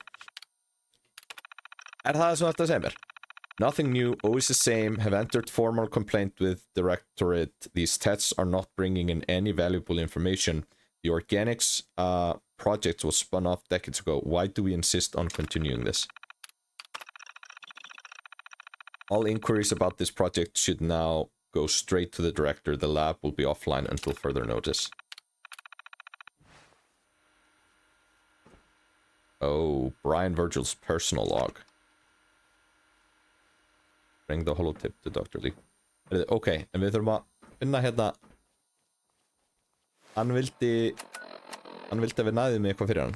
Það sem þetta segir mér? Nothing new, always the same, have entered formal complaint with Directorate. These tests are not bringing in any valuable information. The organics project was spun off decades ago. Why do we insist on continuing this? All inquiries about this project should now go straight to the director. The lab will be offline until further notice. Oh, Brian Virgil's personal log. Bring the holotip to Dr. Lee. Ok, en við þurfum að finna hérna. Hann vildi að við næðum eitthvað fyrir hann.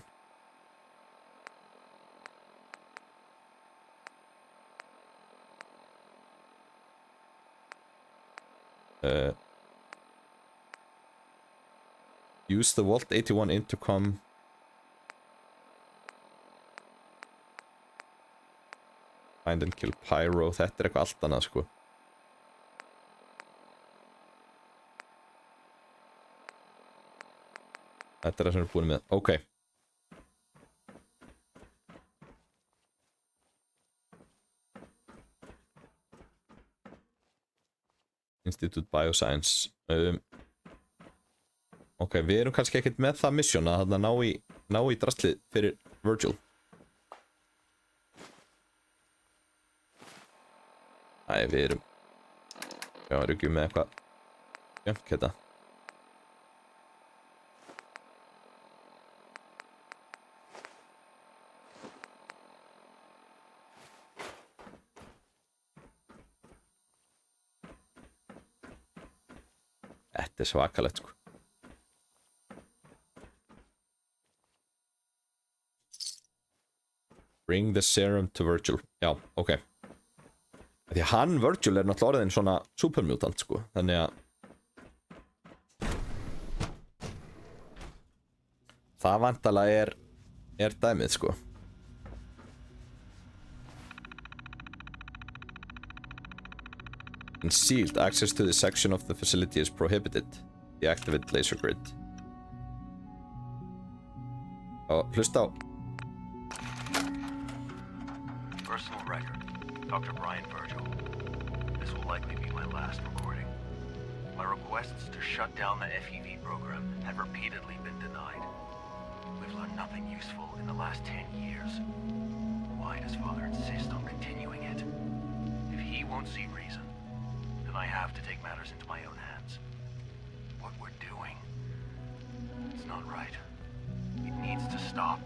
Use the Vault 81 intercom. Find and kill Pyro. Þetta eitthvað allt annað sko. Þetta það sem við erum búin með. Ok. Institute Bioscience. Ok, við erum kannski ekkert með það mission að ná í drastlið fyrir Virgil. Æ, við erum... Já, við erum ekki með eitthvað... Jönk hérna. Þetta svakalegt, sko. Bring the serum to Virgil. Já, ok. Því hann, Virgil, náttúrulega orðin svona supermutant, sko. Þannig að... Það vantalega er dæmið, sko. Concealed access to this section of the facility is prohibited. Deactivate laser grid. Hlusta á. Personal record. Dr. Brian Virgil. This will likely be my last recording. My requests to shut down the FEV program have repeatedly been denied. We've learned nothing useful in the last 10 years. Why does Father insist on continuing it? If he won't see reason, then I have to take matters into my own hands. What we're doing, it's not right. It needs to stop.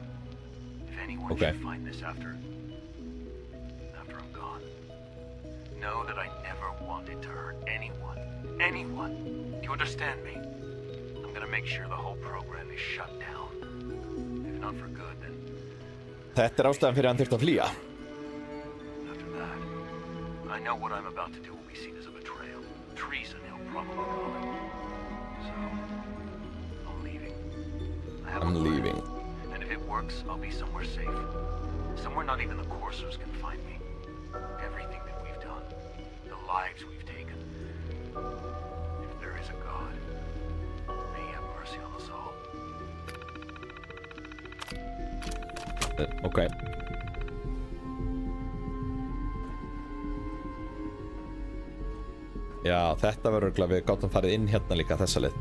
If anyone should find this after I'm gone, know that I never wanted to hurt anyone. Anyone. Do you understand me? I'm gonna make sure the whole program is shut down. If not for good, then... Þetta ástæðan fyrir hann þurft að flýja. After that, I know what I'm about to do will be seen as a betrayal. Treason, he'll probably call it. So, I'm leaving. I'm leaving. And if it works, I'll be somewhere safe. Somewhere not even the Coursers can find me. Everything that we've done, the lives we've taken. If there is a God, may he have mercy on us all. Okay. Já, þetta verður örugglega, við gátum farið inn hérna líka þessa leið.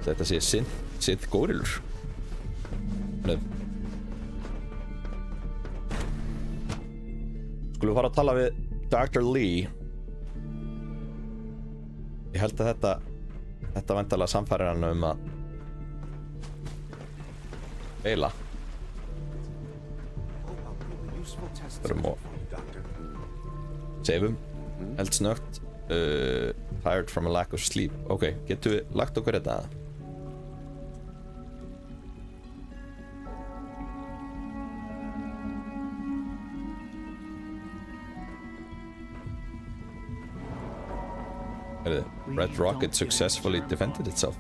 Þetta sé synth górilur. Skulum við fara að tala við Dr. Lee. Ég held að þetta væntanlega samfærir hann að Veila. Förum og Seifum. Eldsnögt. Tired from a lack of sleep. Ok, getum við lagt okkur þetta? Red Rocket successfully defended itself.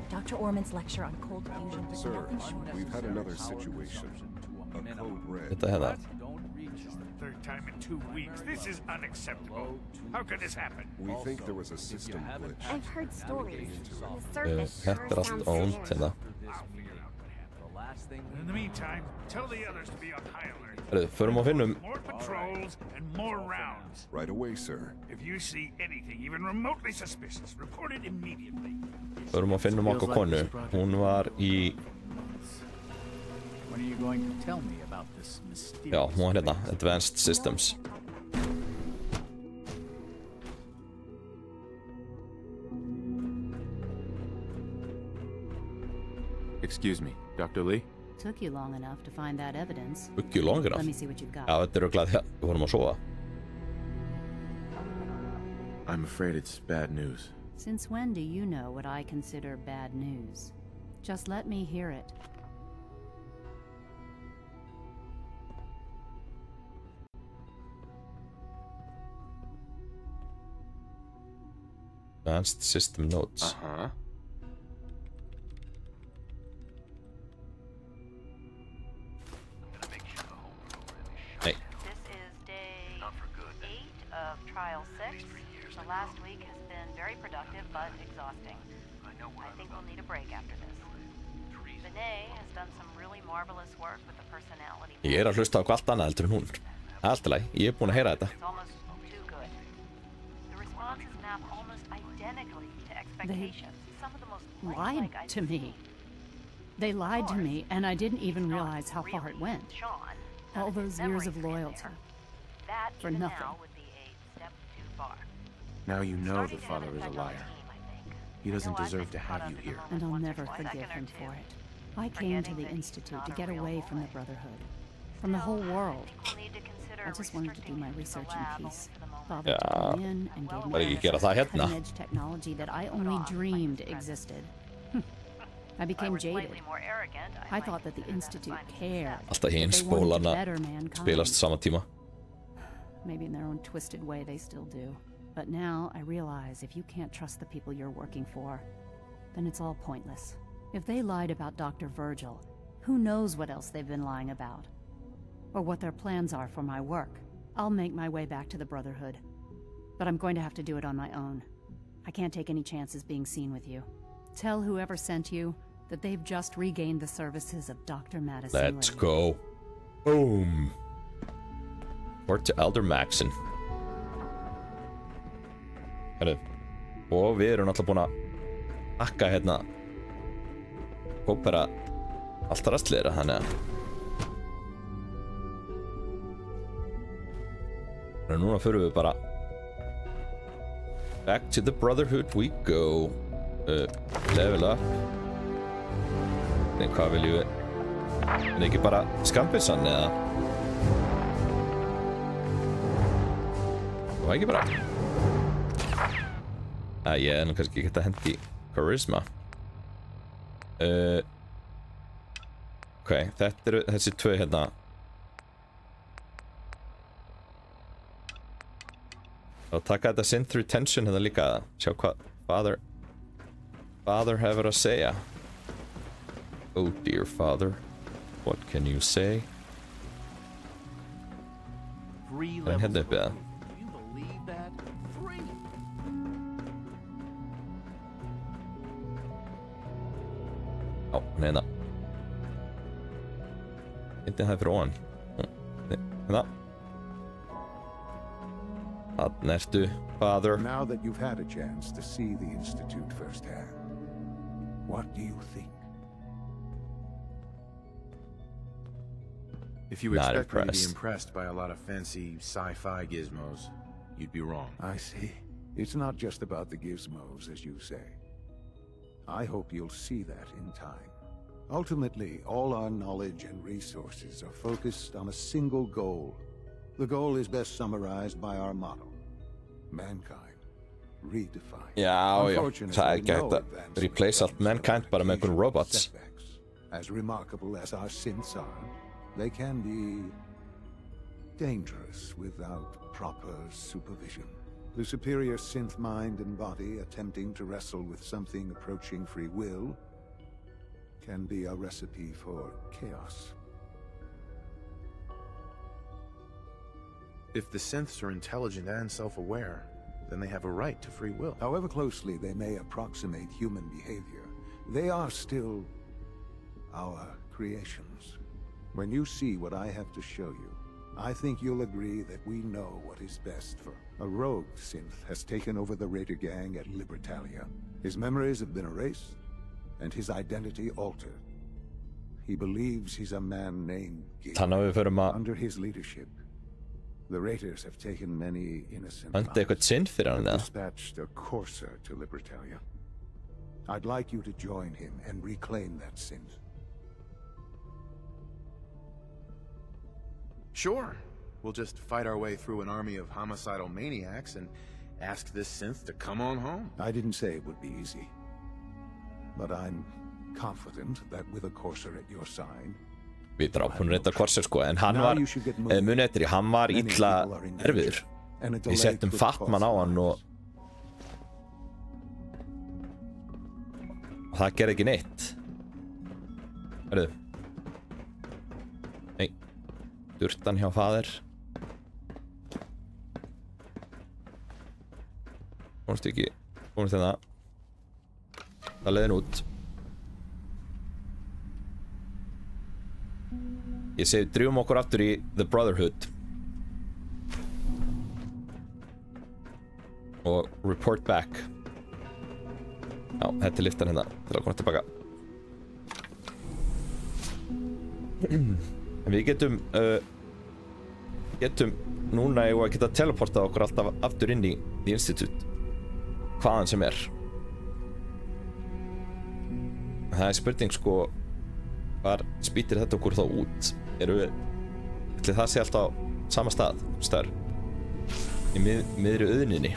Dr. Orman's lecture on cold fusion. Sir, we've had another situation. A code red. Þetta hérna. Third time in 2 weeks. This is unacceptable. How could this happen? We think there was a system glitch. I've heard stories. The surface Þetta allt ónt hérna. In the meantime, tell the others to be on high alert. Förum og finnum. More patrols and more rounds. Right away, sir. If you see anything even remotely suspicious, report it immediately. Förum og finnum okkur konu. Hún var í When are you going to tell me about this mysterious? Já, hún var hérna, Advanced Systems. Excuse me, Dr. Lee? Took you long enough to find that evidence. Took you long enough? Let me see what you've got. Já, þetta glad við vorum að sofa. I'm afraid it's bad news. Since when do you know what I consider bad news? Just let me hear it. Advanced System Notes. Uh-huh. Hey. This is day 8 of trial 6. The last week has been very productive but exhausting. I think we'll need a break after this. Vinay has done some really marvelous work with the personality. Ég að hlusta á hvað allt annað heldur en hún. Allt í lagi, ég búinn að heyra þetta. It's almost too good. The responses map almost identically to expectations. Some of the most lied to me. They lied to me, and I didn't even realize how far it went. All those years of loyalty. For nothing. Now you know the father is a liar. He doesn't deserve to have you here. And I'll never forgive him for it. I came to the Institute to get away from the Brotherhood. From the whole world. I just wanted to do my research in peace. Father took me in and gave me cutting-edge technology that I only dreamed existed. I became jaded. I thought that the Institute cared. Alltaf hinn spólarna spilast sama tíma. Maybe in their own twisted way they still do. But now I realize if you can't trust the people you're working for, then it's all pointless. If they lied about Dr. Virgil, who knows what else they've been lying about? Or what their plans are for my work. I'll make my way back to the Brotherhood. But I'm going to have to do it on my own. I can't take any chances being seen with you. Tell whoever sent you that they've just regained the services of Dr. Madison. Let's go. Boom. Or to Elder Maxon. Herru. Og við erum alltaf búin að hakka hérna Hópera allt rastliðra, þannig að og núna förum við bara back to the Brotherhood we go. Level up. En hvað viljum við? En ekki bara skambissan eða? Það var ekki bara ég er nú kannski ekki að hendi Charisma. Ok, þetta eru þessi tvö hérna. Og taka þetta synth retention hérna líka. Sjá hvað Father hefur að segja. Oh dear Father, what can you say? En hérna uppi það. Já, hérna. Þetta er fyrir ofan. Hérna. Þarna ertu, Father. Now that you've had a chance to see the Institute firsthand, what do you think? If you expect me to be impressed by a lot of fancy sci-fi gizmos, you'd be wrong. I see. It's not just about the gizmos, as you say. I hope you'll see that in time. Ultimately, all our knowledge and resources are focused on a single goal. The goal is best summarized by our motto: mankind redefined. Já, það ekki hægt að replace allt mankind bara með einhvern robots. As remarkable as our synths are, they can be dangerous without proper supervision. The superior synth mind and body attempting to wrestle with something approaching free will can be a recipe for chaos. If the synths are intelligent and self-aware, then they have a right to free will. However closely they may approximate human behavior, they are still our creations. When you see what I have to show you, I think you'll agree that we know what is best for. A rogue synth has taken over the Raider gang at Libertalia. His memories have been erased, and his identity altered. He believes he's a man named Gabriel. Under his leadership, the Raiders have taken many innocent lives. I've dispatched a courser to Libertalia. I'd like you to join him and reclaim that synth. Sure. We'll just fight our way through an army of homicidal maniacs and ask this synth to come on home. I didn't say it would be easy. But I'm confident that with a courser at your side. Við drápum reynda Corsair sko, en hann var, muni eftir því, hann var illa erfiður. Við settum Fatman á hann og það gerði ekki neitt. Hörðu. Nei. Durtan hjá faðir. Komst ekki, komst hérna. Það leiðin út. Ég segi, drifum okkur aftur í The Brotherhood. Og report back. Já, þetta liftan hérna til að koma tilbaka. En við getum núna eigum að geta teleportað okkur alltaf aftur inn í The Institute. Hvaðan sem er. Það er spurning sko, hvar spýtir þetta okkur þá út? Ætli það sé alltaf á sama stað, í miðri auðninni.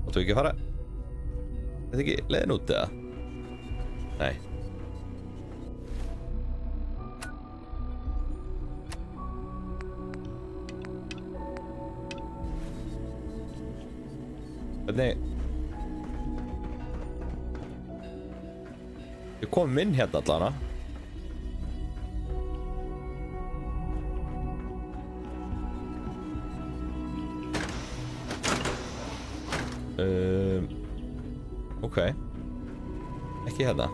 Áttu ekki að fara? Þetta ekki leiðin út eða? Nei. Hvernig? Við komum inn hérna allana. Ok. Ekki hérna.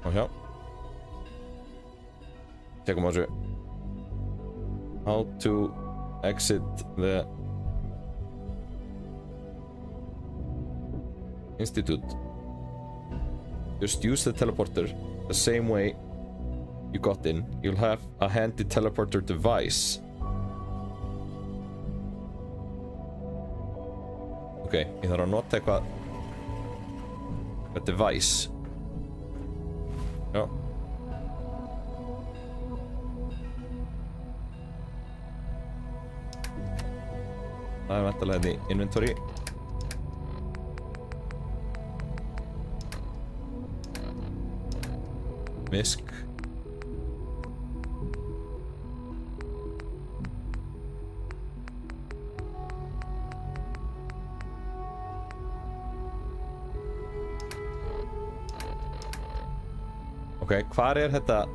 Og sjá. Tekum á þessu. How to exit the Institute. Just use the teleporter the same way you got in. You'll have a handy teleporter device. Ok, ég þarf að nota eitthvað device. Já. Það er væntanlega í inventory. Misk. Ok, hvar er þetta?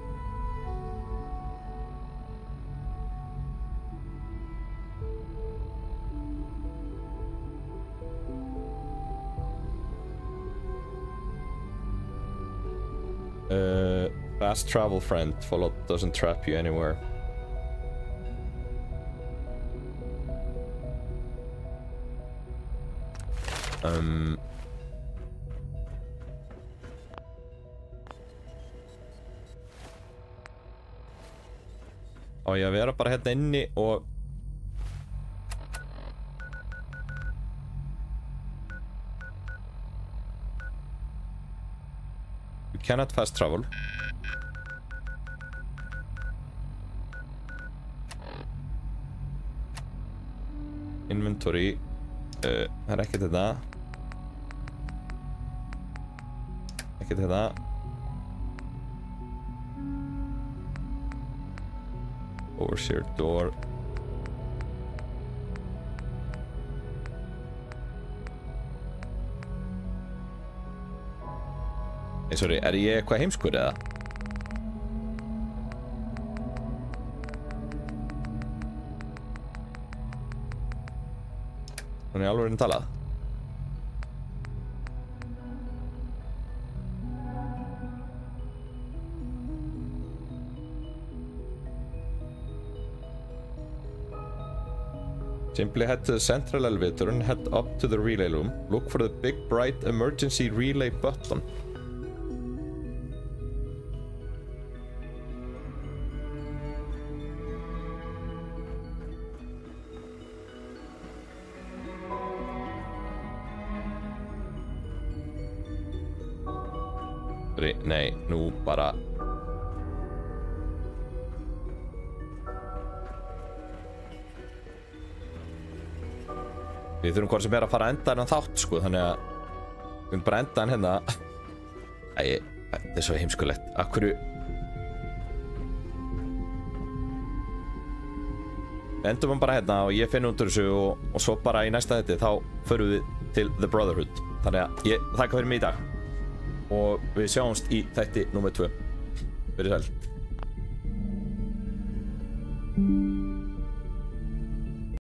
Fast travel friend. Follow doesn't trap you anywhere. Á ég að vera bara hérna inni og You cannot fast travel. Inventory. Það er ekkert þetta. Ekkert þetta. Overseer door. Sorry, er ég eitthvað heimskur eða? Hún er alveg talað. Simply head to the central elevator and head up to the relay room. Look for the big bright emergency relay button. Nei, nú bara Við þurfum hvort sem er að fara að enda hennan þátt sko, þannig að við þurfum bara að enda hann hérna. Æ, þetta er svo heimskulegt. Akkur við endum hann bara hérna og ég finn út úr þessu og svo bara í næsta þetta þá förum við til The Brotherhood. Þannig að ég þakka fyrir mig í dag og við sjáumst í þætti númer 2. Verið sæl.